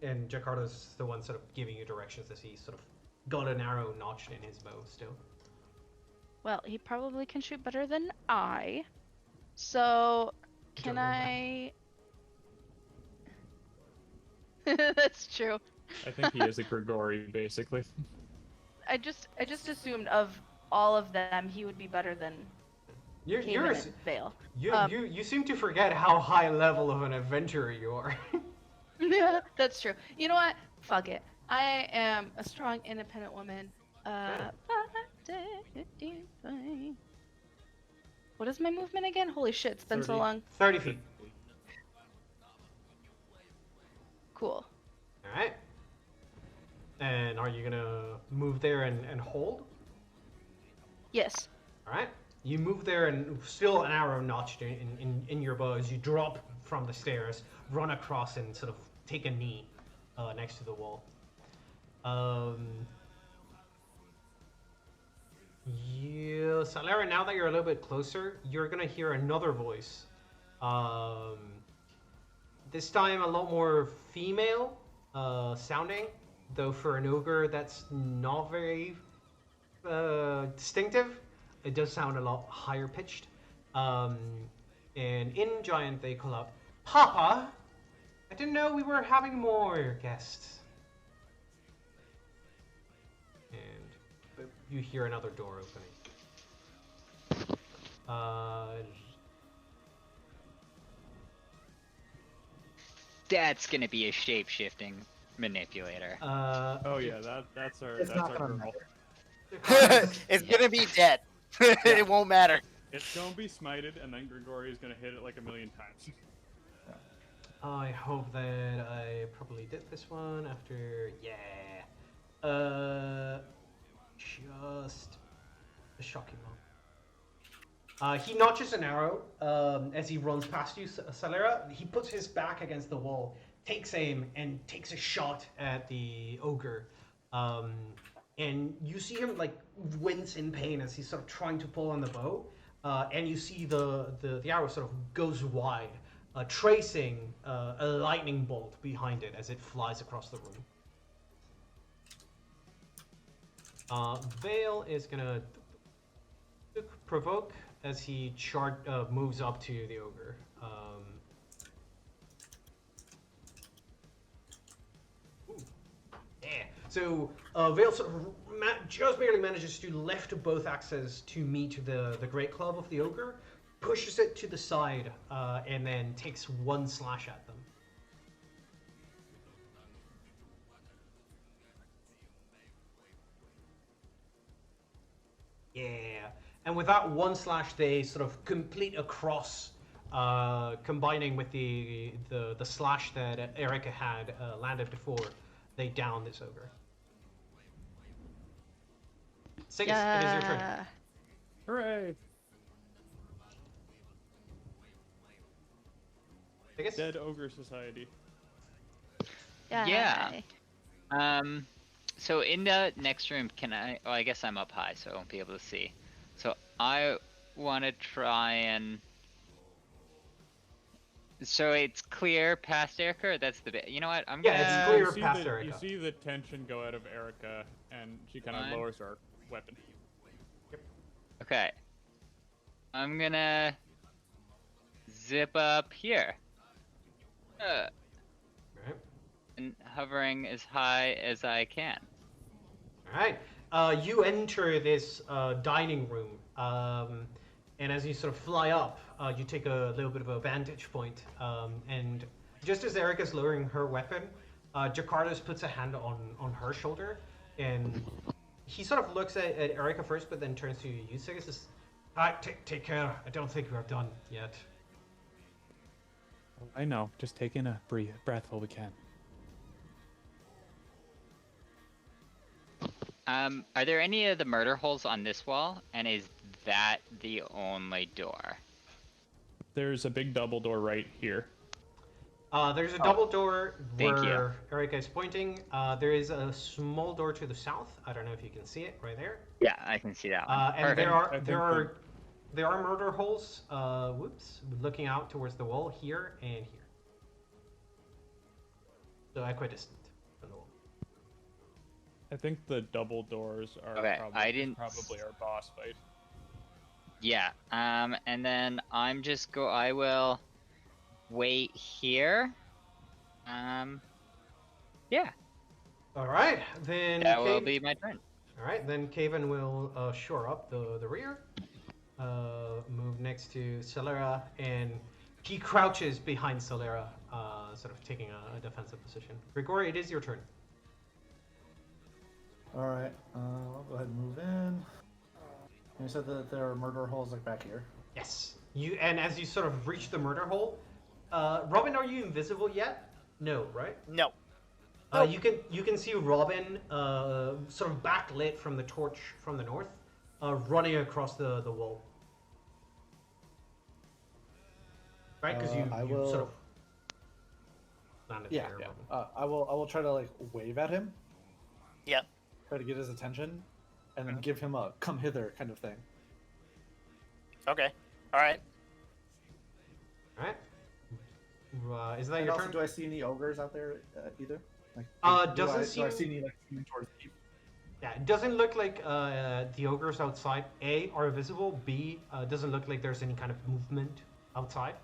And Jakarta's the one sort of giving you directions as he sort of got an arrow notched in his bow still. Well, he probably can shoot better than I. So, can Don't know I... That's true. I think he is a Grigori, basically. I just assumed of all of them, he would be better than You're Cayman and Vale. you seem to forget how high level of an adventurer you are. Yeah, that's true. You know what? Fuck it. I am a strong, independent woman. What is my movement again? Holy shit, it's been so 30. long. 30 feet. Cool. Alright. And are you gonna move there and hold? Yes. Alright. You move there and still an arrow notched in your bow as you drop from the stairs, run across and sort of take a knee next to the wall. Yeah, Salera, now that you're a little bit closer, you're gonna hear another voice. This time a lot more female sounding, though for an ogre that's not very distinctive. It does sound a lot higher pitched. And in Giant they call out, Papa! I didn't know we were having more guests. And you hear another door opening. That's gonna be a shape-shifting manipulator. Oh yeah, that's our It's not girl. gonna matter. It's gonna be dead. It won't matter. It's gonna be smited, and then Grigori is gonna hit it like 1,000,000 times. I hope that I probably did this one after, yeah. Just a shocking moment. He notches an arrow as he runs past you, Salera. He puts his back against the wall, takes aim, and takes a shot at the ogre. And you see him like wince in pain as he's sort of trying to pull on the bow. And you see the arrow sort of goes wide, tracing a lightning bolt behind it as it flies across the room. Vale is gonna provoke as he moves up to the ogre. Yeah. So Vale sort of just barely manages to lift both axes to meet the great club of the ogre, pushes it to the side, and then takes one slash at them. Yeah, and with that one slash, they sort of complete a cross, combining with the slash that Erica had landed before. They down this ogre. Sigus, it is your turn. Hooray! Sigus? Dead ogre society. Yeah. So in the next room, can I? Oh, I guess I'm up high, so I won't be able to see. So I want to try and. So it's clear past Erica. Or that's the bit. You know what? I'm gonna. Yeah, it's clear You see past the- Erica. You see the tension go out of Erica, and she kind of Fine. lowers her weapon. Okay. I'm gonna zip up here. Right. And hovering as high as I can. Alright. You enter this dining room, and as you sort of fly up, you take a little bit of a vantage point, and just as Erica's lowering her weapon, Jakartas puts a hand on her shoulder, and he sort of looks at Erica first, but then turns to you, Sigus, says, take care, I don't think we're done yet. I know. Just take in a breath while we can. Are there any of the murder holes on this wall? And is that the only door? There's a big double door right here. There's a double door Thank you. where Erica is pointing. There is a small door to the south. I don't know if you can see it right there. Yeah, I can see that one. And Perfect. I think there are there are murder holes. Whoops, looking out towards the wall here and here. So equidistant from the wall. I think the double doors are Okay, I didn't probably our boss fight. Yeah. And then I will wait here. Yeah. All right, then. That will be my turn. All right, then Caven will shore up the rear. Move next to Celera, and he crouches behind Celera, sort of taking a defensive position. Grigori, it is your turn. All right. I'll go ahead and move in. You said that there are murder holes like back here. Yes. And as you sort of reach the murder hole, Robin, are you invisible yet? No, right? No. You can see Robin, sort of backlit from the torch from the north, running across the wall. Right, because you sort of landed Yeah, there. yeah. Robin. I will try to like wave at him. Yep. Try to get his attention, and then give him a "come hither" kind of thing. Okay. All right. All right. Is that And your also, turn? do I see any ogres out there either? Like, Doesn't do I seem. see any like coming towards me? Yeah, it doesn't look like the ogres outside A are visible. B doesn't look like there's any kind of movement outside.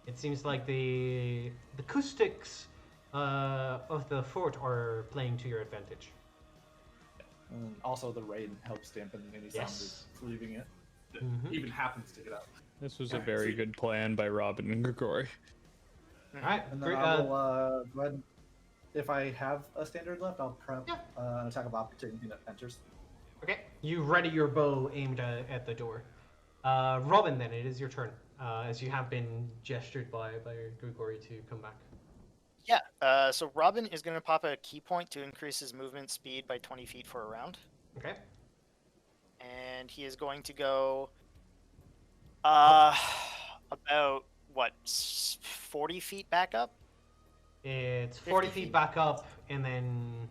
It seems like the acoustics of the fort are playing to your advantage. And also, the rain helps dampen any sound Yes. that's leaving it. That Mhm. even happens to get out. This was a very good plan by Robin and Grigori. All right. And then Gre- I will go ahead and, if I have a standard left, I'll prep Yeah. an attack of opportunity that enters. Okay. You ready your bow aimed at the door. Robin, then it is your turn. As you have been gestured by Grigori to come back. Yeah. So Robin is going to pop a key point to increase his movement speed by 20 feet for a round, Okay. and he is going to go about what 40 feet back up. It's 50 40 feet feet. back up and then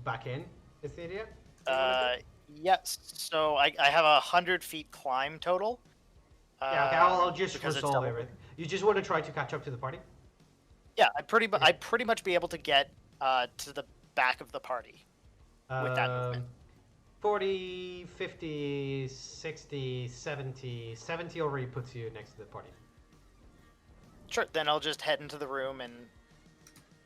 back in. Is the idea? Yes. So I have 100 feet climb total. Yeah. Okay. I'll just because it's resolve double- everything. You just want to try to catch up to the party. Yeah, I'd pretty much be able to get to the back of the party. With that movement. 40, 50, 60, 70. 70 already puts you next to the party. Sure. Then I'll just head into the room and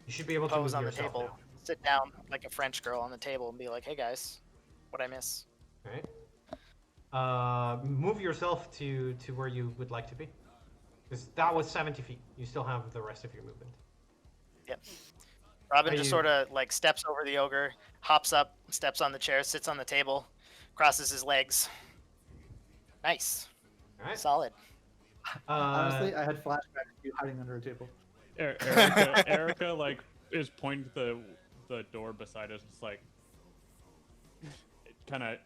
You should be able to pose move on the yourself table, sit down like a French girl on the table, and be like, "Hey guys, what'd I miss?" now. All right. Move yourself to where you would like to be. Because that was 70 feet. You still have the rest of your movement. Yep. Robin Are just you- sort of like steps over the ogre, hops up, steps on the chair, sits on the table, crosses his legs. Nice. All right. Solid. Honestly, I had flashbacks to you hiding under a table. Erica like is pointing to the door beside us. It's like kind of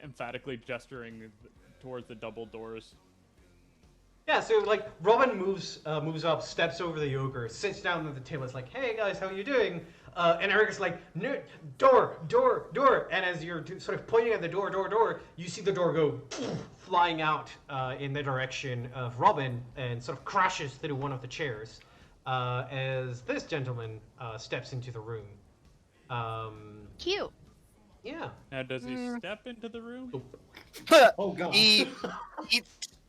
emphatically gesturing towards the double doors. Yeah, so like Robin moves up, steps over the ogre, sits down at the table. It's like, "Hey guys, how are you doing?" And Eric's like, "No, door, door, door." And as you're sort of pointing at the door, you see the door go flying out in the direction of Robin and sort of crashes through one of the chairs as this gentleman steps into the room. Cute. Yeah. Now, does he step into the room? Oh god. he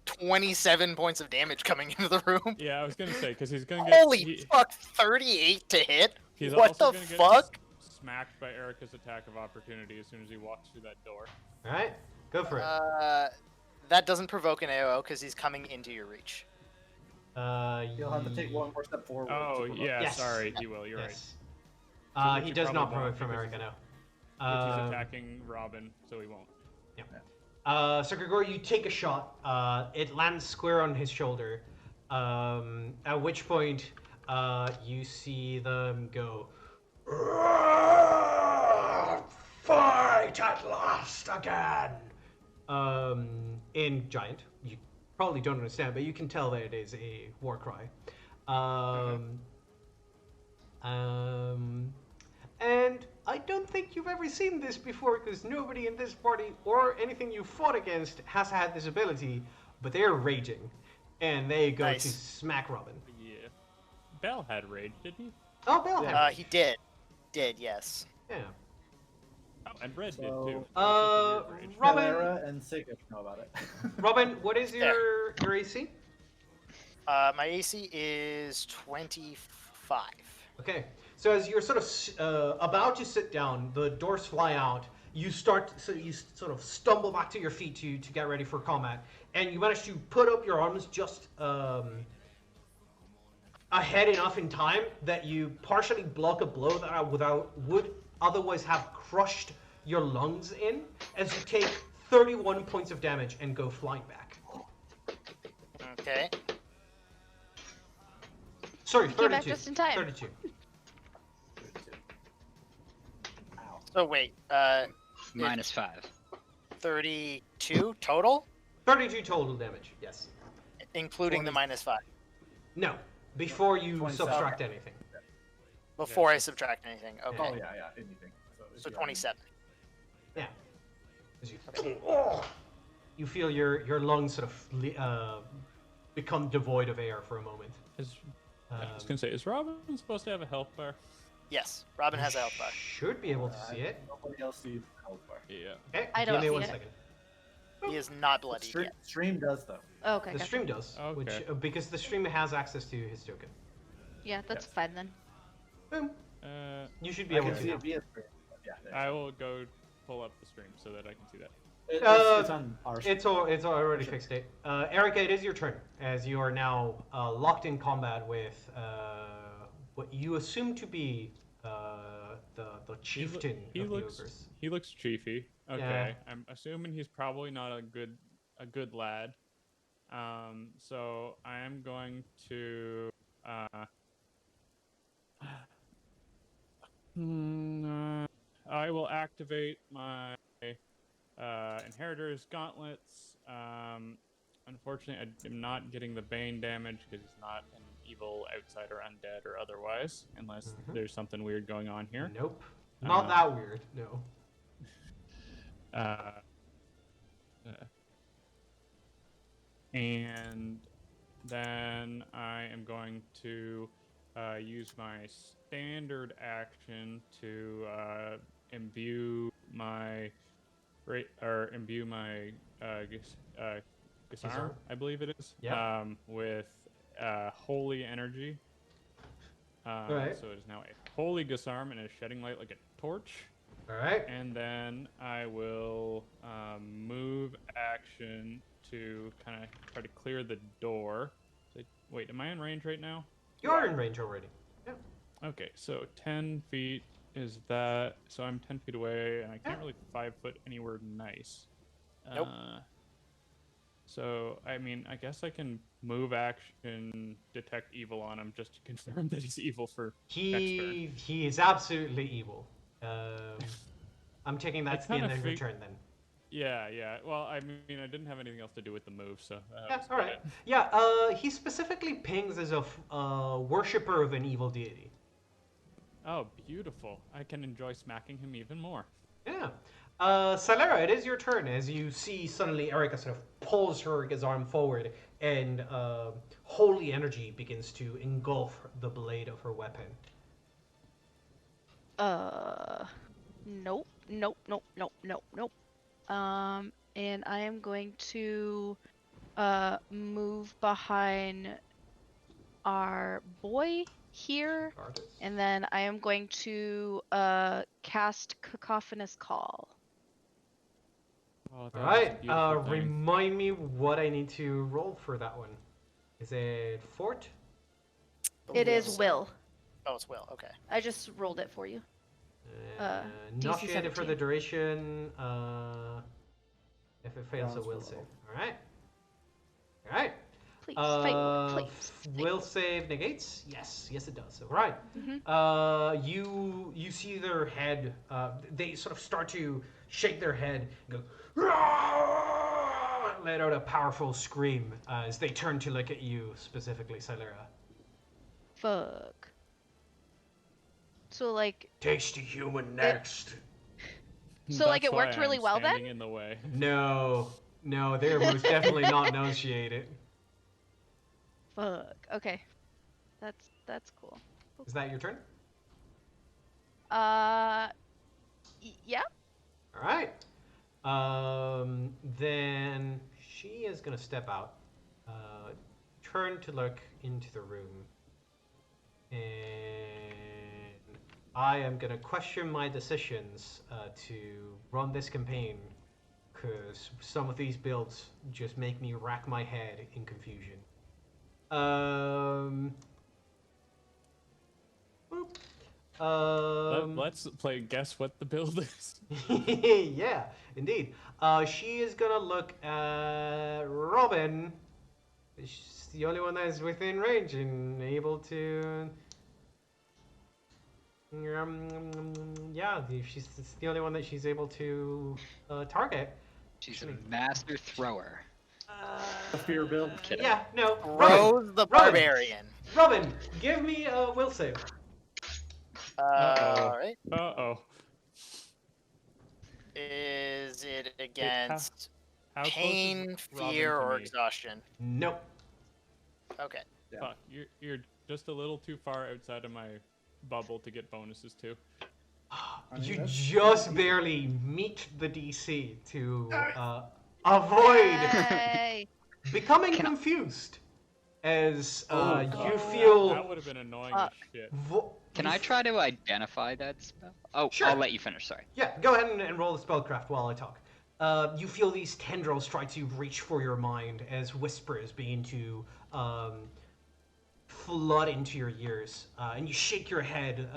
27 points of damage coming into the room. Yeah, I was gonna say because he's gonna get. Holy fuck! 38 to hit. He's What also the gonna get fuck? smacked by Erica's attack of opportunity as soon as he walks through that door. All right, go for it. That doesn't provoke an AO because he's coming into your reach. You'll have to take one more step forward. Oh to provoke. yeah, Yes. sorry, he will. You're right. Yes. which He you does not probably won't provoke from because Erica now. Which he's attacking Robin, so he won't. So Grigori, you take a shot. It lands square on his shoulder. At which point, you see them go. Fight at last again. In giant, you probably don't understand, but you can tell that it is a war cry. And I don't think you've ever seen this before, because nobody in this party or anything you fought against has had this ability, but they're raging, and they go to Nice. smack Robin. Yeah. Bell had rage, didn't he? Oh, Bell had rage. He did. Did, yes. Yeah. Oh, and Red did So, too. Robin, Calara and Sigish know about it. Robin, what is your AC? My AC is 25. Okay, so as you're sort of about to sit down, the doors fly out. You sort of stumble back to your feet to get ready for combat, and you manage to put up your arms just ahead enough in time that you partially block a blow that would otherwise have crushed your lungs in, as you take 31 points of damage and go flying back. Okay. Sorry, Came 32. back just in time. 32. So wait, -5. 32 total, 32 total damage. Yes. including the -5. No, before you 27. subtract anything. Before I subtract anything. Okay. Oh yeah, anything. So yeah. 27. Yeah. As you feel your lungs sort of become devoid of air for a moment. I was gonna say, is Robin supposed to have a health bar? Yes, Robin has a health bar. Should be able to see it. Nobody else sees health bar. Yeah. Okay, I don't give me see one it. second. He is not bloody yet. Stream does though. Oh, okay. The gotcha. stream does, Okay. which because the stream has access to his token. Yeah, that's fine then. Boom. You should be I able can to see now. it via stream. but Yeah, there. I will go pull up the stream so that I can see that. It's on our stream. It's already fixed it. Erica, it is your turn, as you are now locked in combat with what you assume to be the chieftain of the ogres. He looks chiefy. Okay. Yeah. I'm assuming he's probably not a good lad. So I am going to I will activate my Inheritor's Gauntlets. Unfortunately, I am not getting the Bane damage because he's not an evil outsider, undead, or otherwise, unless there's something weird going on here. Nope. Not that weird, no. And then I am going to use my standard action to imbue my Gisarm, I believe it is. Yeah. With holy energy. Alright. So it is now a holy Gisarm and is shedding light like a torch. Alright. And then I will move action to kind of try to clear the door. Wait, am I in range right now? You're in range already. Yeah. Okay, so 10 feet is that. So I'm 10 feet away, and I can't really 5 foot anywhere nice. Nope. So, I mean, I guess I can move action, detect evil on him just to confirm that he's evil for next turn. He is absolutely evil. I'm taking that's the kinda end of your fig- turn then. Yeah. Well, I mean, I didn't have anything else to do with the move, so. Yeah, was alright. fine. Yeah, he specifically pings as a worshipper of an evil deity. Oh, beautiful. I can enjoy smacking him even more. Yeah. Salera, it is your turn as you see suddenly Erica sort of pulls his arm forward and holy energy begins to engulf the blade of her weapon. Nope. And I am going to move behind our boy here, Artist. and then I am going to cast Cacophonous Call. Oh, that Alright, was a beautiful thing. remind me what I need to roll for that one. Is it fort? It is Will. Oh, it's Will. Okay. I just rolled it for you. Not DC created for 17. the duration. If it fails, it will Sounds save. well. Alright. Alright. Please, fail, please. Will save negates? Yes, it does. All right. You see their head. They sort of start to shake their head, and go, "Rah!" Let out a powerful scream as they turn to look at you, specifically Silera. Fuck. So like, Tasty human next. So, like, That's it worked why really I'm well then? standing in the way. No, they're most definitely not nauseated. Fuck. Okay. That's cool. Is that your turn? Yeah. All right. Then she is gonna step out, turn to look into the room, and I am gonna question my decisions to run this campaign, because some of these builds just make me rack my head in confusion. Boop. Let's play guess what the build is. Yeah, indeed. She is gonna look at Robin. She's the only one that is within range and able to. Yeah, she's it's the only one that she's able to target. She's a master thrower. A fear build. Kidding. Yeah, no. Rose the Robin. Barbarian. Robin, give me a will save. Uh-oh. Alright. Uh-oh. Is it against How close is pain, Robin fear, to or me? exhaustion? Nope. Okay. Yeah. Fuck, you're just a little too far outside of my bubble to get bonuses too. I mean, You that's- just barely meet the DC to avoid Yay. becoming Can I- confused as Oh, you God. feel. That would have been annoying as Fuck. shit. Can I try to identify that spell? Oh, Sure. I'll let you finish. Sorry. Yeah, go ahead and roll the spellcraft while I talk. You feel these tendrils try to reach for your mind as whispers begin to flood into your ears, and you shake your head,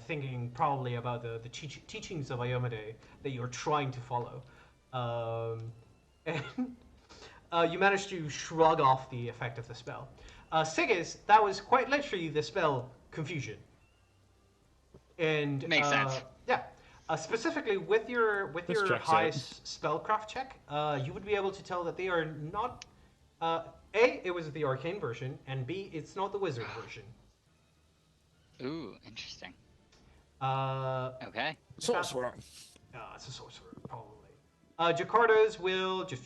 thinking probably about the teachings of Iomade that you're trying to follow. And you manage to shrug off the effect of the spell. Sigis, that was quite literally the spell Confusion. And Makes sense. Yeah. Specifically with your This checks highest spellcraft check, you would be able to tell that they are not. A, it was the arcane version, and B, it's not the wizard version. Ooh, interesting. Okay. Sorcerer. It's a sorcerer, probably. Jakarta's will just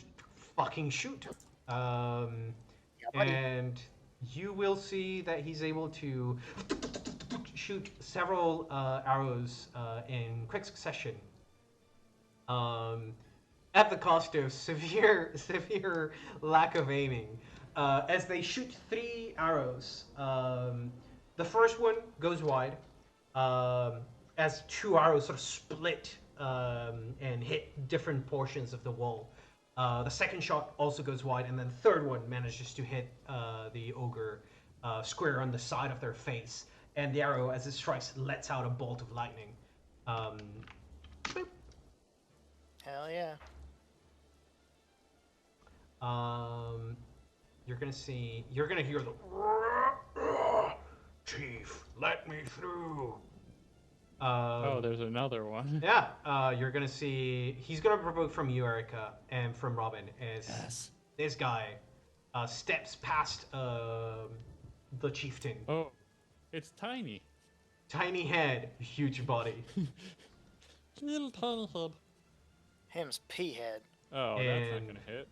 fucking shoot. buddy. And you will see that he's able to shoot several arrows in quick succession. At the cost of severe lack of aiming. As they shoot 3 arrows, the first one goes wide, as 2 arrows sort of split and hit different portions of the wall. The second shot also goes wide, and then the third one manages to hit the ogre square on the side of their face. And the arrow, as it strikes, lets out a bolt of lightning. Boop. Hell yeah. You're gonna hear the Chief, let me through. Oh, there's another one. Yeah, you're gonna see he's gonna provoke from you, Erica, and from Robin as this guy steps past the chieftain. Oh, it's tiny. Tiny head, huge body. Little tiny head. Him's pea head. Oh, that's not And- gonna hit.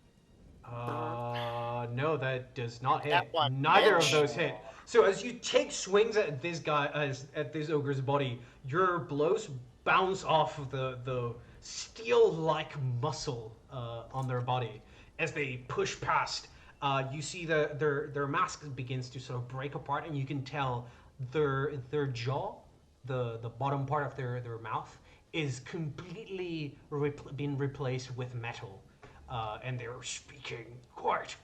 No, that does not hit. That one Neither of bitch. those hit. So as you take swings at this guy, at this ogre's body, your blows bounce off of the steel-like muscle on their body. As they push past, you see their mask begins to sort of break apart, and you can tell their jaw, the bottom part of their mouth, is completely been replaced with metal. And they're speaking quite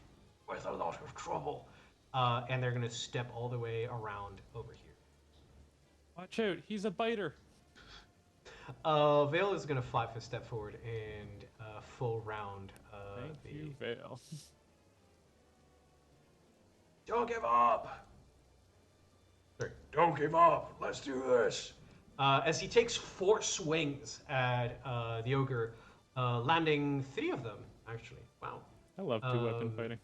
with a lot of trouble. And they're going to step all the way around over here. Watch out, he's a biter. Vale is going to 5 a step forward and full round. Thank you, Vale. Don't give up! Sorry, don't give up! Let's do this! As he takes 4 swings at the ogre, landing 3 of them, actually. Wow. I love two-weapon fighting.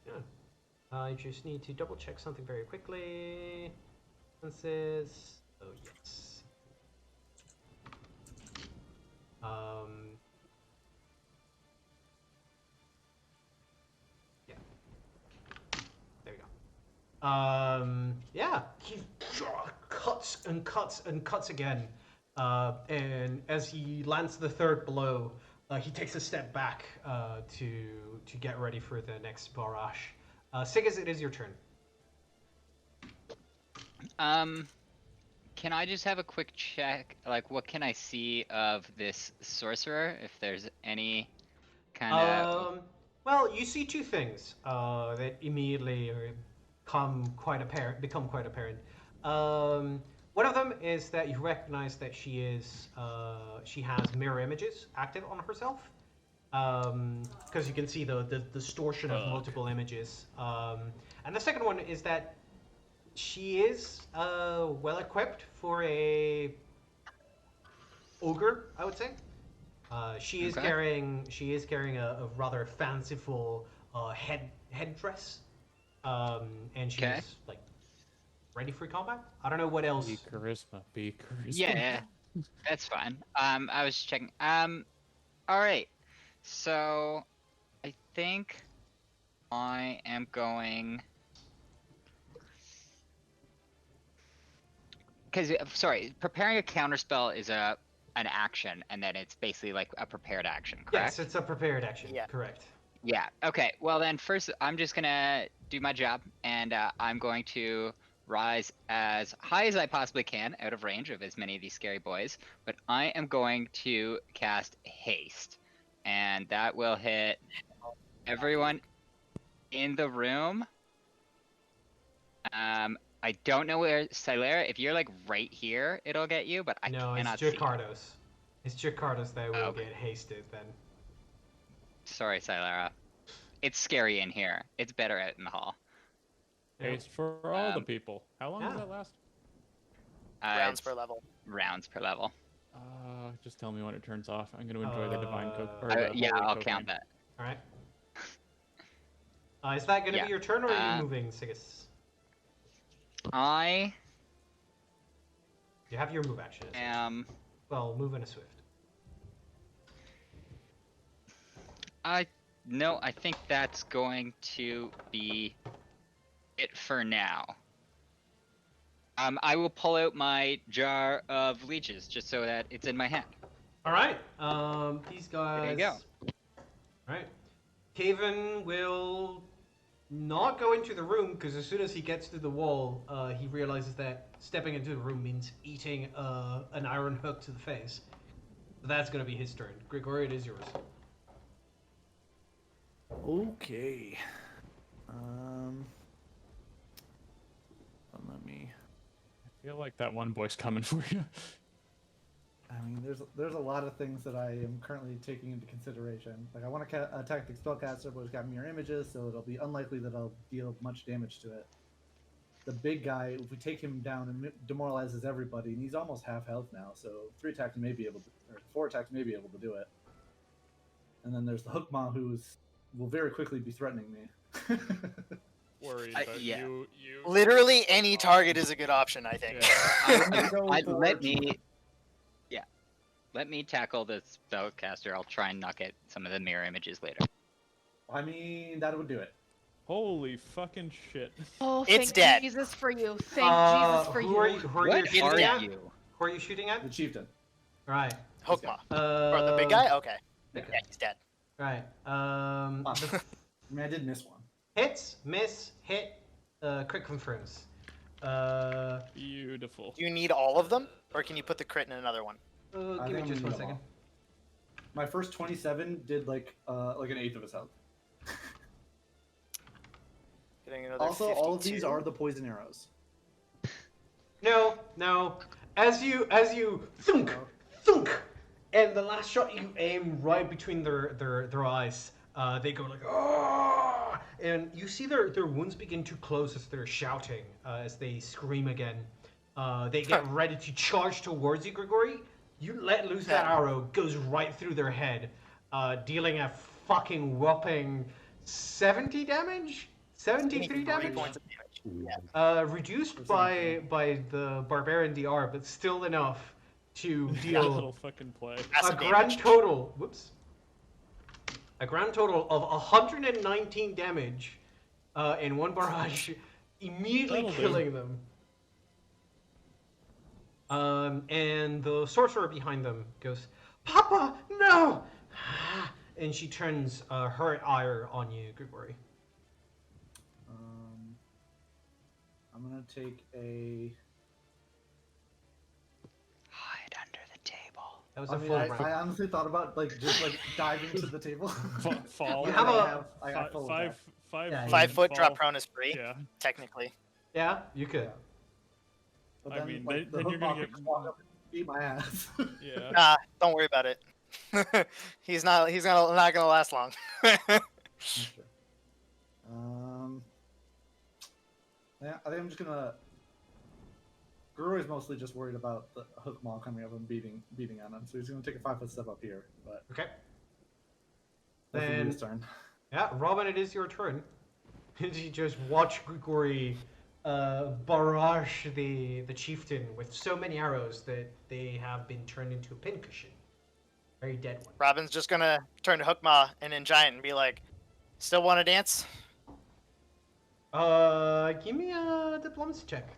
Yeah. I just need to double check something very quickly. Says, oh yes. Yeah, he cuts and cuts and cuts again. And as he lands the third blow, he takes a step back to get ready for the next barrage. Sigis, it is your turn. Can I just have a quick check? Like, what can I see of this sorcerer? If there's any kind of. Well, you see two things that immediately become quite apparent. One of them is that you recognize that she has mirror images active on herself, because you can see the distortion of multiple images. And the second one is that she is well equipped for a ogre, I would say. She is carrying a rather fanciful headdress, and she's like ready for combat. I don't know what else. Be charisma. Yeah, that's fine. I was checking. All right. So, I think I am going. Because preparing a counterspell is an action, and then it's basically like a prepared action, correct? Yes, it's a prepared action. Yeah. Correct. Yeah. Okay. Well, then first, I'm just gonna do my job, and I'm going to rise as high as I possibly can, out of range of as many of these scary boys. But I am going to cast haste, and that will hit everyone in the room. I don't know where Silera. If you're like right here, it'll get you, but I cannot see. No, it's Jakardos. It's Jakardos that will get hasted then. Sorry, Silera. It's scary in here. It's better out in the hall. Haste for all the people. How long does that last? Rounds per level. Rounds per level. Just tell me when it turns off. I'm going to enjoy the divine coke. Yeah, I'll count that. All right. Is that going to be your turn, or are you moving, Sigis? You have your move action. Well, move and a swift. No, I think that's going to be it for now. I will pull out my jar of leeches just so that it's in my hand. All right. These guys. There you go. All right. Caven will not go into the room because as soon as he gets to the wall, he realizes that stepping into the room means eating an iron hook to the face. So that's going to be his turn. Grigori, it is yours. Okay. Let me. I feel like that one boy's coming for you. I mean, there's a lot of things that I am currently taking into consideration. Like, I want to attack the spellcaster, but it's got mirror images, so it'll be unlikely that I'll deal much damage to it. The big guy, if we take him down, and demoralizes everybody, and he's almost half health now, so 4 attacks may be able to do it. And then there's the Hookma, will very quickly be threatening me. Worried about you. Literally any target is a good option, I think. Yeah. Let me tackle the spellcaster. I'll try and knock at some of the mirror images later. I mean, that would do it. Holy fucking shit. Oh, It's thank dead. Jesus for you. Thank Jesus for who you. Are you shooting at? you? Who are you shooting at? The chieftain. All right. Hookma. Or the big guy? Okay. Okay. Yeah, he's dead. All right. I mean, I did miss one. Hits, miss, hit, crit confirms. Beautiful. Do you need all of them? Or can you put the crit in another one? Give me just 1 second. My first 27 did like an eighth of his health. Getting another Also, all of 52. these are the poison arrows. No. As you thunk, thunk, and the last shot you aim right between their eyes. They go like, "Ah!" And you see their wounds begin to close as they're shouting, as they scream again. They get ready to charge towards you, Grigori. You let loose that arrow, goes right through their head, dealing a fucking whopping 70 damage? 73 damage? Points of damage. Yeah. Reduced by the barbarian DR, but still enough to deal Little fucking play. a grand total. Whoops. A grand total of 119 damage in one barrage immediately That'll do. killing them. And the sorcerer behind them goes, "Papa, no!" And she turns her ire on you, Grigori. I'm gonna take a. Hide under the table. That was I a mean, full I round. honestly thought about just diving to the table. Fall. You But have I a got full five, attack. five, Yeah, foot 5 foot drop fall. prone is free, Yeah. technically. Yeah, you could. Yeah. But I then, mean, like, the then you're hook gonna could get- just walk up and beat my ass. Yeah. Nah, don't worry about it. He's not gonna last long. Sure. Yeah, I think I'm just gonna. Guru is mostly just worried about the hook maul coming up and beating on him, so he's gonna take a 5 foot step up here. But Okay. that's Then- his turn. Yeah, Robin, it is your turn. You just watch Grigori barrage the chieftain with so many arrows that they have been turned into a pincushion. Very dead one. Robin's just gonna turn to Hookma and in Giant and be like, "Still want to dance?" Give me a diplomacy check.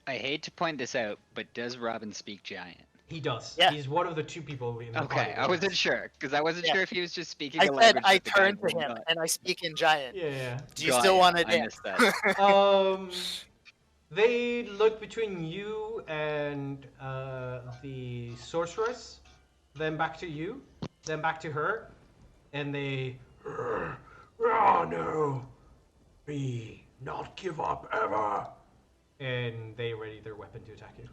I hate to point this out, but does Robin speak giant? He does. Yeah. He's one of the 2 people in the Okay, party I that wasn't does. sure because I wasn't Yeah. sure if he was just speaking I a said language. I that the guy turned to would him not. and I speak in Giant. Yeah. Do you Got still ya, want to I dance? missed that. They look between you and the sorceress, then back to you, then back to her, and they. Oh no! Me not give up ever! And they ready their weapon to attack you.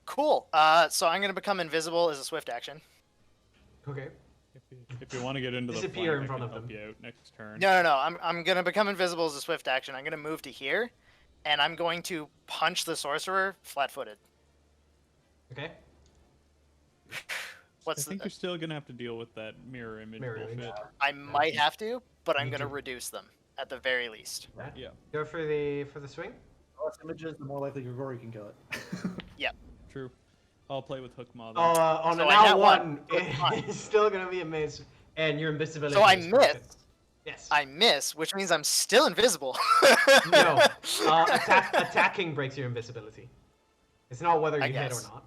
Cool. So I'm gonna become invisible as a swift action. Okay. If you want to get into the Disappear flank, in I front can of help them. you out next turn. No. I'm gonna become invisible as a swift action. I'm gonna move to here, and I'm going to punch the sorcerer flat-footed. Okay. What's I think the? you're still gonna have to deal with that mirror image Mirror bullshit. image. I might have to, but I'm You gonna do. reduce them at the very least. Right. Yeah. Go for the swing. The less images, the more likely Grigori can kill it. True. I'll play with Hookmaw then. On So a I now got one, one, so it's fine. it's still gonna be a miss, and your invisibility. So I is broken. miss. Yes. I miss, which means I'm still invisible. No. Attacking breaks your invisibility. It's not whether you I hit or guess. not.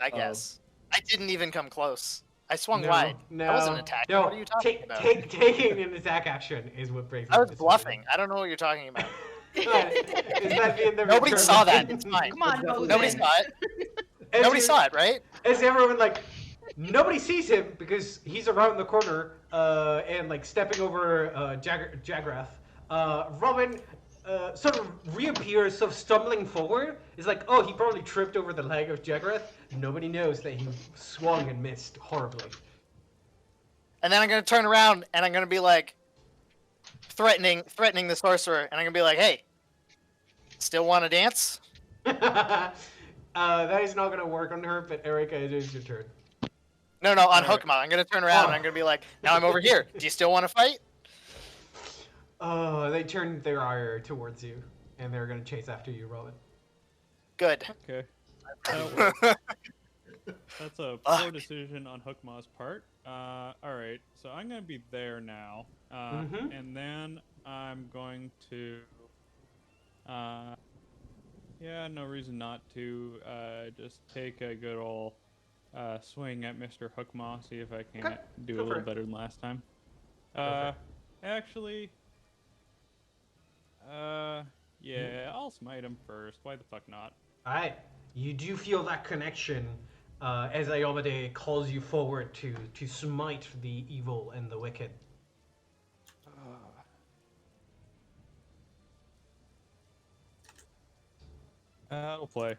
I guess. I didn't even come close. I swung No, wide. No. I wasn't attacking. No. What are you talking about? Taking an attack action is what breaks. I your was bluffing. I don't know what you're talking about. invisibility. Is that the end of your Nobody turn? saw that. It's fine. Come on, Nobody Nobody Moses. saw it. As Nobody you- saw it, right? As everyone nobody sees him because he's around the corner and like stepping over Jagrath. Robin sort of reappears, sort of stumbling forward. It's like, oh, he probably tripped over the leg of Jagrath. Nobody knows that he swung and missed horribly. And then I'm gonna turn around and I'm gonna be like, threatening the sorcerer, and I'm gonna be like, "Hey, still want to dance?" That is not gonna work on her, but Erica, it is your turn. No, on Alright. Hookma. I'm gonna turn around Oh. and I'm gonna be like, "Now I'm over here. Do you still want to fight?" Oh, they turn their ire towards you, and they're gonna chase after you, Robin. Good. Okay. That's a poor decision on Hookmaw's part. Alright, so I'm going to be there now. Mhm. And then I'm going to... yeah, no reason not to. Just take a good old swing at Mr. Hookmaw, see if I can Okay, do go a for little it. better than last time. for it. Actually... yeah, I'll smite him first. Why the fuck not? Alright, you do feel that connection as Iomade calls you forward to smite the evil and the wicked. I'll play.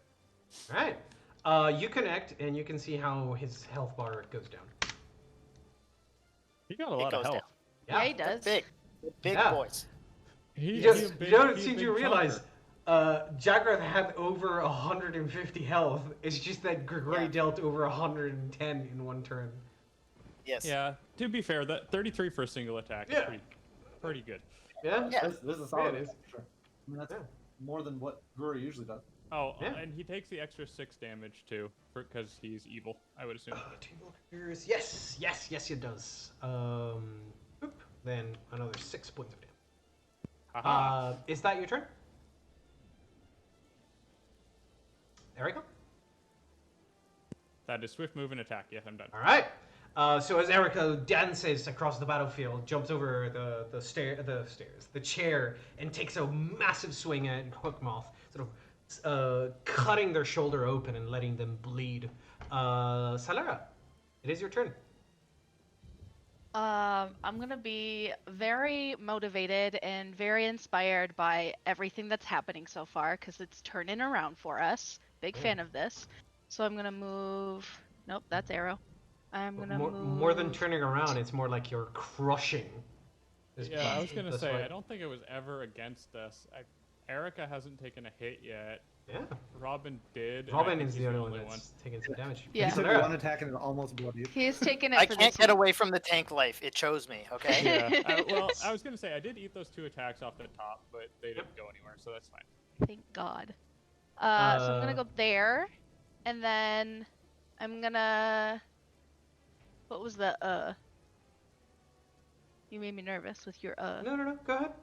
Alright, you connect and you can see how his health bar goes down. He got a lot of goes health. Yeah, he does. Big Yeah. boys. He, You he a big- don't he a seem big to realize chunker. Jagrath had over 150 health. It's just that Grigori Yeah. dealt over 110 in one turn. Yes. Yeah, to be fair, that 33 for a single attack Yeah. is pretty good. Yeah? Yeah. This is solid. it is. Sure. I mean, that's Yeah. more than what Guru usually does. Oh, Yeah. and he takes the extra 6 damage too, because he's evil. I would assume. Table appears. Yes, it does. Boop. Then another 6 points of damage. Haha. Is that your turn? Erica? That is swift move and attack. Yes, I'm done. All right. So as Erica dances across the battlefield, jumps over the chair, and takes a massive swing at Hookmoth, sort of cutting their shoulder open and letting them bleed. Salera, it is your turn. I'm gonna be very motivated and very inspired by everything that's happening so far because it's turning around for us. Big fan of this. So I'm gonna move. Nope, that's arrow. I'm gonna move. More than turning around, it's more like you're crushing. this Yeah, I was bunch. gonna That's say why- I don't think it was ever against us. Erica hasn't taken a hit yet. Yeah. Robin did. and I Robin think is he's the only one that's taking some damage. Yeah. He took Salera. one attack and it almost bloodied. He's taking it I for can't the get team. away from the tank life. It chose me. Okay. Yeah. Well, I was gonna say I did eat those 2 attacks off the top, but they didn't go anywhere, so that's fine. Thank God. So I'm gonna Uh, go there, and then I'm gonna. What was the You made me nervous with your No. Go ahead.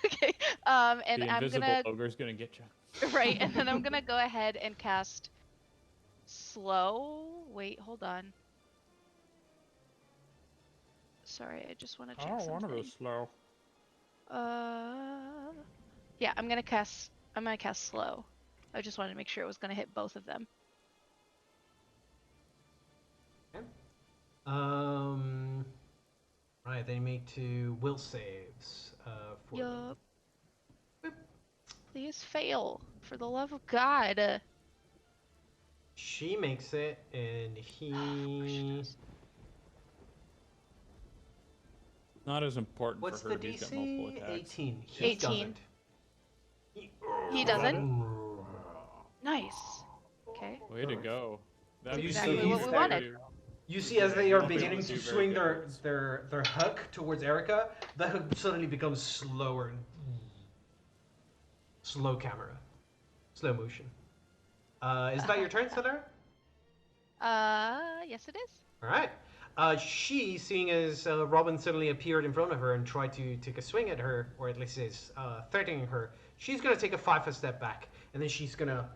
Okay. And The I'm invisible gonna ogre's gonna get you. right, and then I'm gonna go ahead and cast slow. Wait, hold on. Sorry, I just want to check something. slow. Yeah, I'm gonna cast slow. I just wanted to make sure it was gonna hit both of them. Right, they make 2 will saves for them. Yup. Please fail, for the love of God. She makes it, and he. Not as important What's for the her. He's got multiple DC? attacks. 18. He 18. doesn't. He doesn't? Nice. Okay. Way to go. That's exactly what we wanted. You see, as they are I'll be able beginning to to do very swing good their hook towards Erica, the hook suddenly becomes slower and slow camera, slow motion. Is that your turn, Salera? Yes it is. All right. She, seeing as Robin suddenly appeared in front of her and tried to take a swing at her, or at least is threatening her, she's gonna take a 5-foot step back, and then she's gonna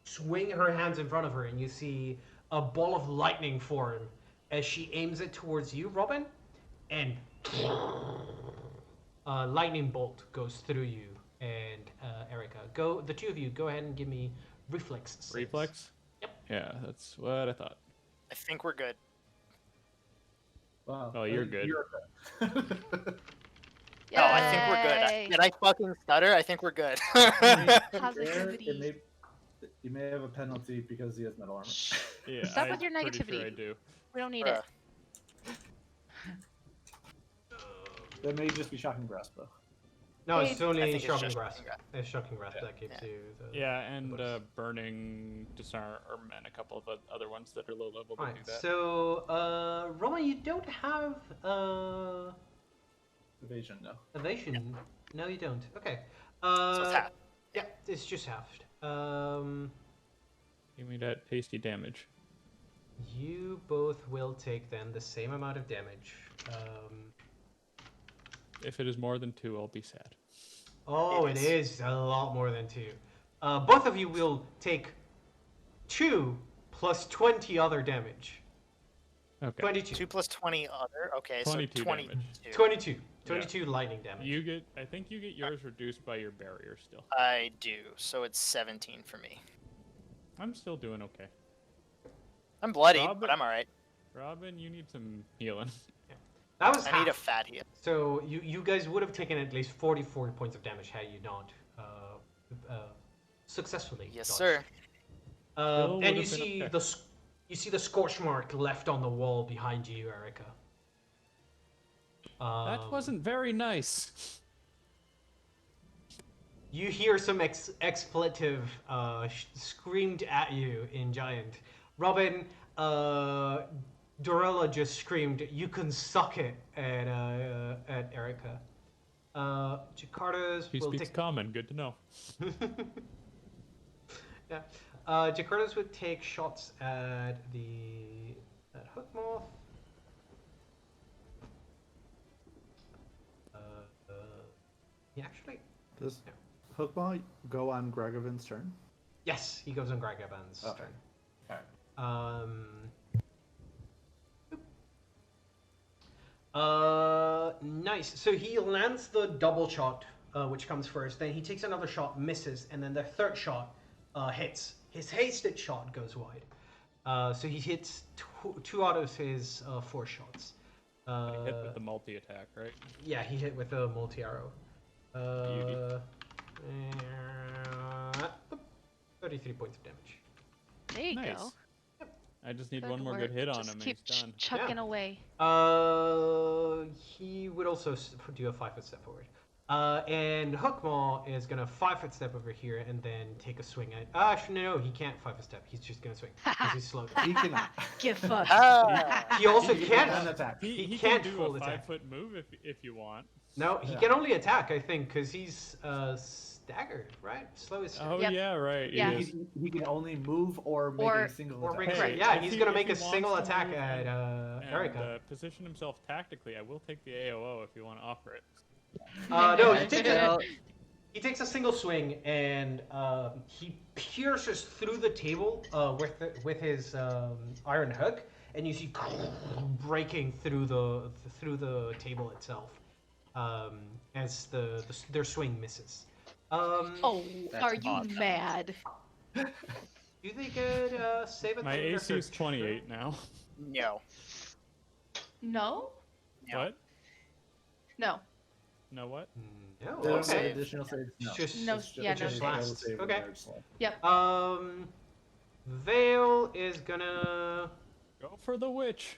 swing her hands in front of her, and you see a ball of lightning form as she aims it towards you, Robin, and a lightning bolt goes through you and Erica. The 2 of you, go ahead and give me reflex saves. Reflex? Yep. Yeah, that's what I thought. I think we're good. Wow. Oh, you're good. No, I think we're good. Yay. Did I fucking stutter? I think we're good. Positivity. You may have a penalty because he has metal armor. Yeah, Stop with I'm your pretty negativity. Sure I do. We don't need Bruh. it. That may just be shocking grasp though. No, Hey. it's I only think it's shocking just grasp. shocking grasp. It's shocking grasp that gives Yeah. you the... Yeah, and bonus. burning, disarm, and a couple of other ones that are low level that Right, do that. so, Roman, you don't have, Evasion, no. evasion. No, you don't. Okay. So it's half. Yeah, it's just halved. Give me that tasty damage. You both will take then the same amount of damage. If it is more than 2, I'll be sad. Oh, it is a lot more than 2. Both of you will take 2 plus 20 other damage. Okay. 22. 2 plus 20 other. Okay, so 22 22. damage. 22. 22 lightning damage. You get. I think you get yours reduced by your barrier still. I do. So it's 17 for me. I'm still doing okay. I'm bloody, Robin- but I'm alright. Robin, you need some healing. That was I need a half. fat heal. So you guys would have taken at least 44 points of damage had you not successfully. Yes, dodged. sir. Still And you would've been see okay. you see the scorch mark left on the wall behind you, Erica. That wasn't very nice. You hear some expletive screamed at you in Giant. Robin, Dorella just screamed, "You can suck it!" at Erica. Jakarta's He will speaks take. common. Good to know. Yeah. Jakarta's would take shots at that hook moth. He actually. Does Yeah. Hookmaw go on Gregovin's turn? Yes, he goes on Gragaban's Okay. turn. Alright. Nice. So he lands the double shot, which comes first. Then he takes another shot, misses, and then the third shot hits. His hasted shot goes wide. So he hits two out of his 4 shots. He hit with the multi attack, right? Yeah, he hit with a multi arrow. Beauty. 33 points of damage. There you Nice. go. I just need Good one more work. good hit on Just him and keep he's done. chucking Yeah. away. He would also do a 5-foot step forward. And Hookmaw is gonna 5-foot step over here and then take a swing at. Actually, no, he can't 5-foot step. He's just gonna swing because he's slow. He cannot. Get fucked. Ah, He also He can can't. attack. He can can't do full a attack. 5-foot move if you want. No, he Yeah. can only attack, I think, because he's staggered, right? Slow is Oh Yep. yeah, right. Yeah. He is. He can only move or make Or- a single Or attack. make Hey, yeah, if he's he- gonna if make he a single wants to attack move at and, Erica. position himself tactically. I will take the AOO if you want to offer it. No, I still- he takes a single swing and he pierces through the table with his iron hook, and you see breaking through the table itself as their swing misses. Oh, That's are you awesome. mad? Do they get save at My the end of AC their is 28 now. no. No? No. What? No. No what? No, They don't get okay. additional saves. No. Just- No, It's yeah, it's no just saves. skill save Okay. regards. Vale is gonna Go for the witch.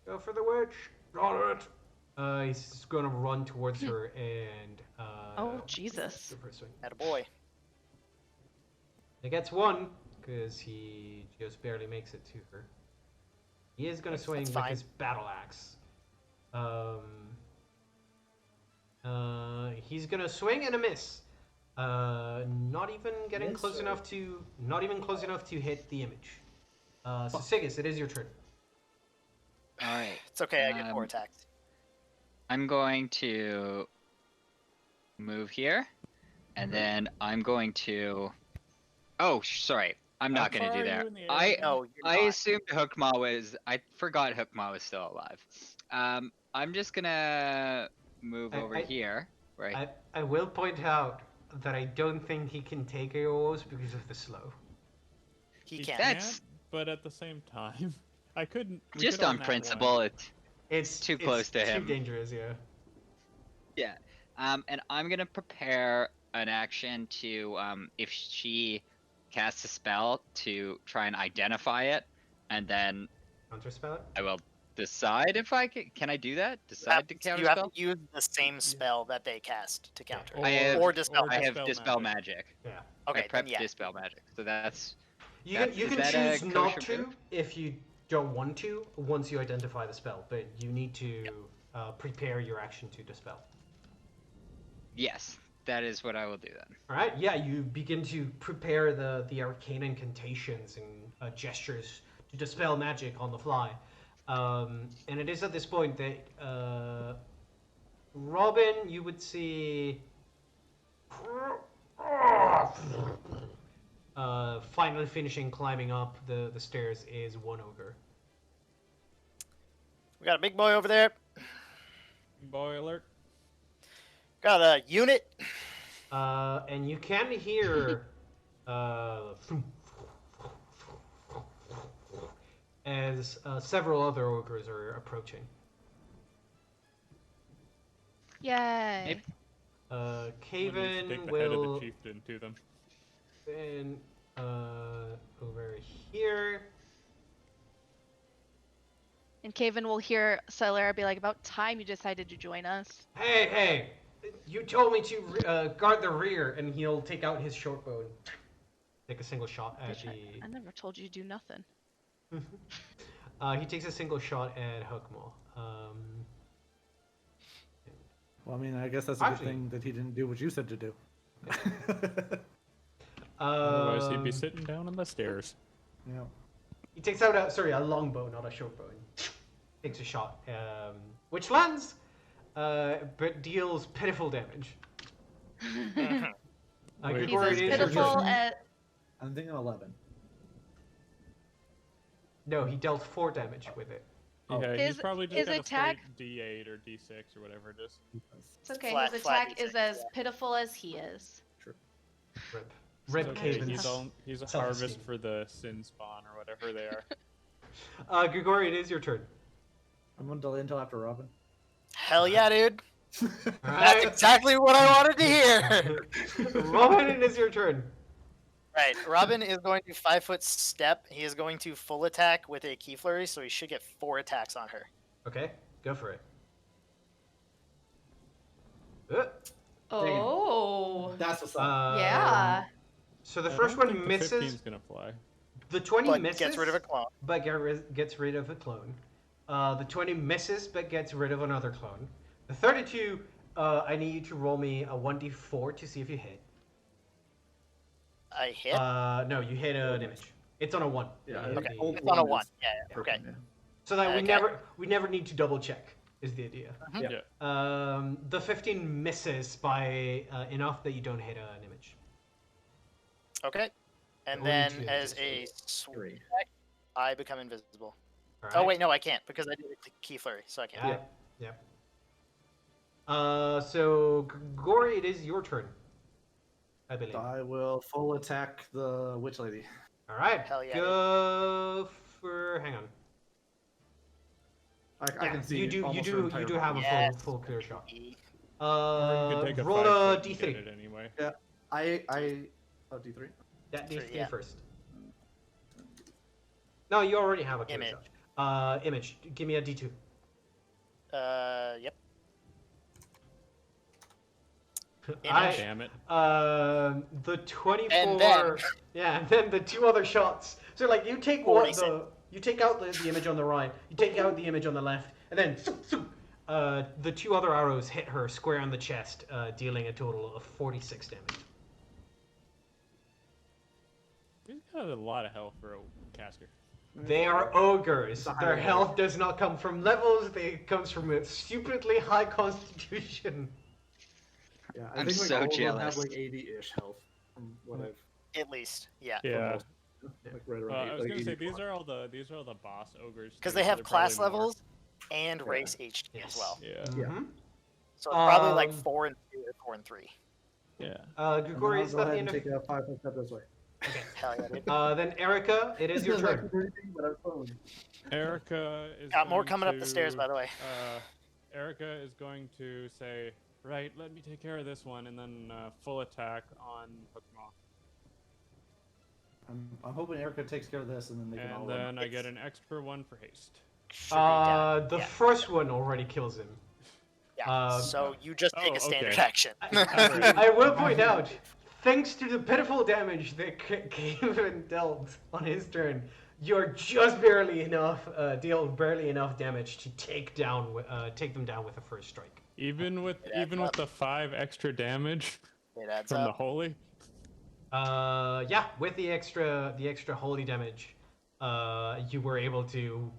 go for the witch. Got it. He's gonna run towards her and Oh, Jesus. give her a swing. Attaboy. He gets 1 because he just barely makes it to her. He is gonna swing That's with fine. his battle axe. He's gonna swing and a miss. Not even getting Miss close or- enough to hit the image. So Sigus, it is your turn. All right. It's okay, I get 4 Um, attacks. I'm going to move here, and then I'm going to. Oh, sorry. I'm not How going far to do are you that. in the I air? No, you're I not. assumed Hookmaw was. I forgot Hookmaw was still alive. I'm just gonna move over I- here. Right. I will point out that I don't think he can take AOs because of the slow. He He can't. That's- but at the same time, I couldn't. we Just could on that principle, one. It's Too close to him. Too dangerous, yeah. Yeah. And I'm gonna prepare an action to if she casts a spell to try and identify it, and then Counterspell it. I will decide if I can I do that? Decide to You counter have spell? to use the same spell that they cast to counter. Or, I have- Or dispel I have dispel dispel magic. Yeah. Okay, I then prepped yeah. dispel magic, so that's You That's- can, you is can that a choose not kosher to move? if you don't want to once you identify the spell, but you need to prepare your action to dispel. yes, that is what I will do then. All right, yeah, you begin to prepare the arcane incantations and gestures to dispel magic on the fly. And it is at this point that Robin, you would see finally finishing climbing up the stairs is one ogre. We got a big boy over there. Boy alert. Got a unit. And you can hear as several other ogres are approaching. Yay. Maybe- We need to Caven take the head of the will chieftain to them. then over here. And Caven will hear Celera be like, about time you decided to join us. Hey! You told me to guard the rear, and he'll take out his short bow and take a single shot at I never told you to do nothing. the. He takes a single shot at Hookmaw. Well, I mean, I guess that's a Actually- good thing that he didn't do what you said to do. Otherwise, he'd be sitting down on the stairs. Yeah. He takes out a longbow, not a short bow. And takes a shot, which lands, but deals pitiful damage. Mhm. Wait, He's Grigori, as it is your pitiful turn. as. I'm thinking 11. No, he dealt 4 damage with it. Oh. Yeah, His- he's probably just his got a attack- straight D8 or D6 or whatever it is. It's okay. Flat- His flat attack is D6, as yeah. pitiful as he is. Rip. It's Rip okay, Caven's He's a self-esteem. harvest for the sin spawn or whatever they are. Grigori, it is your turn. I'm gonna delay until after Robin. Hell yeah, dude. That's Alright. exactly what I wanted to hear. Robin, it is your turn. Right, Robin is going to 5-foot step. He is going to full attack with a key flurry, so he should get 4 attacks on her. Okay, go for it. Oh. That's what's up. Yeah. So the I first don't one think the misses. 15's gonna fly. The 20 But misses. gets rid of a clone. But gets rid of a clone. The 20 misses, but gets rid of another clone. The 32, I need you to roll me a 1d4 to see if you hit. I hit. No, you hit an image. It's on a 1. Yeah, Okay, old it's on a one 1. is Yeah, yeah, okay. broken, So that Okay. we never need to double check is the idea. Yeah. Yeah. The 15 misses by enough that you don't hit an image. Okay. And Only then 2 as images. a sweep Three. attack, I become invisible. All Oh right? wait, no, I can't because I did a key flurry, so I can't. Yeah. So Gory, it is your turn. I believe. I will full attack the witch lady. All right. Hell yeah, Go for. Hang on. I Yeah, can see you do. You almost her do. entire You do body. have a Yes. full clear shot. E. Or you could take a Roll 5 a foot and d3. get it anyway. Oh, D3. Yeah, D3 Yeah. first. No, you already have a clear Image. shot. Image. Give me a D2. Yep. I- Damn it. The 24. And then- Yeah, and then the 2 other shots. So like you take one 46. you take out the image on the right, you take out the image on the left, and then the 2 other arrows hit her square on the chest, dealing a total of 46 damage. He's got a lot of health for a caster. They are ogres. It's a Their high health does not come from levels. It comes from a stupidly high constitution. Yeah, I'm think like so all of them jealous. have like 80-ish health from what I've At least, yeah. Yeah. like right I around. was like gonna say 80. these are all the boss ogres. Because too, they so have they're class probably more. levels and race HD Yes. as well. Yeah. Yeah. Mhm. So it's probably like Um, 4 and 2 or 4 and 3. Yeah. And then Grigori, I'll is go that ahead the and end of... take a 5-foot step this way. Okay. Hell yeah, dude. Then Erica, it is your Doesn't turn. actually do anything, but I'm fine. Erica is Got more going coming up the stairs, to, by the way. Erica is going to say, right, let me take care of this one, and then full attack on Hookmaw. I'm hoping Erica takes care of this, and then they can all. And then I get an extra 1 for haste. Should be down. The Yeah. first one already kills him. Yeah. So you just take Oh, a standard okay. action. I will point out, thanks to the pitiful damage that Caven dealt on his turn, you're just barely enough, deal barely enough damage to take them down with the first strike. Even with adds up. the 5 extra damage It adds from the up. holy. Yeah, with the extra holy damage, you were able to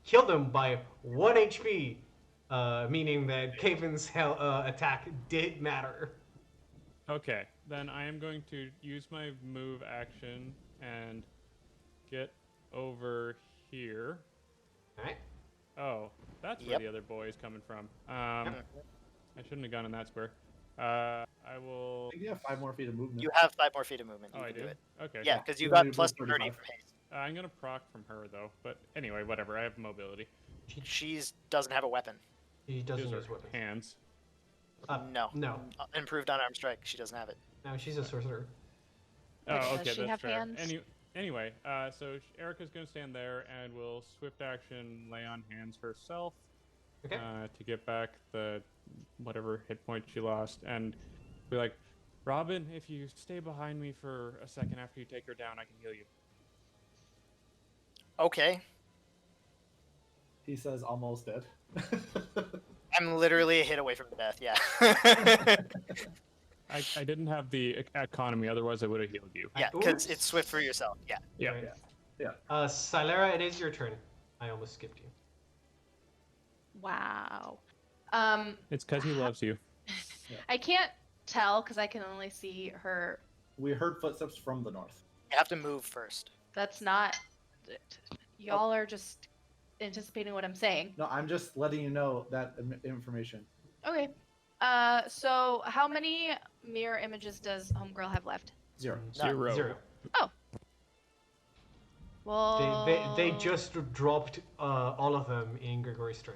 kill them by 1 HP, meaning that Caven's attack did matter. Okay, then I am going to use my move action and get over here. Alright. Oh, that's where Yep. the other boy is coming from. I shouldn't have gone in that square. I will. I think you have 5 more feet of movement. You have 5 more feet of movement. Oh, You I can do. do it. Okay. Yeah, because you You got only plus moved 30 35. from haste. I'm gonna proc from her though, but anyway, whatever. I have mobility. She doesn't have a weapon. He doesn't These use are weapons. hands. No. No. Improved unarmed strike. She doesn't have it. No, she's a sorcerer. Oh, Does okay, she that's have fair. hands? Anyway, so Erica's gonna stand there and will swift action lay on hands herself Okay. to get back the whatever hit point she lost, and be like, Robin, if you stay behind me for a second after you take her down, I can heal you. Okay. He says almost dead. I'm literally a hit away from death, yeah. I didn't have the economy, otherwise I would have healed you. Yeah, because it's swift for yourself. Yeah. Yeah. Right. Silera, it is your turn. I almost skipped you. Wow. It's because he loves you. I can't tell because I can only see her. We heard footsteps from the north. You have to move first. That's not. Y'all are just anticipating what I'm saying. No, I'm just letting you know that information. Okay. So how many mirror images does Homegirl have left? 0. Zero. 0. Well, They just dropped all of them in Gregory's turn.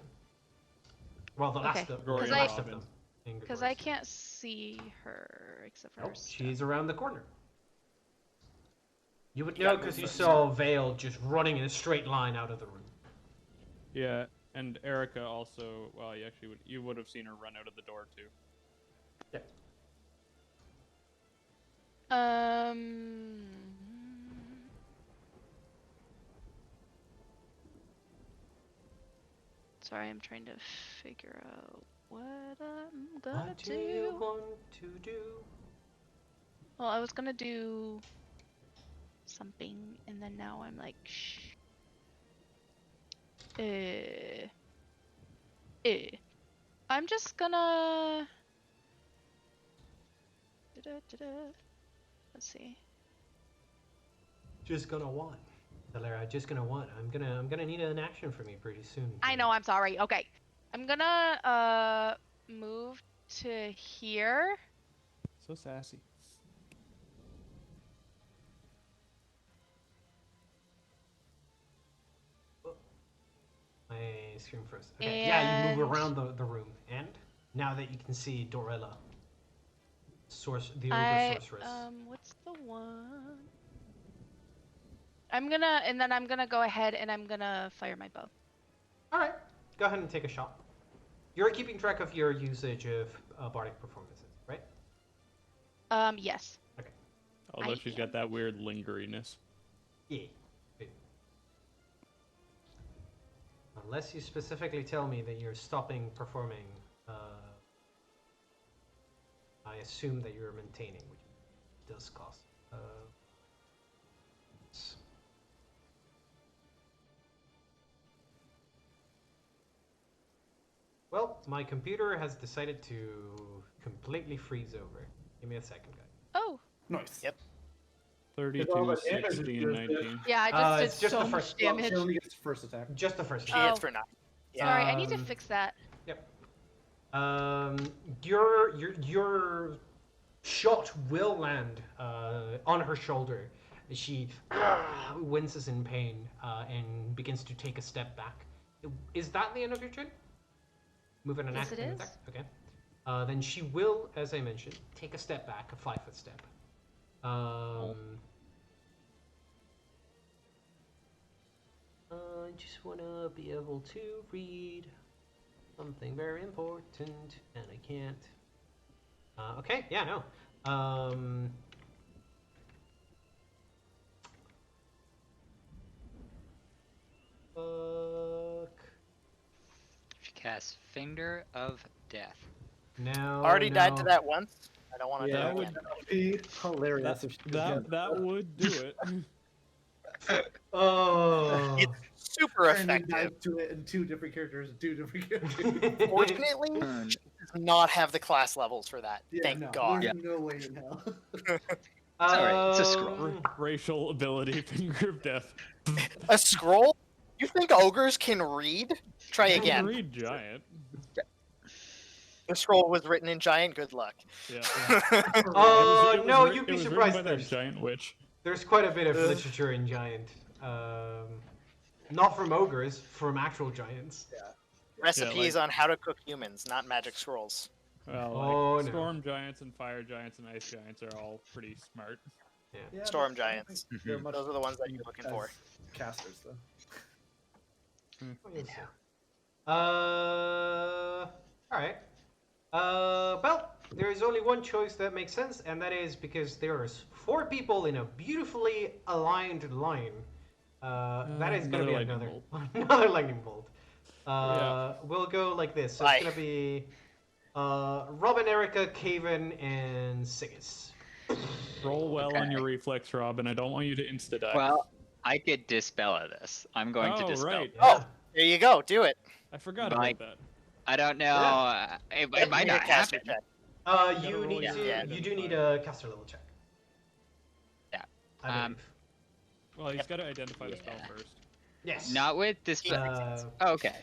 Well, the last Okay. of, Gregory the and last of them. Robin. in because Gregory's I turn. can't see her except for her Nope, stuff. she's around the corner. You would You know got because you movement. saw Vale just running in a straight line out of the room. Yeah, and Erica also. Well, you would have seen her run out of the door too. Sorry, I'm trying to figure out what I'm gonna What do you do. want to do? Well, I was gonna do something, and then now I'm like, shh. I'm just gonna. Let's see. Just gonna want. Valera, just gonna want. I'm gonna need an action from you pretty soon. I know, I'm sorry. Okay. I'm gonna move to here. So sassy. I scream first. Okay. Yeah, you move And around the room, and now that you can see Dorella, the ogre sorceress. What's the one? And then I'm gonna go ahead and I'm gonna fire my bow. All right, go ahead and take a shot. You're keeping track of your usage of bardic performances, right? Yes. Although I she's am. got that weird lingeriness. Yeah. Unless you specifically tell me that you're stopping performing, I assume that you're maintaining, which does cost. Well, my computer has decided to completely freeze over. Give me a second, guys. Oh. Nice. Yep. 32, 16, 19. Yeah, I It's just did just so the much first- Well, damage. she only gets first attack. Just the first She one. hits for 9. Sorry, I need to Um, fix that. Your shot will land on her shoulder. She winces in pain and begins to take a step back. Is that the end of your turn? Move an Yes, it an is. attack? Okay. Then she will, as I mentioned, take a step back, a 5-foot step. I just want to be able to read something very important, and I can't. Okay, yeah, no. Fuck. She casts Finger of Death. No. Already died to no. that once. I don't want to Yeah, die that again. would be hilarious if she That would do it. Oh. It's super and then effective. dive to it in 2 different characters, 2 different characters. Fortunately, Turn. she does not have the class levels for that. Yeah, Thank no, God. There's no way in hell. alright, it's a scroll. Racial ability, Finger of Death. A scroll? You think ogres can read? Try You can again. read giant. The scroll was written in giant. Good luck. Yeah. Oh, It was no, writ- you'd it be was surprised. written by that giant witch. There's quite a bit of literature in giant. Not from ogres, from actual giants. Recipes on how to cook humans, not magic scrolls. Well, Oh, like, no. storm giants and fire giants and ice giants are all pretty smart. Yeah, Storm but I don't giants. think they're much Those are the ones that you're looking as for. Casters, though. Alright. Well, there is only one choice that makes sense, and that is because there's 4 people in a beautifully aligned line. That is going to be Another lightning another lightning bolt. Yeah. We'll go like this. So Bye. it's going to be Robin, Erica, Caven, and Sigus. Roll well on your reflex, Robin. I don't want you to insta-die. Well, I could dispel of this. I'm going to Oh, dispel. right. Yeah. There you go. Do it. I forgot Like- about that. I don't know. Yeah. It Give might me a not caster happen. check. You roll need your to. Yeah. You do need a caster level check. Yeah. I Um, believe. Well, he's got to identify the spell Yeah. first. Yes. Not with dispel. Oh, okay.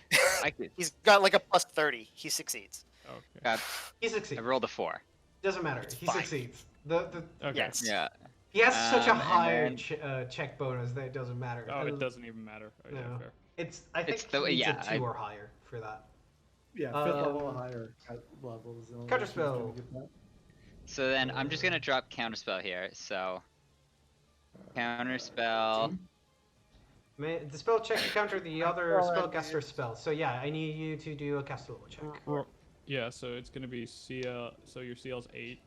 I could. He's got like a plus 30. He succeeds. Okay. He I succeeds. rolled a 4. Doesn't matter. It's He fine. succeeds. Okay. Yes. Yeah. He has such a And high then- check bonus that it doesn't matter. Oh, it doesn't even matter. Oh, yeah, No. fair. I think It's the- he needs yeah, a 2 or higher for that. Yeah, fifth level or Um, higher levels. Counterspell. So then I'm just gonna drop counterspell here. So counterspell. The spell check to counter the other spellcaster spell. So yeah, I need you to do a caster level check. Yeah, so it's gonna be CL. So your CL's 8.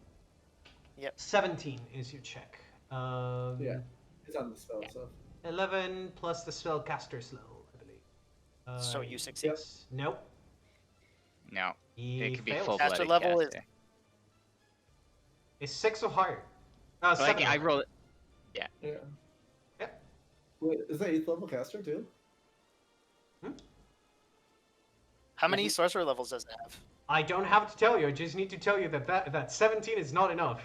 17 is your check. Yeah, it's on the spell stuff. 11 plus the spellcaster's level, I believe. So you succeed. Yes. Nope. No, He it could be fails. full Caster blooded level is- caster. It's 6 or higher. Like 7 or I higher. rolled. Yeah. Yep. Wait, is that 8th level caster too? How many sorcerer levels does it have? I don't have to tell you. I just need to tell you that 17 is not enough.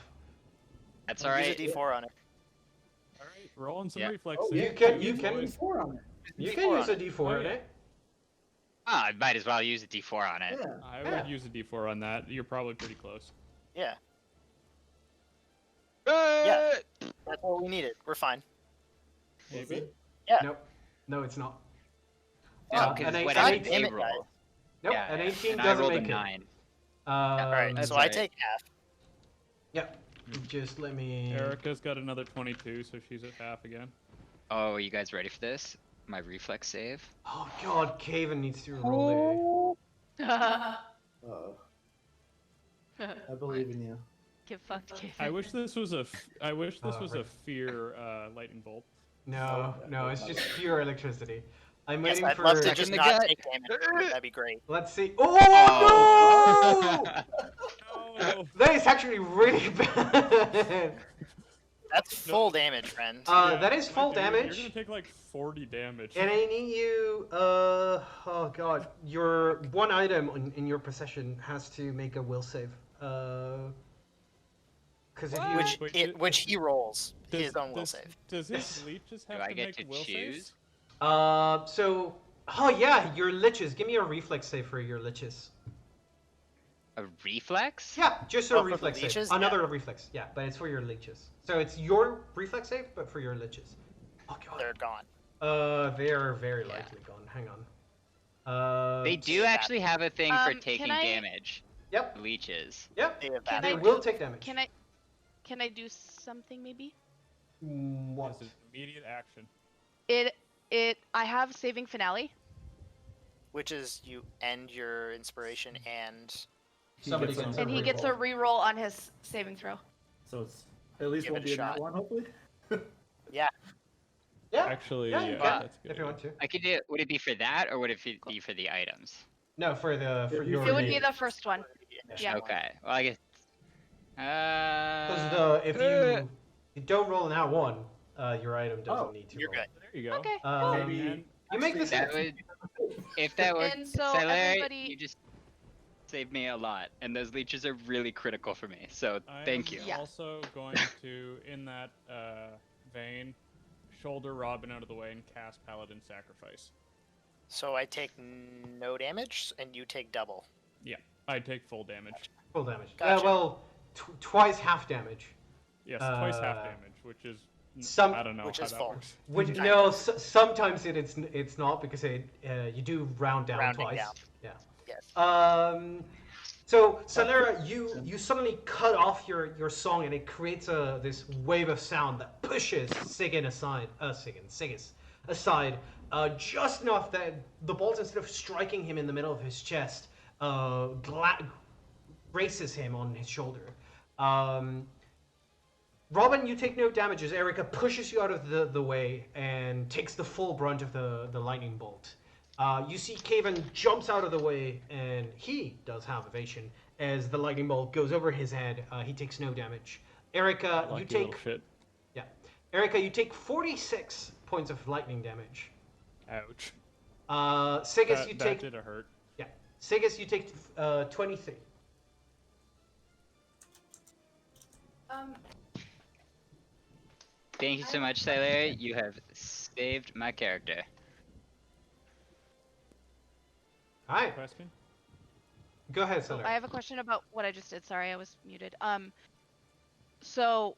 That's Use alright. a D4 on it. All right, rolling some Yeah. reflex. Oh, save. you can- use you can- only 4 on it. You D4 can use on a it. D4 Oh, on yeah. it. Ah, I might as well use a D4 on it. Yeah. I Yeah. would use a D4 on that. You're probably pretty close. Yeah. Yeah. That's what we needed. We're fine. Was Maybe. it? Nope. No, it's not. No, an because eight- when an I God damn did it, roll, guys. Nope, yeah, an 18 and I doesn't rolled make a it. 9. Alright, That's so I right. take half. Yep. Just let me. Erica's got another 22, so she's at half again. Oh, you guys ready for this? My reflex save. Oh god, Caven needs to roll I believe in you. Get fucked, Kevin. I wish this was a. I wish this was a right. fear lightning bolt. it. No, it's just pure electricity. I'm Yes, waiting I'd for. love to Second just the not gut. take damage from it. That'd be great. Let's see. Oh no! Oh, That is actually really bad. That's full damage, friend. That is full dude, You're damage. gonna take like 40 damage. And I need you, oh god, your one item in your possession has to make a will save. Because if you, Wait, Which he rolls Does- his own will does- save. Does Yes. his leeches Do have I to get make to will choose? saves? so, oh yeah, your liches. Give me a reflex save for your liches. A reflex? Yeah, just a Oh, for the reflex save. leeches? Another reflex, yeah, but it's for your leeches. So it's your reflex save, but for your liches. Oh god. They're gone. They're very Yeah. likely gone. Hang on. They do actually have a thing for can taking I- damage. Yep. Leeches. Yep. They have Can bad They I- will take damage. Can I do something maybe? What? This is immediate action. I have saving finale. Which is you end your inspiration and Somebody gets gets a And he gets a reroll on his saving throw. So it's at least Give won't it a be a nat shot. one, hopefully. Yeah. Actually, Yeah, yeah, you can, that's good. if you want to. I could do. Would it be for that, or would it be for the items? No, for your. It would be the first one. Yeah. Okay. Well, I guess. Because if you don't roll an out one, your item doesn't Oh, need to you're roll. good. There you go. Okay. Maybe- And You make this. that would. If that would. And so Larry, everybody- you just saved me a lot, and those leeches are really critical for me. So thank you. I'm Yeah. also going to, in that vein, shoulder Robin out of the way and cast Paladin Sacrifice. so I take no damage and you take double. I take full damage. Full damage. Gotcha. Well, twice half damage. Yes, twice half Uh, damage, which is some- I don't know which how is that full. works. Which Kinda. no, sometimes it's not because you do round down Rounding twice. down. Yeah. Yes. So Salera, you suddenly cut off your song and it creates this wave of sound that pushes Sigyn aside, just enough that the bolt, instead of striking him in the middle of his chest, braces him on his shoulder. Robin, you take no damages. Erica pushes you out of the way and takes the full brunt of the lightning bolt. You see Caven jumps out of the way, and he does have evasion, as the lightning bolt goes over his head. He takes no damage. Erica, Lucky you take little shit. Erica, you take 46 points of lightning damage. Ouch. Sigus, you That take did a hurt. Sigus, you take 23. Thank you so much, Sailor. You have saved my character. All right, Question? go ahead, So Sailor. I have a question about what I just did. Sorry, I was muted. So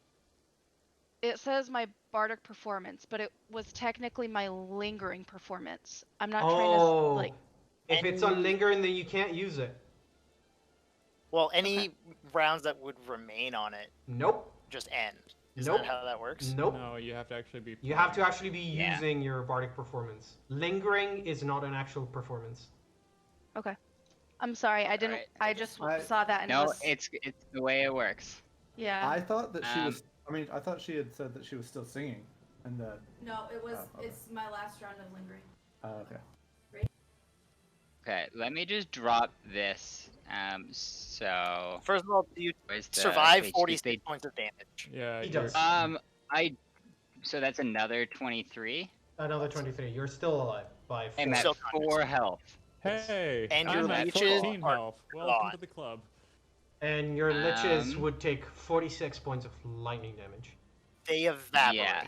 it says my bardic performance, but it was technically my lingering performance. I'm not trying to like. If it's on lingering, then you can't use it. Well, any rounds that would remain on it Nope. just end. Is Nope. that how that works? Nope. No, you have to actually be. You have to actually be Yeah. using your bardic performance. Lingering is not an actual performance. Okay. I'm sorry. I didn't. Alright. I just I- saw that and it No, was. it's the way it works. Yeah. I thought that she Um, was. I mean, I thought she had said that she was still singing, and that. No, it was. Oh, okay. It's my last round of lingering. Okay. Okay, let me just drop this. So First of all, do you where's the survive wait, 46 they- points of damage? Yeah, He you're- does. So that's another 23. Another 23. You're still alive by 4. I'm at Still 4 health. Hey, And your I'm at leeches 14 are health. Welcome gone. to the club. And your liches Um, would take 46 points of lightning damage. They evaporate. Yeah.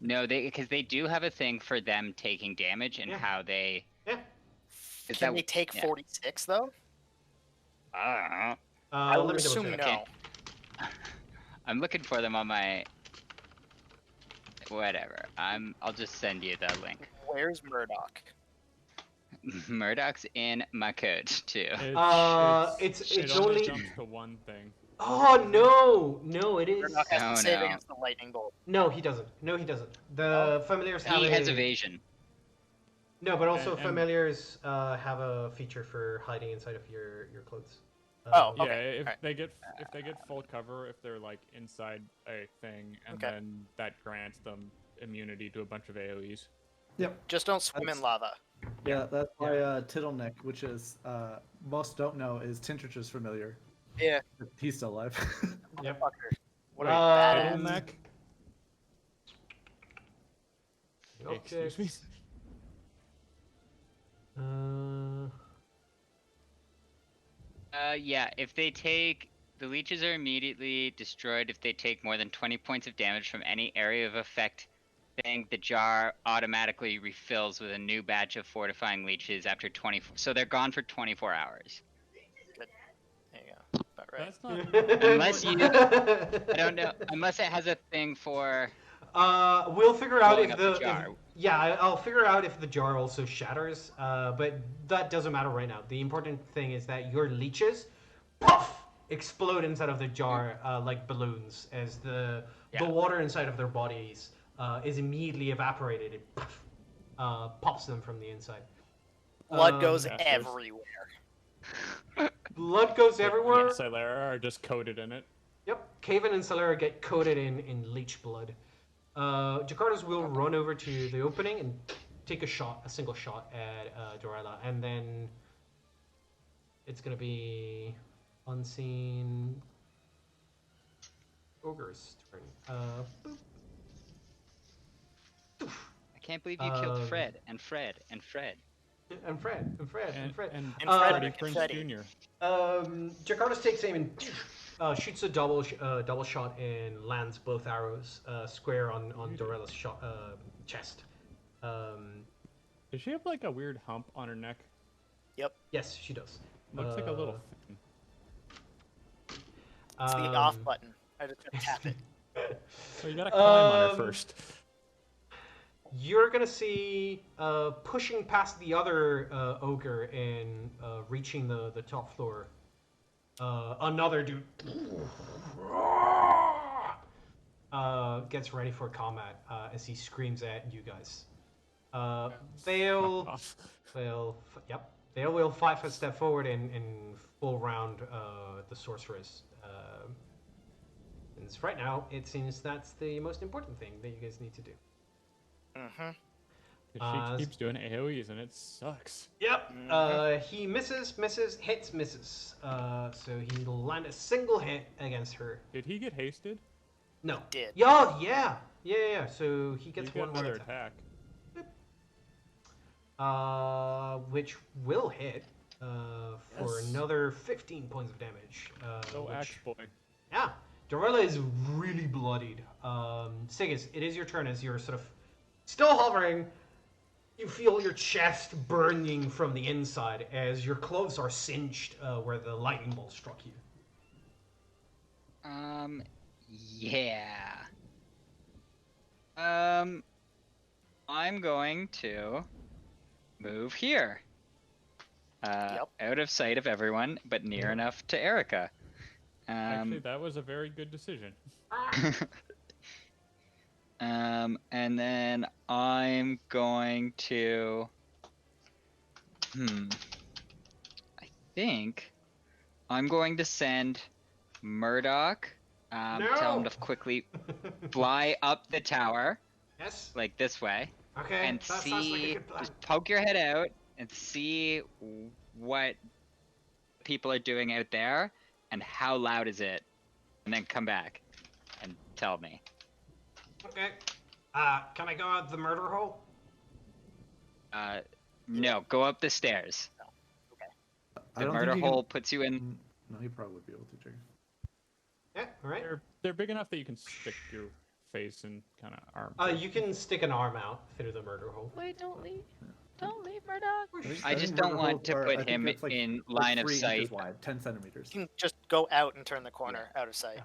No, because they do have a thing for them taking damage and Yeah. how they. Yeah. Is Can that- they take yeah. 46 though? I don't know. I Let would me double assume check. no. I'm looking for them on my. Whatever. I'll just send you the link. Where's Murdoch? Murdoch's in my code too. It's it only- jumps to one thing. Oh no, it is. Murdoch has Oh, to save no. against the lightning bolt. No, he doesn't. The familiars have He has a- evasion. No, but also And- familiars have a feature for hiding inside of your clothes. Oh, Yeah, okay, if alright. they get full cover, if they're like inside a thing, and Okay. then that grants them immunity to a bunch of AOE's. Yep. Just don't swim in lava. Yeah, that's why Tittleneck, which is most don't know, is Tintrich's familiar. Yeah. He's still alive. Yep. Motherfucker. What are you, badass? Bottleneck. Okay. Excuse me. Yeah, if they take. The leeches are immediately destroyed if they take more than 20 points of damage from any area of effect thing. The jar automatically refills with a new batch of fortifying leeches after 24. So they're gone for 24 hours. There you go. About right. That's not. Unless you- I don't know. Unless it has a thing for. We'll figure out Blowing if up the the jar. I'll figure out if the jar also shatters. But that doesn't matter right now. The important thing is that your leeches, puff, explode inside of the jar like balloons as the water inside of their bodies is immediately evaporated. It puff, pops them from the inside. Blood goes Bastards. everywhere. Blood goes everywhere. Celera are just coated in it. Yep, Caven and Celera get coated in leech blood. Jakarta's will run over to the opening and take a single shot at Dorella, and then it's gonna be unseen ogre's turn. Boop. I can't believe you killed Fred and Fred and Fred. And Fred, and Fred, and Fred. And And Fred Freddie and Prinze Freddie. Jr. Jakarta's takes aim and shoots a double shot and lands both arrows square on Dorella's chest. Does she have like a weird hump on her neck? Yes, she does. Looks like a little fin. It's the off button. I just gotta tap it. So you gotta climb on her first. You're gonna see pushing past the other ogre and reaching the top floor. Another dude gets ready for combat as he screams at you guys. Vale will 5 foot step forward and full round the sorceress. And right now, it seems that's the most important thing that you guys need to do. Mm-hmm. 'Cause she keeps doing AoEs and it sucks. Yep. He misses, hits, misses. So he'll land a single hit against her. Did he get hasted? No. Did. Yeah. So he gets You get one more another attack. Which will hit for Yes. another 15 points of damage. Oh, axe boy. Yeah, Dorella is really bloodied. Sigus, it is your turn as you're sort of still hovering. You feel your chest burning from the inside as your clothes are singed where the lightning bolt struck you. Yeah. I'm going to move here. Out of sight of everyone, but near enough to Erica. Actually, that was a very good decision. And then I'm going to... I think I'm going to send Murdoch, tell him to quickly fly up the tower. Yes. Like this way. Okay. And that sounds like a see, good plan. just poke your head out and see what people are doing out there and how loud is it, and then come back and tell me. Okay. Can I go out the murder hole? No, go up the stairs. I The don't murder think you hole can... puts you in. No, he probably would be able to, Jake. Yeah. All right. They're big enough that you can stick your face and kind of arm. You can stick an arm out through the murder hole. Wait, don't leave. Don't leave, Murdoch. I just don't want to put him in line of 3 sight. inches wide, 10 centimeters. You can just go out and turn the corner out of sight.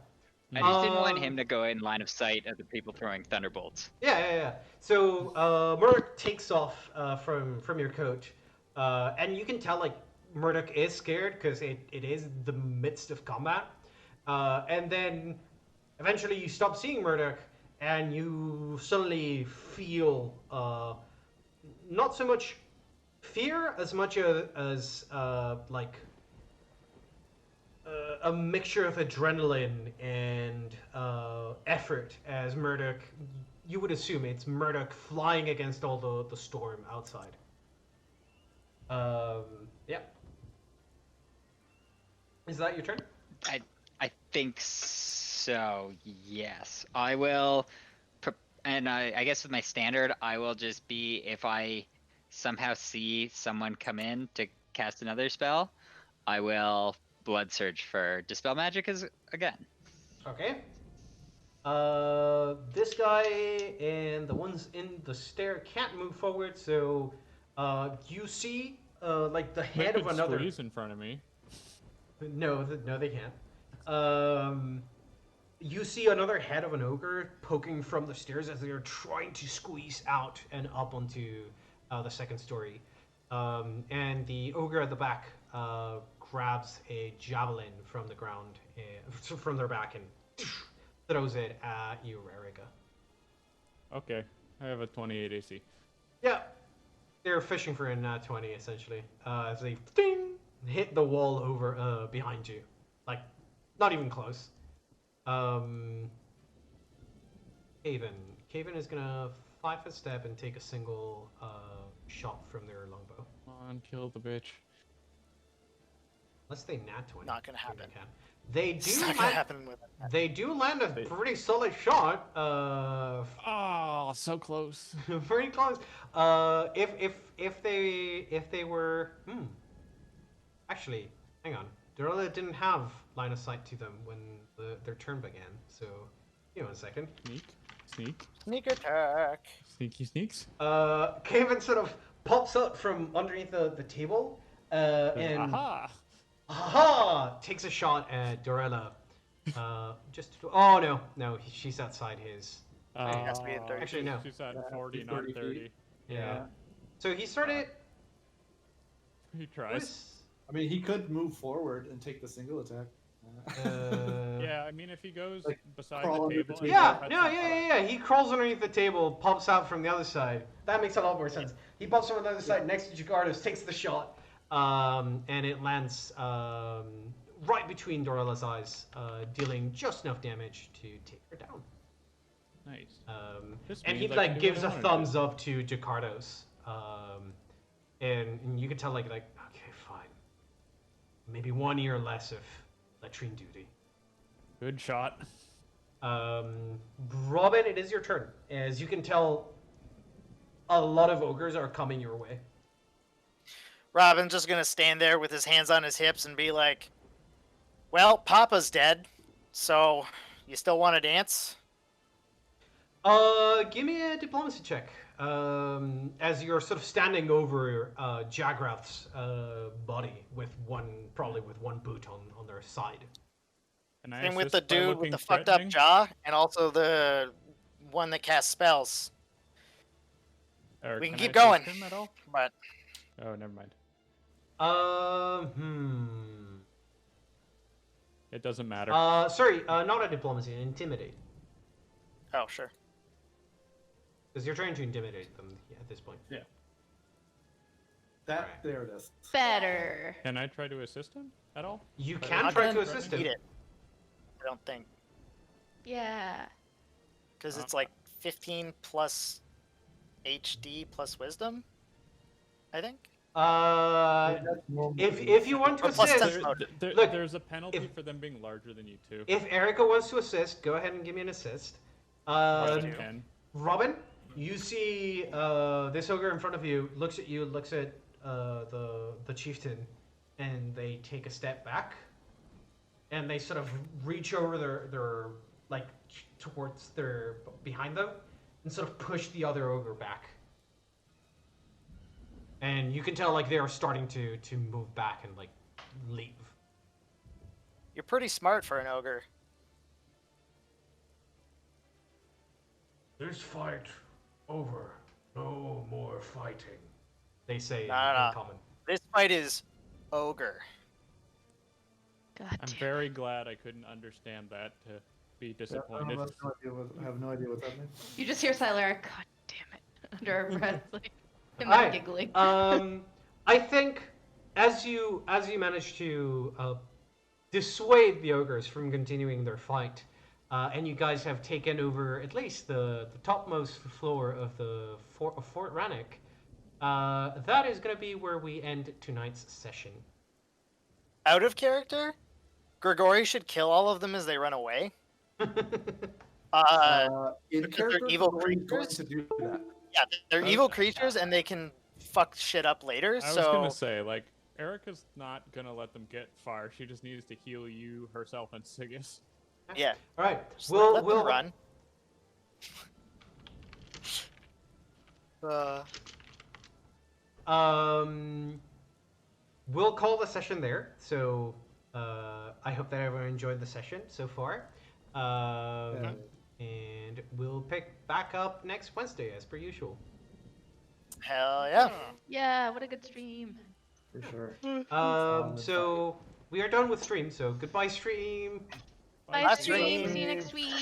I just didn't want him to go in line of sight of the people throwing thunderbolts. Yeah. So Murdoch takes off from your coat, and you can tell like Murdoch is scared because it is the midst of combat, and then eventually you stop seeing Murdoch, and you suddenly feel not so much fear as much as like a mixture of adrenaline and effort as Murdoch. You would assume it's Murdoch flying against all the storm outside. Yeah. Is that your turn? I think so. Yes, I will. And I guess with my standard, I will just be, if I somehow see someone come in to cast another spell, I will blood surge for dispel magic again. Okay. This guy and the ones in the stair can't move forward, so you see like the head of another. Squeeze in front of me. No, they can't. You see another head of an ogre poking from the stairs as they are trying to squeeze out and up onto the second story. And the ogre at the back grabs a javelin from the ground, from their back, and throws it at you, Erica. Okay, I have a 28 AC. Yeah, they're fishing for a nat 20 essentially, as they ding, hit the wall over behind you, like not even close. Caven is gonna 5-foot step and take a single shot from their longbow. Come on, kill the bitch. Unless they nat 20. Not gonna happen. They It's do not gonna happen with it. They do land a pretty solid shot. Oh, so close. Very close. If they were actually, hang on. Dorella didn't have line of sight to them when their turn began. So, give me a second. Sneak. Sneak attack. Sneaky sneaks. Caven sort of pops up from underneath the table and aha! Takes a shot at Dorella. No, she's outside his. It has to be in 30. Actually, no. She's at 40, not 30. Yeah. So he started. He tries. I mean, he could move forward and take the single attack. Yeah, I mean, if he goes Like, beside crawl the under table. the Yeah. He crawls underneath the table, pops out from the other side. That makes a lot more sense. He pops from the other side next to Jakardos, takes the shot, and it lands right between Dorella's eyes, dealing just enough damage to take her down. Nice. Just And he means I can like do what gives I a wanna thumbs do. up to Jakardos. And you can tell like okay, fine. Maybe 1 year less of latrine duty. Good shot. Robin, it is your turn. As you can tell, a lot of ogres are coming your way. Robin's just gonna stand there with his hands on his hips and be like, "Well, Papa's dead, so you still want to dance?" Give me a diplomacy check. As you're sort of standing over Jagrath's body with probably one boot on their side. Can I Same with the assist by dude with looking the fucked up threatening? jaw, and also the one that casts spells. Or We can I keep assist going. him at all? But Oh, never mind. It doesn't matter. Sorry, not a diplomacy, an intimidate. oh, sure. Because you're trying to intimidate them at this point. Yeah. That Alright. there it is. Better. Can I try to assist him at all? You But can Not try gonna to assist him. need it. I don't think, Yeah. because it's like 15 plus HD plus wisdom. I think. If you want to Or plus assist, 10. Look, there's a penalty if- for them being larger than you too. if Erica wants to assist, go ahead and give me an assist. More than two. 10. Robin, you see this ogre in front of you, looks at you, looks at the chieftain, and they take a step back, and they sort of reach over their like towards their behind them, and sort of push the other ogre back. And you can tell like they are starting to move back and like leave. You're pretty smart for an ogre. This fight over. No more fighting. They say No. in common. This fight is ogre. God I'm damn. very glad I couldn't understand that to be disappointed. I have no idea what's happening. You just hear Silara, God damn it, under our breath, like, and Alright, then giggling. I think as you manage to dissuade the ogres from continuing their fight, and you guys have taken over at least the topmost floor of the Fort Rannick, that is going to be where we end tonight's session. Out of character, Grigori should kill all of them as they run away. In Because they're character, evil Grigori is going creatures? to do that. Yeah, they're evil creatures and they can fuck shit up later. I was so gonna say, like, Erica's not gonna let them get far. She just needs to heal you, herself, and Sigus. yeah, All right, just we'll let them run. We'll call the session there. So I hope that everyone enjoyed the session so far. And we'll pick back up next Wednesday as per usual. Hell yeah. Yeah, what a good stream. For sure. So we are done with stream. So goodbye, stream. Bye, Bye, stream. stream. See you next week.